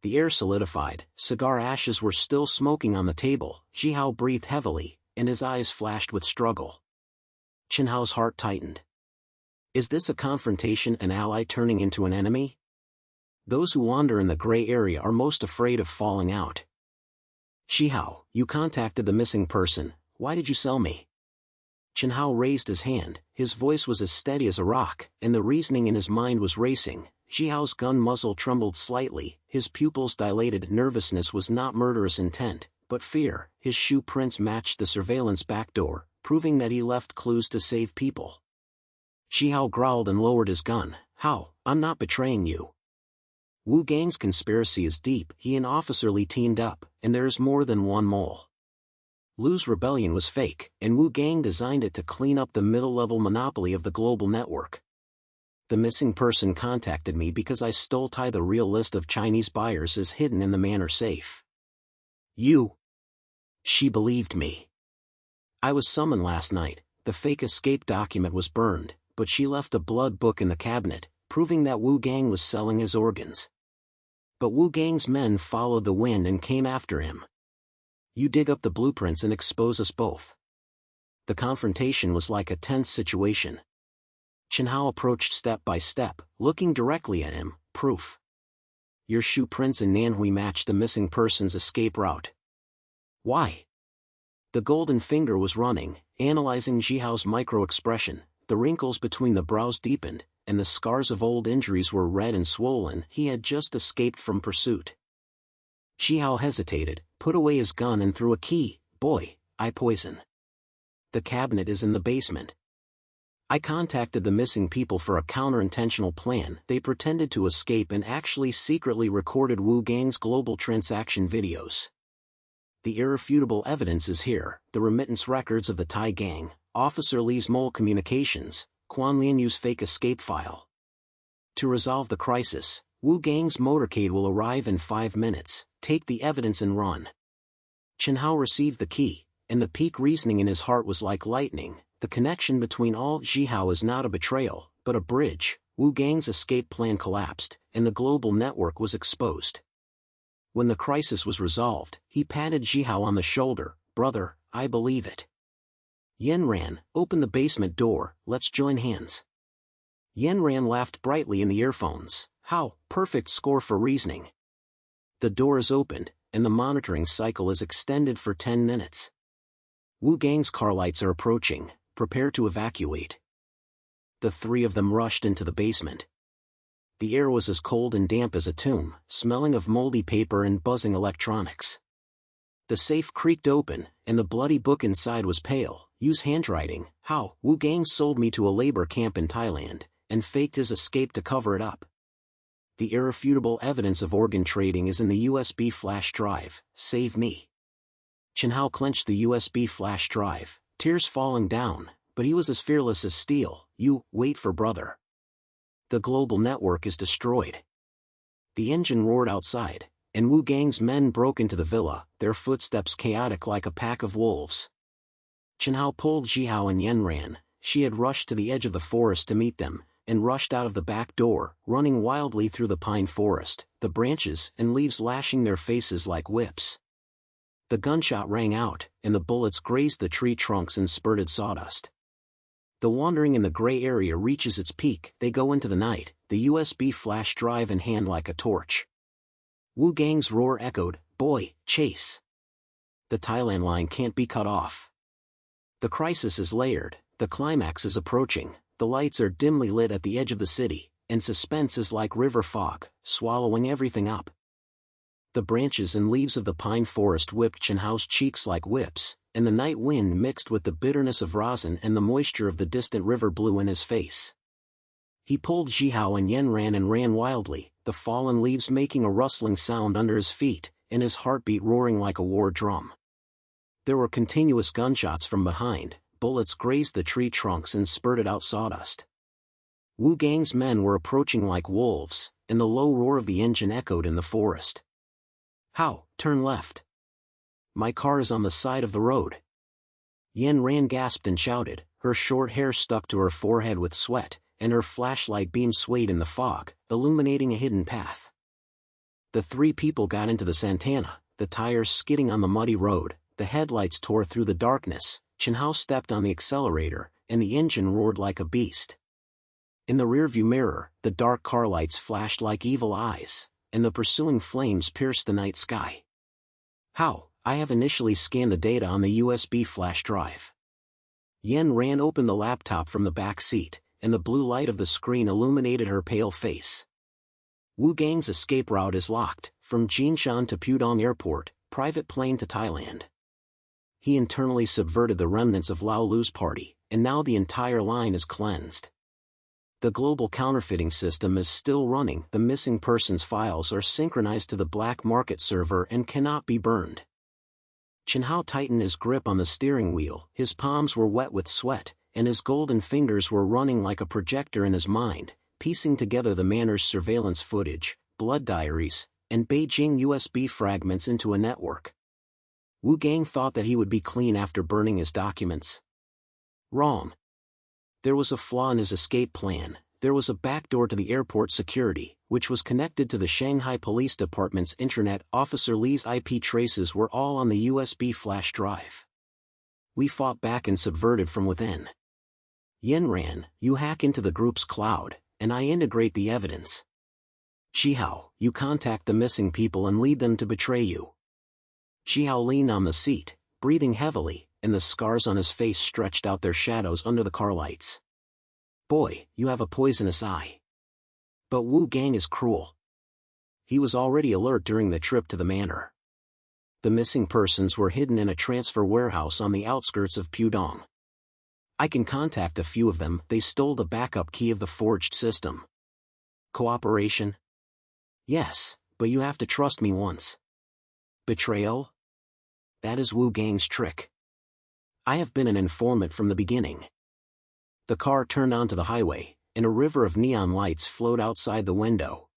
The air solidified, cigar ashes were still smoking on the table. Chen Hao breathed heavily, and his eyes flashed with struggle. Chen Hao's heart tightened. Is this a confrontation, an ally turning into an enemy? Those who wander in the gray area are most afraid of falling out. "Chen Hao, you contacted the missing person. Why did you sell me?" Chen Hao raised his hand, his voice was as steady as a rock, and the reasoning in his mind was racing. Chen Hao's gun muzzle trembled slightly, his pupils dilated. Nervousness was not murderous intent, but fear. His shoe prints matched the surveillance backdoor, proving that he left clues to save people. Chen Hao growled and lowered his gun. "Hao, I'm not betraying you. Wu Gang's conspiracy is deep. He and Officer Li teamed up, and there is more than one mole. Lu's rebellion was fake, and Wu Gang designed it to clean up the middle-level monopoly of the global network. The missing person contacted me because I stole Thai. The real list of Chinese buyers is hidden in the Manor safe." "You?" She believed me. "I was summoned last night. The fake escape document was burned, but she left a blood book in the cabinet, proving that Wu Gang was selling his organs. But Wu Gang's men followed the wind and came after him. You dig up the blueprints and expose us both." The confrontation was like a tense situation. Chen Hao approached step by step, looking directly at him. "Proof. Your shoe prints in Nanhui matched the missing person's escape route." "Why?" The golden finger was running, analyzing Chen Hao's micro-expression. The wrinkles between the brows deepened, and the scars of old injuries were red and swollen. He had just escaped from pursuit. Chen Hao hesitated, put away his gun and threw a key. "Boy, I poison. The cabinet is in the basement. I contacted the missing people for a counter-intentional plan. They pretended to escape and actually secretly recorded Wu Gang's global transaction videos. The irrefutable evidence is here, the remittance records of the Thai gang, Officer Li's mole communications, Quan Lianyu's fake escape file. To resolve the crisis, Wu Gang's motorcade will arrive in 5 minutes. Take the evidence and run." Chen Hao received the key, and the peak reasoning in his heart was like lightning. The connection between all Chen Hao is not a betrayal, but a bridge. Wu Gang's escape plan collapsed, and the global network was exposed. When the crisis was resolved, he patted Chen Hao on the shoulder. "Brother, I believe it. Yen Ran, open the basement door, let's join hands." Yen Ran laughed brightly in the earphones. "How, perfect score for reasoning." The door is opened, and the monitoring cycle is extended for 10 minutes. Wu Gang's car lights are approaching. Prepare to evacuate. The three of them rushed into the basement. The air was as cold and damp as a tomb, smelling of moldy paper and buzzing electronics. The safe creaked open, and the bloody book inside was pale. Use handwriting. "How, Wu Gang sold me to a labor camp in Thailand, and faked his escape to cover it up. The irrefutable evidence of organ trading is in the USB flash drive. Save me." Chen Hao clenched the USB flash drive, tears falling down, but he was as fearless as steel. "You, wait for brother. The global network is destroyed. The engine roared outside, and Wu Gang's men broke into the villa, their footsteps chaotic like a pack of wolves. Chen Hao pulled Ji Hao and Yen ran. She had rushed to the edge of the forest to meet them, and rushed out of the back door, running wildly through the pine forest, the branches and leaves lashing their faces like whips. The gunshot rang out, and the bullets grazed the tree trunks and spurted sawdust. The wandering in the gray area reaches its peak. They go into the night, the USB flash drive in hand like a torch. Wu Gang's roar echoed, "Boy, chase! The Thailand line can't be cut off." The crisis is layered, the climax is approaching, the lights are dimly lit at the edge of the city, and suspense is like river fog, swallowing everything up. The branches and leaves of the pine forest whipped Chen Hao's cheeks like whips, and the night wind mixed with the bitterness of rosin and the moisture of the distant river blew in his face. He pulled Ji Hao and Yen ran wildly, the fallen leaves making a rustling sound under his feet, and his heartbeat roaring like a war drum. There were continuous gunshots from behind, bullets grazed the tree trunks and spurted out sawdust. Wu Gang's men were approaching like wolves, and the low roar of the engine echoed in the forest. "How, turn left! My car is on the side of the road." Yen gasped and shouted, her short hair stuck to her forehead with sweat, and her flashlight beam swayed in the fog, illuminating a hidden path. The three people got into the Santana, the tires skidding on the muddy road, the headlights tore through the darkness. Chen Hao stepped on the accelerator, and the engine roared like a beast. In the rearview mirror, the dark car lights flashed like evil eyes, and the pursuing flames pierced the night sky. "How? I have initially scanned the data on the USB flash drive." Yen opened the laptop from the back seat, and the blue light of the screen illuminated her pale face. "Wu Gang's escape route is locked, from Jinshan to Pudong Airport, private plane to Thailand. He internally subverted the remnants of Lao Lu's party, and now the entire line is cleansed. The global counterfeiting system is still running. The missing persons files are synchronized to the black market server and cannot be burned." Chen Hao tightened his grip on the steering wheel, his palms were wet with sweat, and his golden fingers were running like a projector in his mind, piecing together the Manor's surveillance footage, blood diaries, and Beijing USB fragments into a network. Wu Gang thought that he would be clean after burning his documents. Wrong. There was a flaw in his escape plan. There was a backdoor to the airport security, which was connected to the Shanghai Police Department's intranet. Officer Li's IP traces were all on the USB flash drive. We fought back and subverted from within. Yen, you hack into the group's cloud, and I integrate the evidence. Ji Hao, you contact the missing people and lead them to betray you. Ji Hao leaned on the seat, breathing heavily, and the scars on his face stretched out their shadows under the car lights. "Boy, you have a poisonous eye." But Wu Gang is cruel. He was already alert during the trip to the manor. The missing persons were hidden in a transfer warehouse on the outskirts of Pudong. I can contact a few of them. They stole the backup key of the forged system. Cooperation? Yes, but you have to trust me once. Betrayal? That is Wu Gang's trick. I have been an informant from the beginning. The car turned onto the highway, and a river of neon lights flowed outside the window.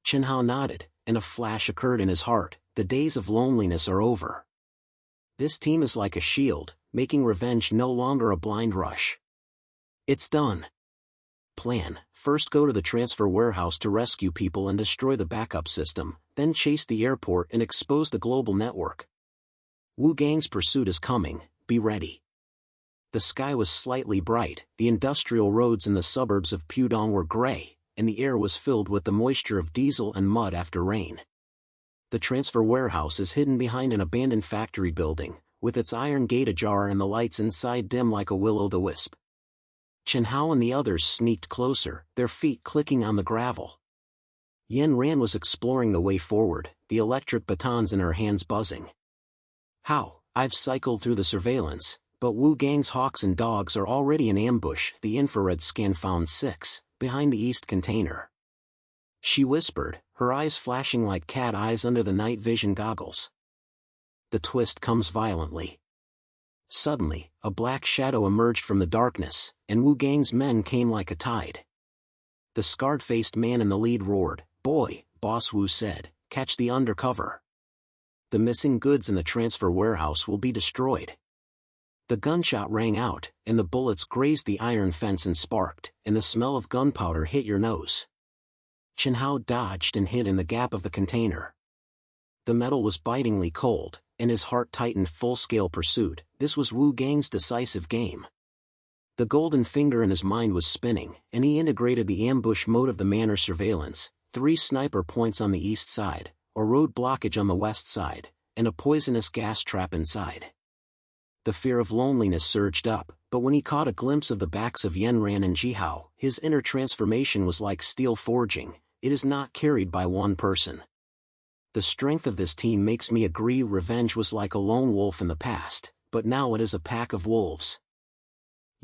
Chen Hao nodded, and a flash occurred in his heart. The days of loneliness are over. This team is like a shield, making revenge no longer a blind rush. It's done. Plan: first go to the transfer warehouse to rescue people and destroy the backup system, then chase the airport and expose the global network. Wu Gang's pursuit is coming, be ready. The sky was slightly bright, the industrial roads in the suburbs of Pudong were gray, and the air was filled with the moisture of diesel and mud after rain. The transfer warehouse is hidden behind an abandoned factory building, with its iron gate ajar and the lights inside dim like a will-o'-the-wisp. Chen Hao and the others sneaked closer, their feet clicking on the gravel. Yen was exploring the way forward, the electric batons in her hands buzzing. "How? I've cycled through the surveillance, but Wu Gang's hawks and dogs are already in ambush." The infrared scan found 6, behind the east container. She whispered, her eyes flashing like cat eyes under the night vision goggles. The twist comes violently. Suddenly, a black shadow emerged from the darkness, and Wu Gang's men came like a tide. The scarred-faced man in the lead roared, "Boy, Boss Wu said, catch the Undercover. The missing goods in the transfer warehouse will be destroyed. The gunshot rang out, and the bullets grazed the iron fence and sparked, and the smell of gunpowder hit your nose. Chen Hao dodged and hid in the gap of the container. The metal was bitingly cold, and his heart tightened. Full-scale pursuit. This was Wu Gang's decisive game. The golden finger in his mind was spinning, and he integrated the ambush mode of the manor surveillance, 3 sniper points on the east side, a road blockage on the west side, and a poisonous gas trap inside. The fear of loneliness surged up, but when he caught a glimpse of the backs of Yanran and Jihao, his inner transformation was like steel forging. It is not carried by one person. The strength of this team makes me agree. Revenge was like a lone wolf in the past, but now it is a pack of wolves.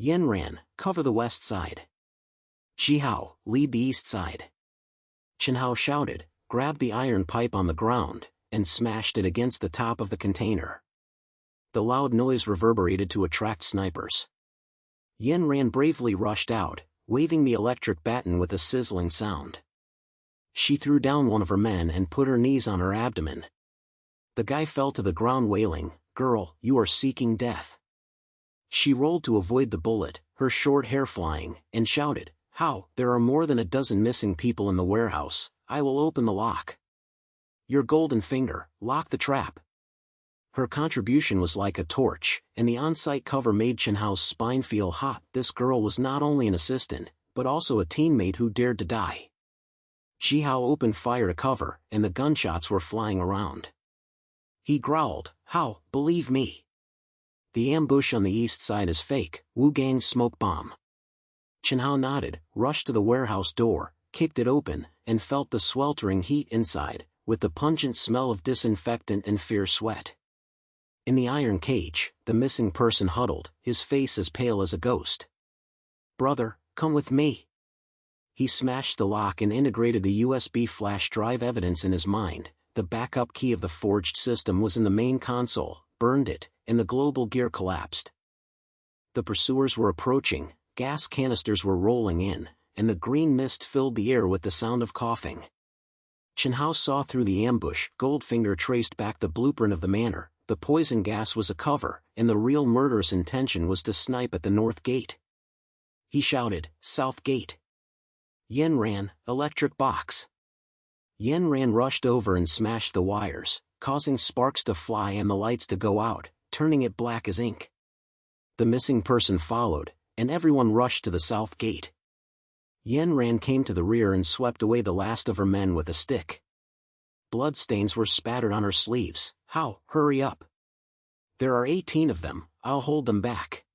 Yanran, cover the west side. Jihao, lead the east side. Chen Hao shouted, grabbed the iron pipe on the ground, and smashed it against the top of the container. The loud noise reverberated to attract snipers. Yanran bravely rushed out, waving the electric baton with a sizzling sound. She threw down one of her men and put her knees on her abdomen. The guy fell to the ground wailing, "Girl, you are seeking death." She rolled to avoid the bullet, her short hair flying, and shouted, "How? There are more than a dozen missing people in the warehouse. I will open the lock." "Your golden finger, lock the trap." Her contribution was like a torch, and the on-site cover made Chen Hao's spine feel hot. This girl was not only an assistant, but also a teammate who dared to die. Jihao opened fire to cover, and the gunshots were flying around. He growled, "How? Believe me. The ambush on the east side is fake, Wu Gang's smoke bomb." Chen Hao nodded, rushed to the warehouse door, kicked it open, and felt the sweltering heat inside, with the pungent smell of disinfectant and fierce sweat. In the iron cage, the missing person huddled, his face as pale as a ghost. "Brother, come with me." He smashed the lock and integrated the USB flash drive evidence in his mind. The backup key of the forged system was in the main console, burned it, and the global gear collapsed. The pursuers were approaching, gas canisters were rolling in, and the green mist filled the air with the sound of coughing. Chen Hao saw through the ambush. Goldfinger traced back the blueprint of the manor. The poison gas was a cover, and the real murderous intention was to snipe at the north gate. He shouted, "South gate." Yanran, electric box. Yanran rushed over and smashed the wires, causing sparks to fly and the lights to go out, turning it black as ink. The missing person followed, and everyone rushed to the south gate. Yanran came to the rear and swept away the last of her men with a stick. Bloodstains were spattered on her sleeves. "How? Hurry up. There are 18 of them, I'll hold them back."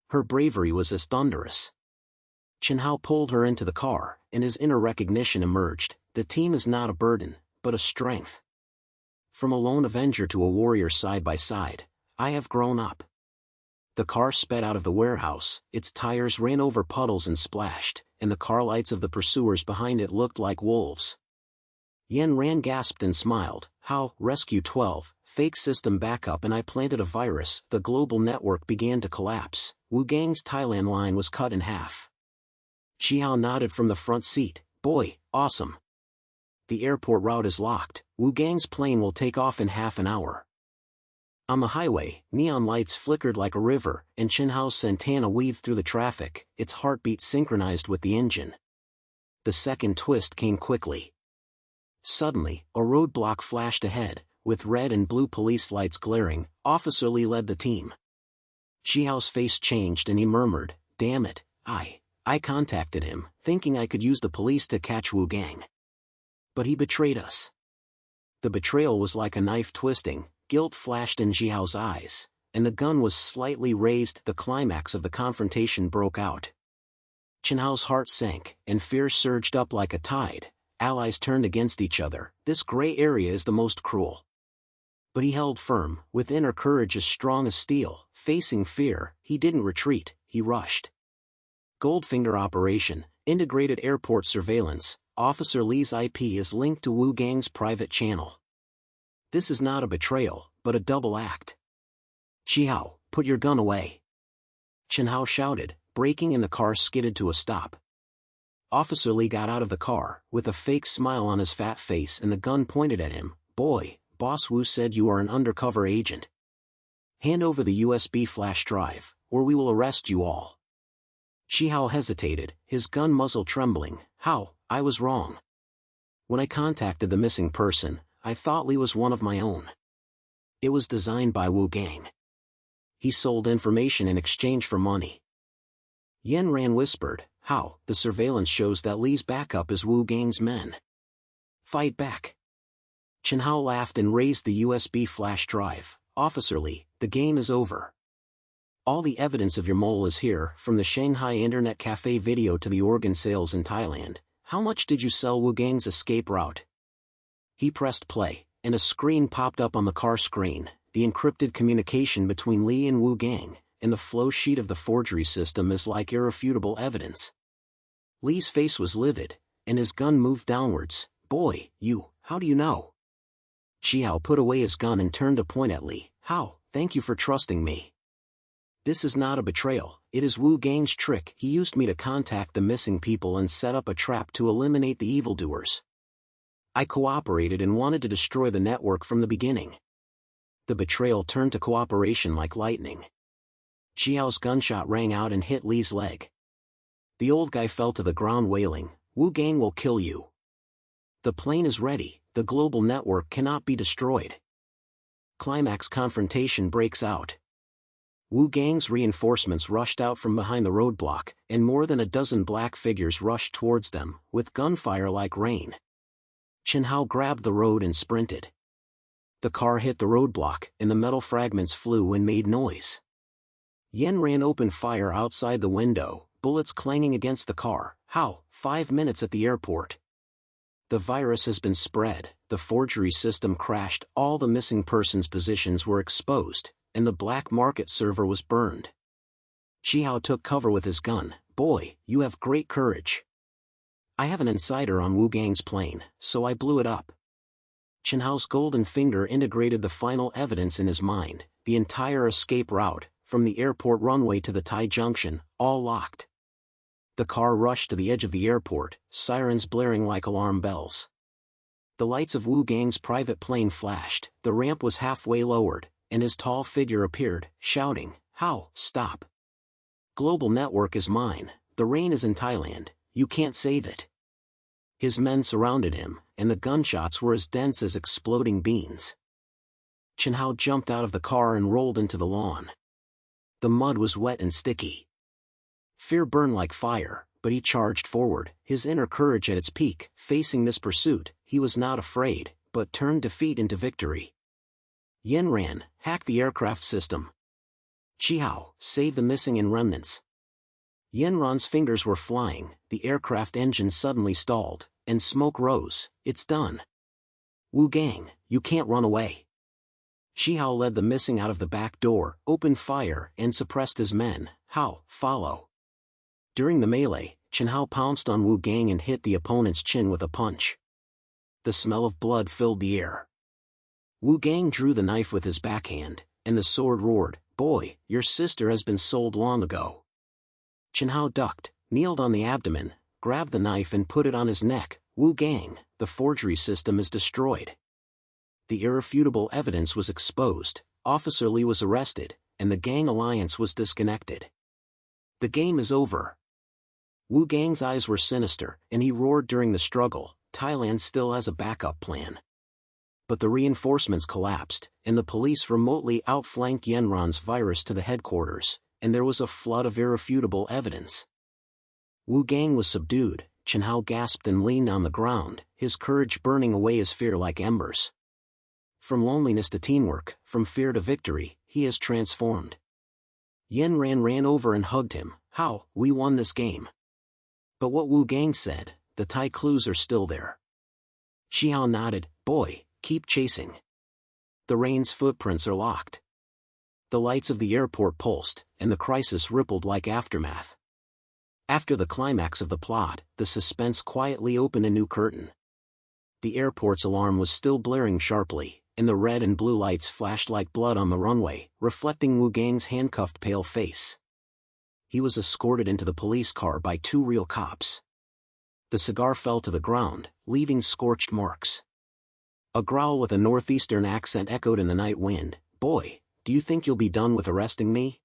Her bravery was as thunderous. Chen Hao pulled her into the car, and his inner recognition emerged. The team is not a burden, but a strength. From a lone avenger to a warrior side by side, I have grown up. The car sped out of the warehouse, its tires ran over puddles and splashed, and the car lights of the pursuers behind it looked like wolves. Yanran gasped and smiled. "How? Rescue 12, fake system backup, and I planted a virus." The global network began to collapse. Wu Gang's Thailand line was cut in half. Jihao nodded from the front seat. "Boy, awesome. The airport route is locked. Wu Gang's plane will take off in half an hour." On the highway, neon lights flickered like a river, and Chen Hao's Santana weaved through the traffic, its heartbeat synchronized with the engine. The second twist came quickly. Suddenly, a roadblock flashed ahead, with red and blue police lights glaring. Officer Lee led the team. Jihao's face changed and he murmured, "Damn it, I contacted him, thinking I could use the police to catch Wu Gang. But he betrayed us." The betrayal was like a knife twisting. Guilt flashed in Jihao's eyes, and the gun was slightly raised. The climax of the confrontation broke out. Chen Hao's heart sank, and fear surged up like a tide. Allies turned against each other. This gray area is the most cruel. But he held firm, with inner courage as strong as steel. Facing fear, he didn't retreat, he rushed. Goldfinger operation, integrated airport surveillance. Officer Lee's IP is linked to Wu Gang's private channel. This is not a betrayal, but a double act. "Jihao, put your gun away." Chen Hao shouted, braking and the car skidded to a stop. Officer Lee got out of the car, with a fake smile on his fat face and the gun pointed at him. Boy, Boss Wu said you are an undercover agent. Hand over the USB flash drive, or we will arrest you all. Chen Hao hesitated, his gun muzzle trembling. How, I was wrong. When I contacted the missing person, I thought Lee was one of my own. It was designed by Wu Gang. He sold information in exchange for money. Yan Ran whispered, How, the surveillance shows that Lee's backup is Wu Gang's men. Fight back. Chen Hao laughed and raised the USB flash drive. Officer Lee, the game is over. All the evidence of your mole is here, from the Shanghai Internet Cafe video to the organ sales in Thailand. How much did you sell Wu Gang's escape route? He pressed play, and a screen popped up on the car screen, the encrypted communication between Lee and Wu Gang, and the flow sheet of the forgery system is like irrefutable evidence. Lee's face was livid, and his gun moved downwards. Boy, how do you know? Chen Hao put away his gun and turned to point at Lee. How, thank you for trusting me. This is not a betrayal, it is Wu Gang's trick. He used me to contact the missing people and set up a trap to eliminate the evildoers. I cooperated and wanted to destroy the network from the beginning. The betrayal turned to cooperation like lightning. Chen Hao's gunshot rang out and hit Lee's leg. The old guy fell to the ground wailing, Wu Gang will kill you. The plane is ready, the global network cannot be destroyed. Climax confrontation breaks out. Wu Gang's reinforcements rushed out from behind the roadblock, and more than a dozen black figures rushed towards them, with gunfire like rain. Chen Hao grabbed the road and sprinted. The car hit the roadblock, and the metal fragments flew and made noise. Yan Ran opened fire outside the window, bullets clanging against the car. How, 5 minutes at the airport. The virus has been spread, the forgery system crashed, all the missing persons' positions were exposed, and the black market server was burned. Chen Hao took cover with his gun. Boy, you have great courage. I have an insider on Wu Gang's plane, so I blew it up. Chen Hao's golden finger integrated the final evidence in his mind, the entire escape route, from the airport runway to the Thai junction, all locked. The car rushed to the edge of the airport, sirens blaring like alarm bells. The lights of Wu Gang's private plane flashed, the ramp was halfway lowered, and his tall figure appeared, shouting, How, stop. Global network is mine, the rain is in Thailand, you can't save it. His men surrounded him, and the gunshots were as dense as exploding beans. Chen Hao jumped out of the car and rolled into the lawn. The mud was wet and sticky. Fear burned like fire, but he charged forward, his inner courage at its peak. Facing this pursuit, he was not afraid, but turned defeat into victory. Yan Ran, hack the aircraft system. Chen Hao, save the missing and remnants. Yan Ran's fingers were flying, the aircraft engine suddenly stalled, and smoke rose. It's done. Wu Gang, you can't run away. Chen Hao led the missing out of the back door, opened fire, and suppressed his men. Hao, follow. During the melee, Chen Hao pounced on Wu Gang and hit the opponent's chin with a punch. The smell of blood filled the air. Wu Gang drew the knife with his backhand, and the sword roared, Boy, your sister has been sold long ago. Chen Hao ducked, kneeled on the abdomen, grabbed the knife and put it on his neck. Wu Gang, the forgery system is destroyed. The irrefutable evidence was exposed, Officer Lee was arrested, and the gang alliance was disconnected. The game is over. Wu Gang's eyes were sinister, and he roared during the struggle, Thailand still has a backup plan. But the reinforcements collapsed, and the police remotely outflanked Yan Ran's virus to the headquarters, and there was a flood of irrefutable evidence. Wu Gang was subdued, Chen Hao gasped and leaned on the ground, his courage burning away his fear like embers. From loneliness to teamwork, from fear to victory, he has transformed. Yan Ran ran over and hugged him. How, we won this game. But what Wu Gang said, the Thai clues are still there. Chen Hao nodded, Boy, keep chasing. The rain's footprints are locked. The lights of the airport pulsed, and the crisis rippled like aftermath. After the climax of the plot, the suspense quietly opened a new curtain. The airport's alarm was still blaring sharply, and the red and blue lights flashed like blood on the runway, reflecting Wu Gang's handcuffed pale face. He was escorted into the police car by 2 real cops. The cigar fell to the ground, leaving scorched marks. A growl with a northeastern accent echoed in the night wind. "Boy, do you think you'll be done with arresting me?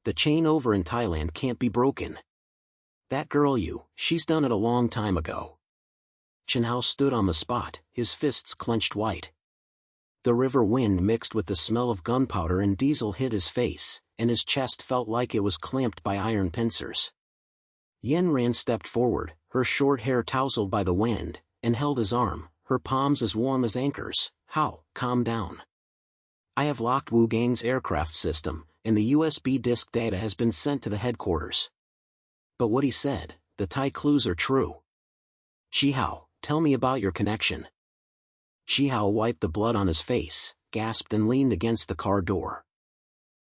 The chain over in Thailand can't be broken. That girl she's done it a long time ago." Chen Hao stood on the spot, his fists clenched white. The river wind mixed with the smell of gunpowder and diesel hit his face, and his chest felt like it was clamped by iron pincers. Yen Ran stepped forward, her short hair tousled by the wind, and held his arm, her palms as warm as anchors. "Hao, calm down. I have locked Wu Gang's aircraft system, and the USB disk data has been sent to the headquarters." "But what he said, the Thai clues are true. Hao, tell me about your connection." Hao wiped the blood on his face, gasped and leaned against the car door.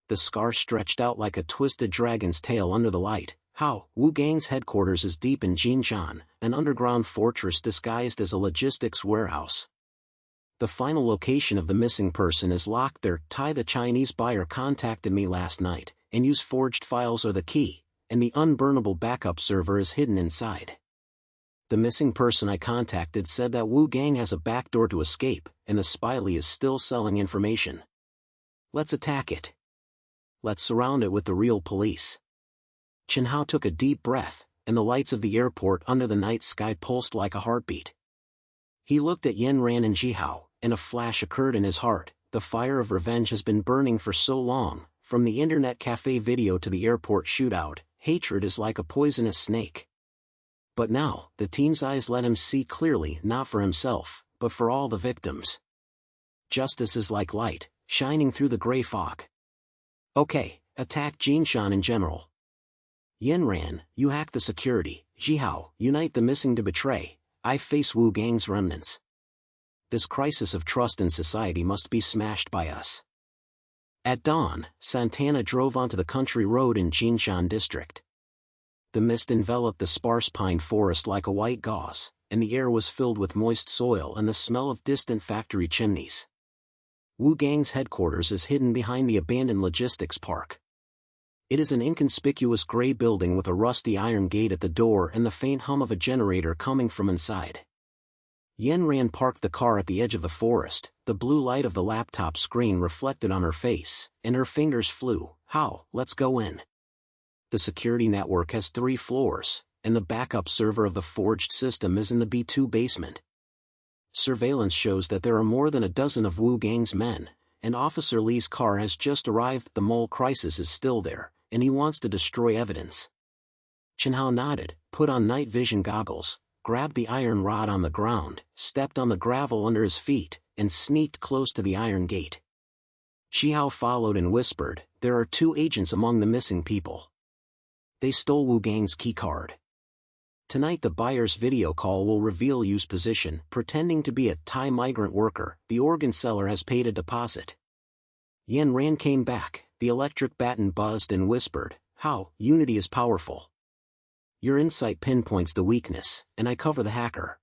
The scar stretched out like a twisted dragon's tail under the light. "Hao, Wu Gang's headquarters is deep in Jinshan, an underground fortress disguised as a logistics warehouse. The final location of the missing person is locked there. The Chinese buyer contacted me last night, and used forged files are the key, and the unburnable backup server is hidden inside. The missing person I contacted said that Wu Gang has a backdoor to escape, and the spyly is still selling information. Let's attack it. Let's surround it with the real police." Chen Hao took a deep breath, and the lights of the airport under the night sky pulsed like a heartbeat. He looked at Yen Ran and Hao, and a flash occurred in his heart. The fire of revenge has been burning for so long, from the internet cafe video to the airport shootout. Hatred is like a poisonous snake. But now, the team's eyes let him see clearly, not for himself, but for all the victims. Justice is like light, shining through the gray fog. "Okay, attack Jinshan in general. Yen Ran, you hack the security. Hao, unite the missing to betray. I face Wu Gang's remnants. This crisis of trust in society must be smashed by us." At dawn, Santana drove onto the country road in Jinshan district. The mist enveloped the sparse pine forest like a white gauze, and the air was filled with moist soil and the smell of distant factory chimneys. Wu Gang's headquarters is hidden behind the abandoned logistics park. It is an inconspicuous gray building with a rusty iron gate at the door and the faint hum of a generator coming from inside. Yen Ran parked the car at the edge of the forest, the blue light of the laptop screen reflected on her face, and her fingers flew. "Hao, let's go in. The security network has 3 floors, and the backup server of the forged system is in the B2 basement. Surveillance shows that there are more than a dozen of Wu Gang's men, and Officer Li's car has just arrived. The mole crisis is still there, and he wants to destroy evidence." Chen Hao nodded, put on night vision goggles, grabbed the iron rod on the ground, stepped on the gravel under his feet, and sneaked close to the iron gate. Hao followed and whispered, "There are 2 agents among the missing people. They stole Wu Gang's keycard. Tonight the buyer's video call will reveal Yu's position. Pretending to be a Thai migrant worker, the organ seller has paid a deposit." Yen Ran came back, the electric baton buzzed and whispered, "Hao, unity is powerful. Your insight pinpoints the weakness, and I cover the hacker."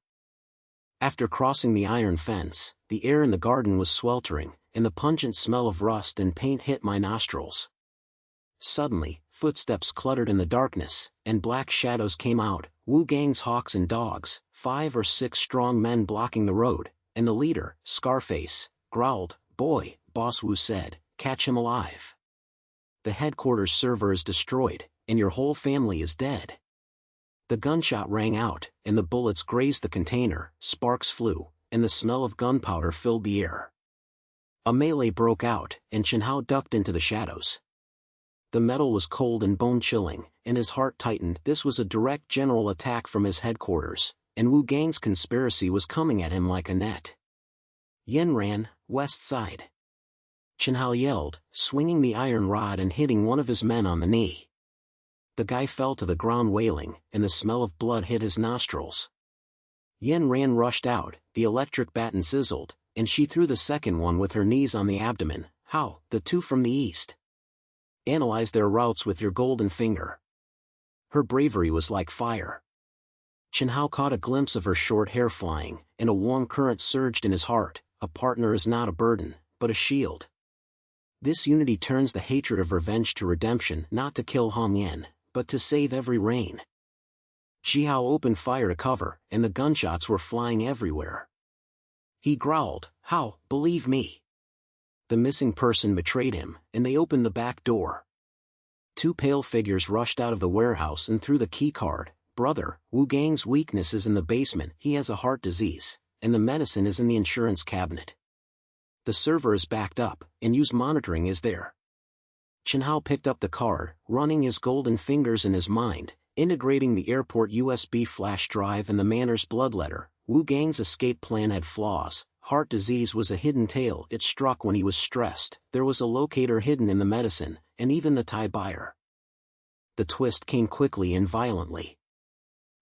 After crossing the iron fence, the air in the garden was sweltering, and the pungent smell of rust and paint hit my nostrils. Suddenly, footsteps cluttered in the darkness, and black shadows came out. Wu Gang's hawks and dogs, 5 or 6 strong men blocking the road, and the leader, Scarface, growled. "Boy," Boss Wu said, "catch him alive. The headquarters server is destroyed, and your whole family is dead." The gunshot rang out, and the bullets grazed the container, sparks flew, and the smell of gunpowder filled the air. A melee broke out, and Chen Hao ducked into the shadows. The metal was cold and bone-chilling, and his heart tightened. This was a direct general attack from his headquarters, and Wu Gang's conspiracy was coming at him like a net. Yen Ran, west side. Chen Hao yelled, swinging the iron rod and hitting one of his men on the knee. The guy fell to the ground wailing, and the smell of blood hit his nostrils. Yen Ran rushed out, the electric baton sizzled, and she threw the second one with her knees on the abdomen. "Hao, the 2 from the east. Analyze their routes with your golden finger." Her bravery was like fire. Chen Hao caught a glimpse of her short hair flying, and a warm current surged in his heart. A partner is not a burden, but a shield. This unity turns the hatred of revenge to redemption, not to kill Hong Yen, but to save every reign. Hao opened fire to cover, and the gunshots were flying everywhere. He growled, "How, believe me." The missing person betrayed him, and they opened the back door. Two pale figures rushed out of the warehouse and threw the keycard. "Brother, Wu Gang's weakness is in the basement. He has a heart disease, and the medicine is in the insurance cabinet. The server is backed up, and Yu's monitoring is there." Chen Hao picked up the card, running his golden fingers in his mind, integrating the airport USB flash drive and the Manor's bloodletter. Wu Gang's escape plan had flaws. Heart disease was a hidden tale. It struck when he was stressed. There was a locator hidden in the medicine, and even the Thai buyer. The twist came quickly and violently.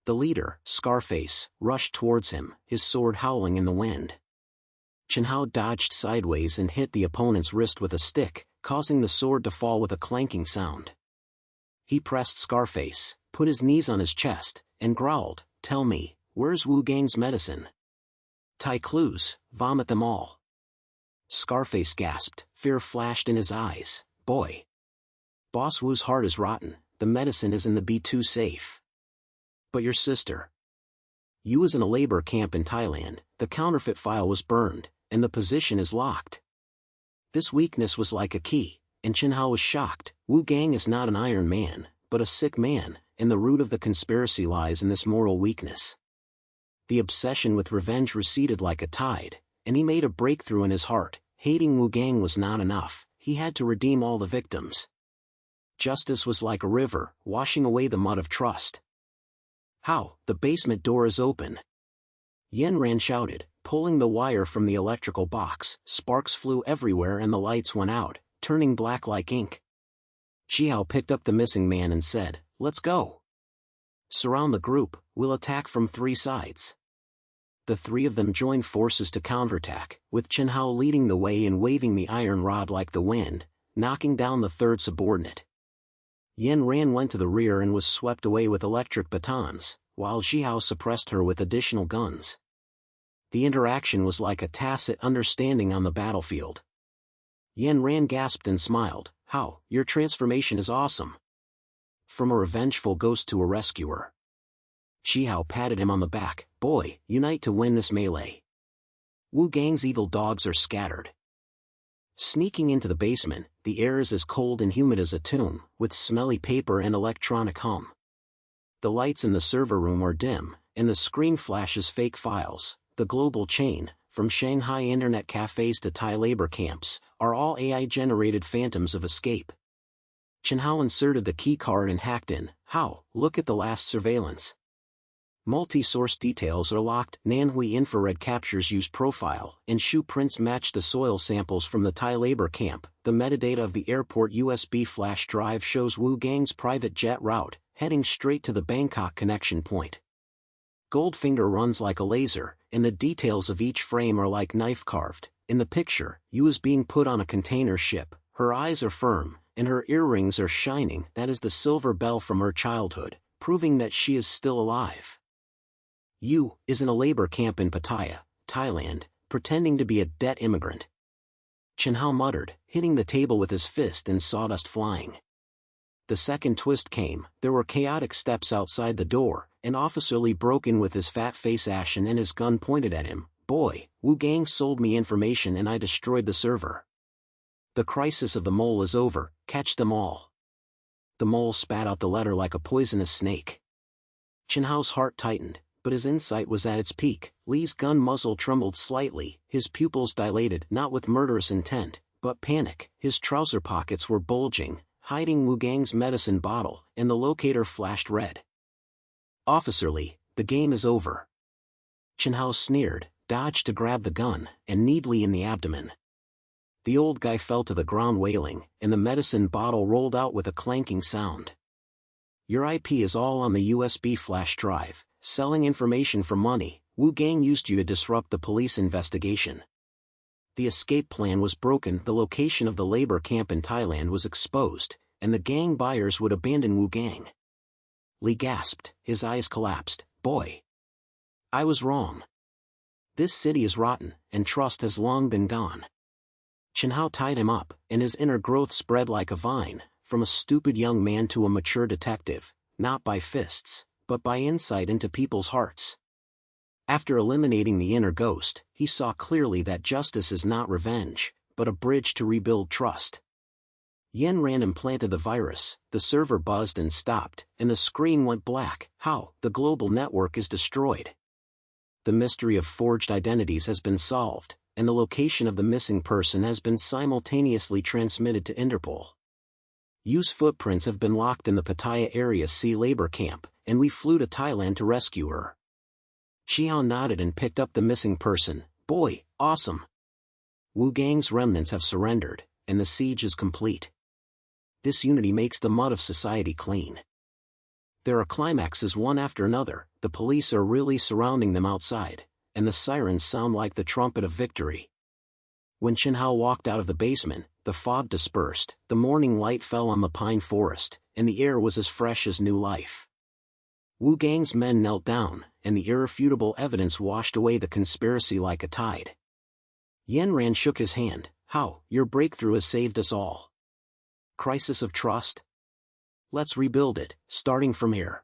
The leader, Scarface, rushed towards him, his sword howling in the wind. Chen Hao dodged sideways and hit the opponent's wrist with a stick, causing the sword to fall with a clanking sound. He pressed Scarface, put his knees on his chest, and growled, "Tell me, where's Wu Gang's medicine? Thai clues, vomit them all." Scarface gasped, fear flashed in his eyes. "Boy. Boss Wu's heart is rotten, the medicine is in the B2 safe." "But your sister?" "Yu is in a labor camp in Thailand, the counterfeit file was burned, and the position is locked." This weakness was like a key, and Chen Hao was shocked. Wu Gang is not an iron man, but a sick man, and the root of the conspiracy lies in this moral weakness. The obsession with revenge receded like a tide, and he made a breakthrough in his heart. Hating Wu Gang was not enough, he had to redeem all the victims. Justice was like a river, washing away the mud of trust. "How, the basement door is open!" Yen Ran shouted, pulling the wire from the electrical box. Sparks flew everywhere and the lights went out, turning black like ink. Hao picked up the missing man and said, "Let's go. Surround the group, we'll attack from 3 sides." The 3 of them joined forces to counterattack, with Chen Hao leading the way and waving the iron rod like the wind, knocking down the 3rd subordinate. Yen Ran went to the rear and was swept away with electric batons, while Hao suppressed her with additional guns. The interaction was like a tacit understanding on the battlefield. Yen Ran gasped and smiled, "How, your transformation is awesome. From a revengeful ghost to a rescuer." Hao patted him on the back, "Boy, unite to win this melee. Wu Gang's evil dogs are scattered." Sneaking into the basement, the air is as cold and humid as a tomb, with smelly paper and electronic hum. The lights in the server room are dim, and the screen flashes fake files. The global chain, from Shanghai internet cafes to Thai labor camps, are all AI-generated phantoms of escape. Chen Hao inserted the key card and hacked in. "How, look at the last surveillance. Multi-source details are locked. Nanhui infrared captures Yu's profile, and shoe prints match the soil samples from the Thai labor camp. The metadata of the airport USB flash drive shows Wu Gang's private jet route, heading straight to the Bangkok connection point. Goldfinger runs like a laser, and the details of each frame are like knife carved. In the picture, Yu is being put on a container ship. Her eyes are firm, and her earrings are shining. That is the silver bell from her childhood, proving that she is still alive. Yu is in a labor camp in Pattaya, Thailand, pretending to be a debt immigrant." Chen Hao muttered, hitting the table with his fist and sawdust flying. The second twist came. There were chaotic steps outside the door. An officer Lee broke in with his fat face ashen and his gun pointed at him. "Boy, Wu Gang sold me information and I destroyed the server. The crisis of the mole is over, catch them all." The mole spat out the letter like a poisonous snake. Chen Hao's heart tightened, but his insight was at its peak. Lee's gun muzzle trembled slightly, his pupils dilated, not with murderous intent, but panic. His trouser pockets were bulging, hiding Wu Gang's medicine bottle, and the locator flashed red. "Officer Lee, the game is over." Chen Hao sneered, dodged to grab the gun, and kneed Lee in the abdomen. The old guy fell to the ground wailing, and the medicine bottle rolled out with a clanking sound. "Your IP is all on the USB flash drive, selling information for money. Wu Gang used you to disrupt the police investigation. The escape plan was broken. The location of the labor camp in Thailand was exposed, and the gang buyers would abandon Wu Gang." Lee gasped, his eyes collapsed. "Boy, I was wrong. This city is rotten, and trust has long been gone." Chen Hao tied him up, and his inner growth spread like a vine, from a stupid young man to a mature detective, not by fists, but by insight into people's hearts. After eliminating the inner ghost, he saw clearly that justice is not revenge, but a bridge to rebuild trust. Yan implanted the virus, the server buzzed and stopped, and the screen went black. How? The global network is destroyed. The mystery of forged identities has been solved, and the location of the missing person has been simultaneously transmitted to Interpol. Yu's footprints have been locked in the Pattaya Area Sea Labor Camp, and we flew to Thailand to rescue her. Chen Hao nodded and picked up the missing person. Boy, awesome. Wu Gang's remnants have surrendered, and the siege is complete. This unity makes the mud of society clean. There are climaxes one after another, the police are really surrounding them outside, and the sirens sound like the trumpet of victory. When Chen Hao walked out of the basement, the fog dispersed, the morning light fell on the pine forest, and the air was as fresh as new life. Wu Gang's men knelt down, and the irrefutable evidence washed away the conspiracy like a tide. Yan shook his hand. How, your breakthrough has saved us all. Crisis of trust? Let's rebuild it, starting from here.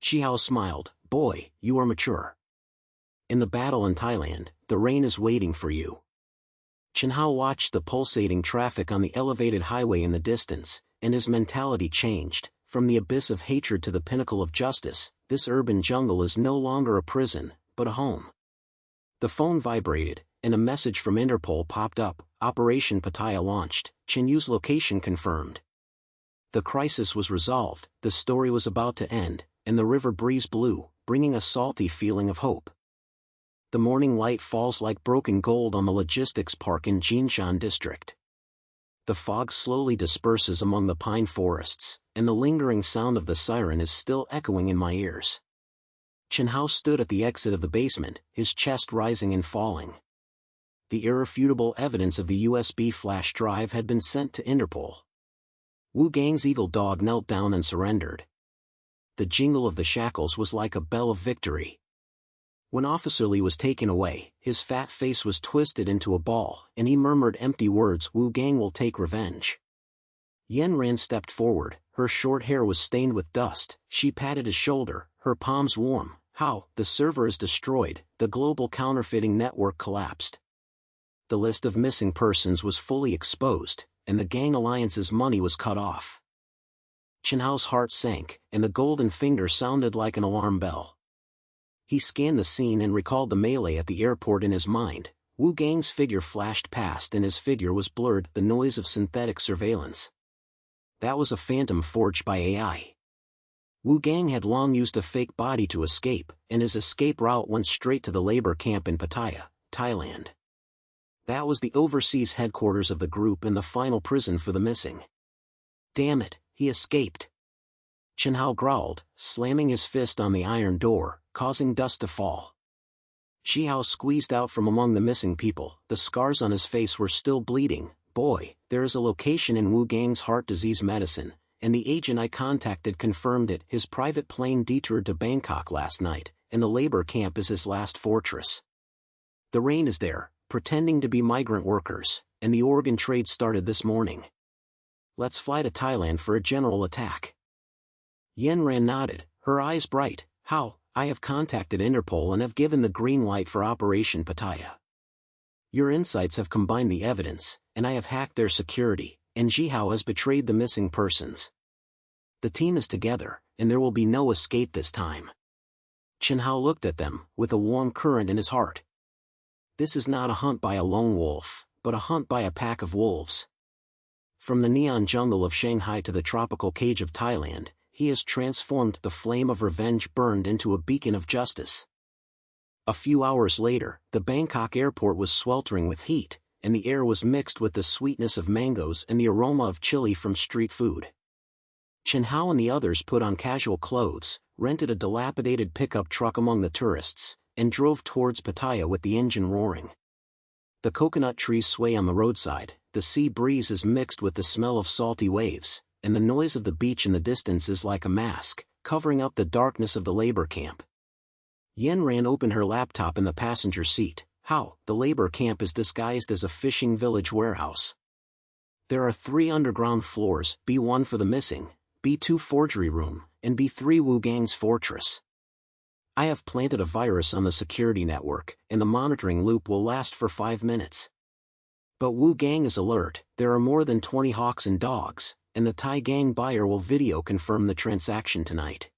Chen Hao smiled. Boy, you are mature. In the battle in Thailand, the rain is waiting for you. Chen Hao watched the pulsating traffic on the elevated highway in the distance, and his mentality changed. From the abyss of hatred to the pinnacle of justice, this urban jungle is no longer a prison, but a home. The phone vibrated, and a message from Interpol popped up. Operation Pattaya launched, Chen Yu's location confirmed. The crisis was resolved, the story was about to end, and the river breeze blew, bringing a salty feeling of hope. The morning light falls like broken gold on the logistics park in Jinshan district. The fog slowly disperses among the pine forests, and the lingering sound of the siren is still echoing in my ears. Chen Hao stood at the exit of the basement, his chest rising and falling. The irrefutable evidence of the USB flash drive had been sent to Interpol. Wu Gang's eagle dog knelt down and surrendered. The jingle of the shackles was like a bell of victory. When Officer Li was taken away, his fat face was twisted into a ball, and he murmured empty words. Wu Gang will take revenge. Yan stepped forward, her short hair was stained with dust, she patted his shoulder, her palms warm. How? The server is destroyed, the global counterfeiting network collapsed. The list of missing persons was fully exposed, and the gang alliance's money was cut off. Chen Hao's heart sank, and the golden finger sounded like an alarm bell. He scanned the scene and recalled the melee at the airport in his mind. Wu Gang's figure flashed past and his figure was blurred, the noise of synthetic surveillance. That was a phantom forged by AI. Wu Gang had long used a fake body to escape, and his escape route went straight to the labor camp in Pattaya, Thailand. That was the overseas headquarters of the group and the final prison for the missing. Damn it, he escaped. Chen Hao growled, slamming his fist on the iron door, causing dust to fall. Chen Hao squeezed out from among the missing people, the scars on his face were still bleeding. Boy, there is a location in Wu Gang's heart disease medicine, and the agent I contacted confirmed it. His private plane detoured to Bangkok last night, and the labor camp is his last fortress. The rain is there, pretending to be migrant workers, and the organ trade started this morning. Let's fly to Thailand for a general attack. Yan nodded, her eyes bright. How? I have contacted Interpol and have given the green light for Operation Pattaya. Your insights have combined the evidence, and I have hacked their security, and Chen Hao has betrayed the missing persons. The team is together, and there will be no escape this time. Chen Hao looked at them, with a warm current in his heart. This is not a hunt by a lone wolf, but a hunt by a pack of wolves. From the neon jungle of Shanghai to the tropical cage of Thailand, he has transformed. The flame of revenge burned into a beacon of justice. A few hours later, the Bangkok airport was sweltering with heat, and the air was mixed with the sweetness of mangoes and the aroma of chili from street food. Chen Hao and the others put on casual clothes, rented a dilapidated pickup truck among the tourists, and drove towards Pattaya with the engine roaring. The coconut trees sway on the roadside, the sea breeze is mixed with the smell of salty waves, and the noise of the beach in the distance is like a mask, covering up the darkness of the labor camp. Yan opened her laptop in the passenger seat. How? The labor camp is disguised as a fishing village warehouse. There are 3 underground floors, B1 for the missing, B2 forgery room, and B3 Wu Gang's fortress. I have planted a virus on the security network, and the monitoring loop will last for 5 minutes. But Wu Gang is alert, there are more than 20 hawks and dogs, and the Thai gang buyer will video confirm the transaction tonight.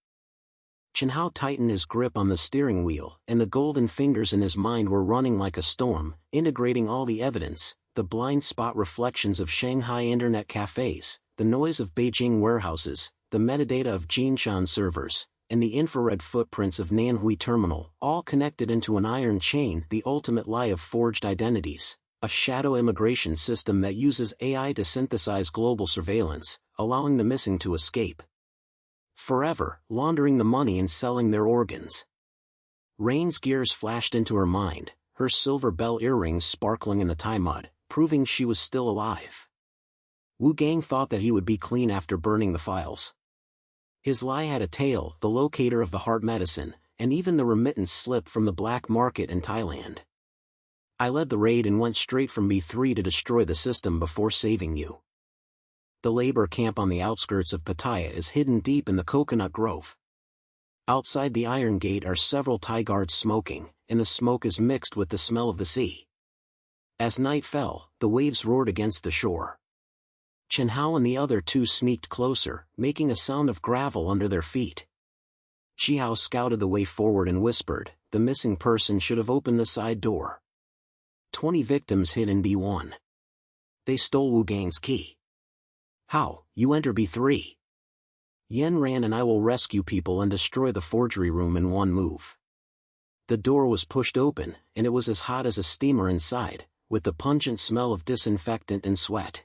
Chen Hao tightened his grip on the steering wheel, and the golden fingers in his mind were running like a storm, integrating all the evidence, the blind spot reflections of Shanghai internet cafes, the noise of Beijing warehouses, the metadata of Jinshan servers, and the infrared footprints of Nanhui terminal, all connected into an iron chain, the ultimate lie of forged identities, a shadow immigration system that uses AI to synthesize global surveillance, allowing the missing to escape forever, laundering the money and selling their organs. Rain's gears flashed into her mind, her silver bell earrings sparkling in the Thai mud, proving she was still alive. Wu Gang thought that he would be clean after burning the files. His lie had a tail, the locator of the heart medicine, and even the remittance slip from the black market in Thailand. I led the raid and went straight from B3 to destroy the system before saving you. The labor camp on the outskirts of Pattaya is hidden deep in the coconut grove. Outside the iron gate are several Thai guards smoking, and the smoke is mixed with the smell of the sea. As night fell, the waves roared against the shore. Chen Hao and the other two sneaked closer, making a sound of gravel under their feet. Chen Hao scouted the way forward and whispered, "The missing person should have opened the side door. 20 victims hid in B1. They stole Wu Gang's key. How, you enter B3? Yen ran and I will rescue people and destroy the forgery room in one move." The door was pushed open, and it was as hot as a steamer inside, with the pungent smell of disinfectant and sweat.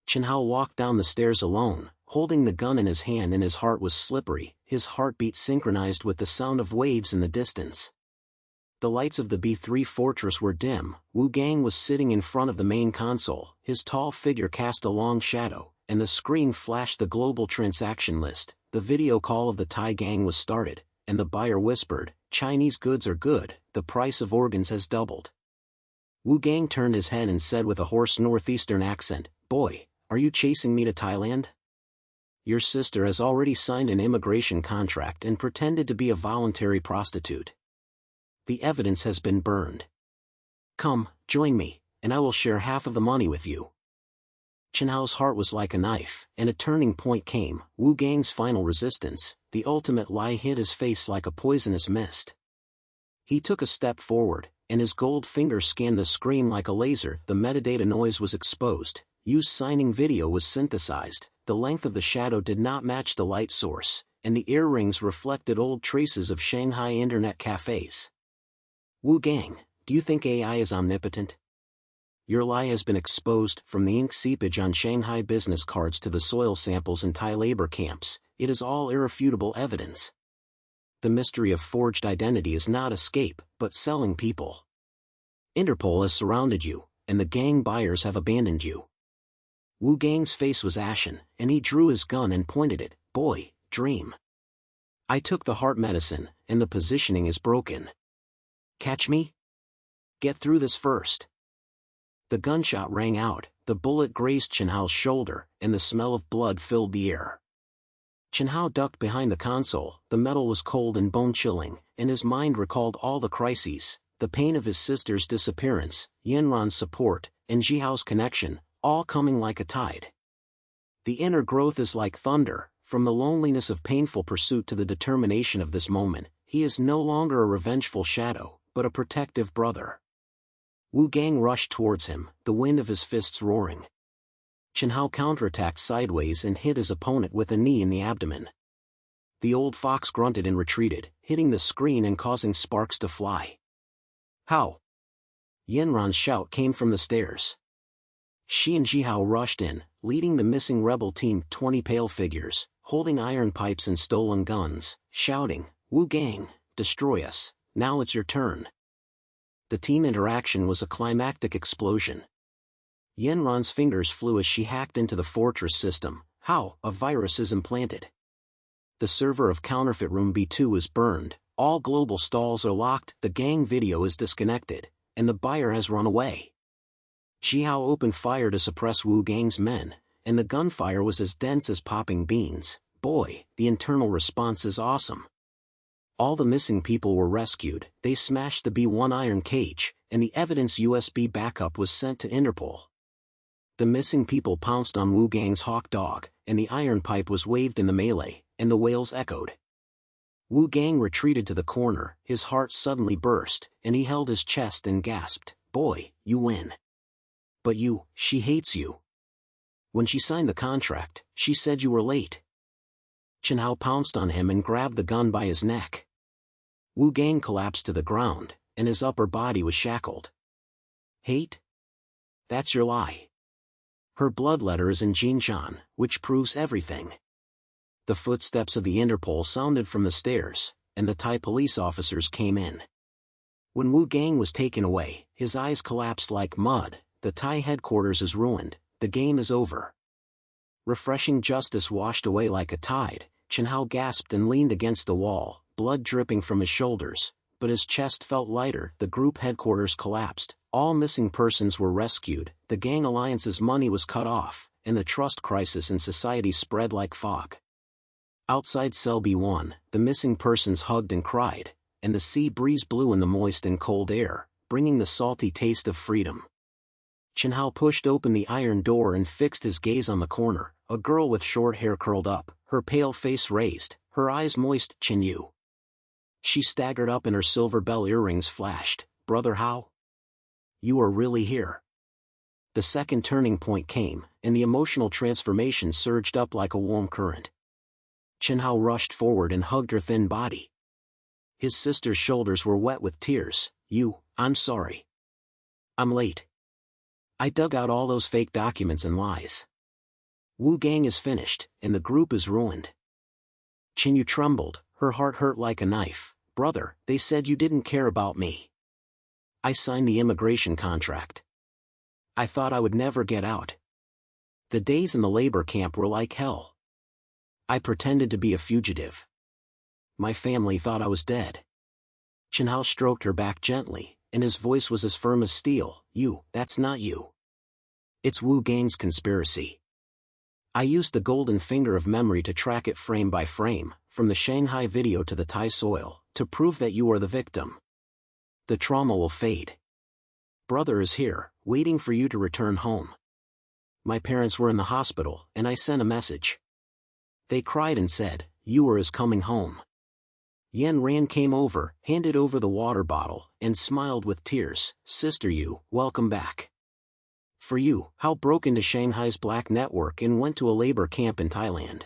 Chen Hao walked down the stairs alone, holding the gun in his hand, and his heart was slippery, his heartbeat synchronized with the sound of waves in the distance. The lights of the B3 fortress were dim. Wu Gang was sitting in front of the main console, his tall figure cast a long shadow, and the screen flashed the global transaction list. The video call of the Thai gang was started, and the buyer whispered, "Chinese goods are good, the price of organs has doubled." Wu Gang turned his head and said with a hoarse northeastern accent, "Boy, are you chasing me to Thailand? Your sister has already signed an immigration contract and pretended to be a voluntary prostitute. The evidence has been burned. Come, join me, and I will share half of the money with you." Chen Hao's heart was like a knife, and a turning point came. Wu Gang's final resistance, the ultimate lie, hit his face like a poisonous mist. He took a step forward, and his gold finger scanned the screen like a laser. The metadata noise was exposed. Yu's signing video was synthesized. The length of the shadow did not match the light source, and the earrings reflected old traces of Shanghai internet cafes. Wu Gang, do you think AI is omnipotent? Your lie has been exposed. From the ink seepage on Shanghai business cards to the soil samples in Thai labor camps, it is all irrefutable evidence. The mystery of forged identity is not escape, but selling people. Interpol has surrounded you, and the gang buyers have abandoned you. Wu Gang's face was ashen, and he drew his gun and pointed it. "Boy, dream. I took the heart medicine, and the positioning is broken. Catch me? Get through this first." The gunshot rang out, the bullet grazed Chen Hao's shoulder, and the smell of blood filled the air. Chen Hao ducked behind the console. The metal was cold and bone-chilling, and his mind recalled all the crises, the pain of his sister's disappearance, Yanran's support, and Jihao's connection, all coming like a tide. The inner growth is like thunder. From the loneliness of painful pursuit to the determination of this moment, he is no longer a revengeful shadow, but a protective brother. Wu Gang rushed towards him, the wind of his fists roaring. Chen Hao counterattacked sideways and hit his opponent with a knee in the abdomen. The old fox grunted and retreated, hitting the screen and causing sparks to fly. "How?" Yanran's shout came from the stairs. Shi and Jihao rushed in, leading the missing rebel team, 20 pale figures, holding iron pipes and stolen guns, shouting, "Wu Gang, destroy us, now it's your turn." The team interaction was a climactic explosion. Yanran's fingers flew as she hacked into the fortress system. How? A virus is implanted. The server of counterfeit room B2 is burned, all global stalls are locked, the gang video is disconnected, and the buyer has run away. Jiao opened fire to suppress Wu Gang's men, and the gunfire was as dense as popping beans. Boy, the internal response is awesome. All the missing people were rescued, they smashed the B-1 iron cage, and the evidence USB backup was sent to Interpol. The missing people pounced on Wu Gang's hawk dog, and the iron pipe was waved in the melee, and the wails echoed. Wu Gang retreated to the corner, his heart suddenly burst, and he held his chest and gasped, "Boy, you win. But she hates you. When she signed the contract, she said you were late." Chen Hao pounced on him and grabbed the gun by his neck. Wu Gang collapsed to the ground, and his upper body was shackled. "Hate? That's your lie. Her bloodletter is in Jinshan, which proves everything." The footsteps of the Interpol sounded from the stairs, and the Thai police officers came in. When Wu Gang was taken away, his eyes collapsed like mud. The Thai headquarters is ruined, the game is over. Refreshing justice washed away like a tide. Chen Hao gasped and leaned against the wall, blood dripping from his shoulders, but his chest felt lighter. The group headquarters collapsed, all missing persons were rescued, the gang alliance's money was cut off, and the trust crisis in society spread like fog. Outside cell B1, the missing persons hugged and cried, and the sea breeze blew in the moist and cold air, bringing the salty taste of freedom. Chen Hao pushed open the iron door and fixed his gaze on the corner, a girl with short hair curled up, her pale face raised, her eyes moist. "Chen Yu." She staggered up and her silver bell earrings flashed. "Brother Hao? You are really here." The second turning point came, and the emotional transformation surged up like a warm current. Chen Hao rushed forward and hugged her thin body. His sister's shoulders were wet with tears. "I'm sorry. I'm late. I dug out all those fake documents and lies. Wu Gang is finished, and the group is ruined." Chen Yu trembled, her heart hurt like a knife. "Brother, they said you didn't care about me. I signed the immigration contract. I thought I would never get out. The days in the labor camp were like hell. I pretended to be a fugitive. My family thought I was dead." Chen Hao stroked her back gently, and his voice was as firm as steel. That's not you. It's Wu Gang's conspiracy. I used the golden finger of memory to track it frame by frame, from the Shanghai video to the Thai soil, to prove that you are the victim. The trauma will fade. Brother is here, waiting for you to return home. My parents were in the hospital, and I sent a message. They cried and said, "You is coming home." Yan Ran came over, handed over the water bottle, and smiled with tears. "Sister Yu, welcome back. For you, Hao broke into Shanghai's black network and went to a labor camp in Thailand.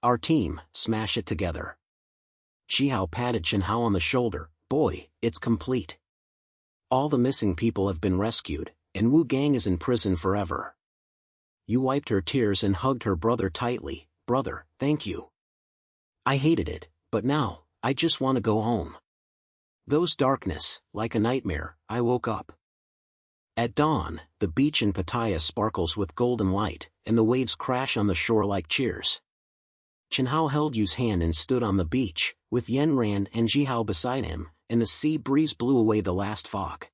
Our team, smash it together." Chi Hao patted Chen Hao on the shoulder. "Boy, it's complete. All the missing people have been rescued, and Wu Gang is in prison forever." Yu wiped her tears and hugged her brother tightly. "Brother, thank you. I hated it, but now, I just want to go home." Those darkness, like a nightmare, I woke up. At dawn, the beach in Pattaya sparkles with golden light, and the waves crash on the shore like cheers. Chen Hao held Yu's hand and stood on the beach, with Yan Ran and Ji Hao beside him, and the sea breeze blew away the last fog.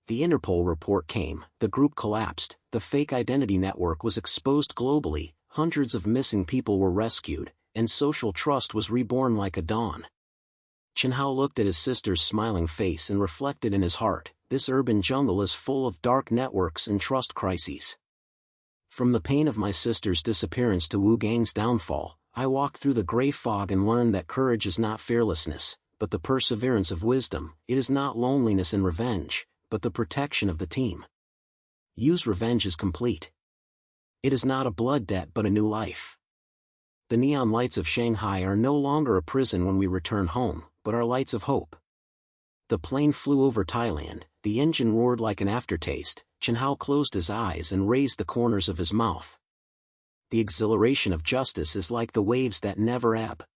The Interpol report came, the group collapsed, the fake identity network was exposed globally, hundreds of missing people were rescued, and social trust was reborn like a dawn. Chen Hao looked at his sister's smiling face and reflected in his heart, this urban jungle is full of dark networks and trust crises. From the pain of my sister's disappearance to Wu Gang's downfall, I walked through the gray fog and learned that courage is not fearlessness, but the perseverance of wisdom. It is not loneliness and revenge, but the protection of the team. Yu's revenge is complete. It is not a blood debt but a new life. The neon lights of Shanghai are no longer a prison when we return home, but are lights of hope. The plane flew over Thailand, the engine roared like an aftertaste. Chen Hao closed his eyes and raised the corners of his mouth. The exhilaration of justice is like the waves that never ebb.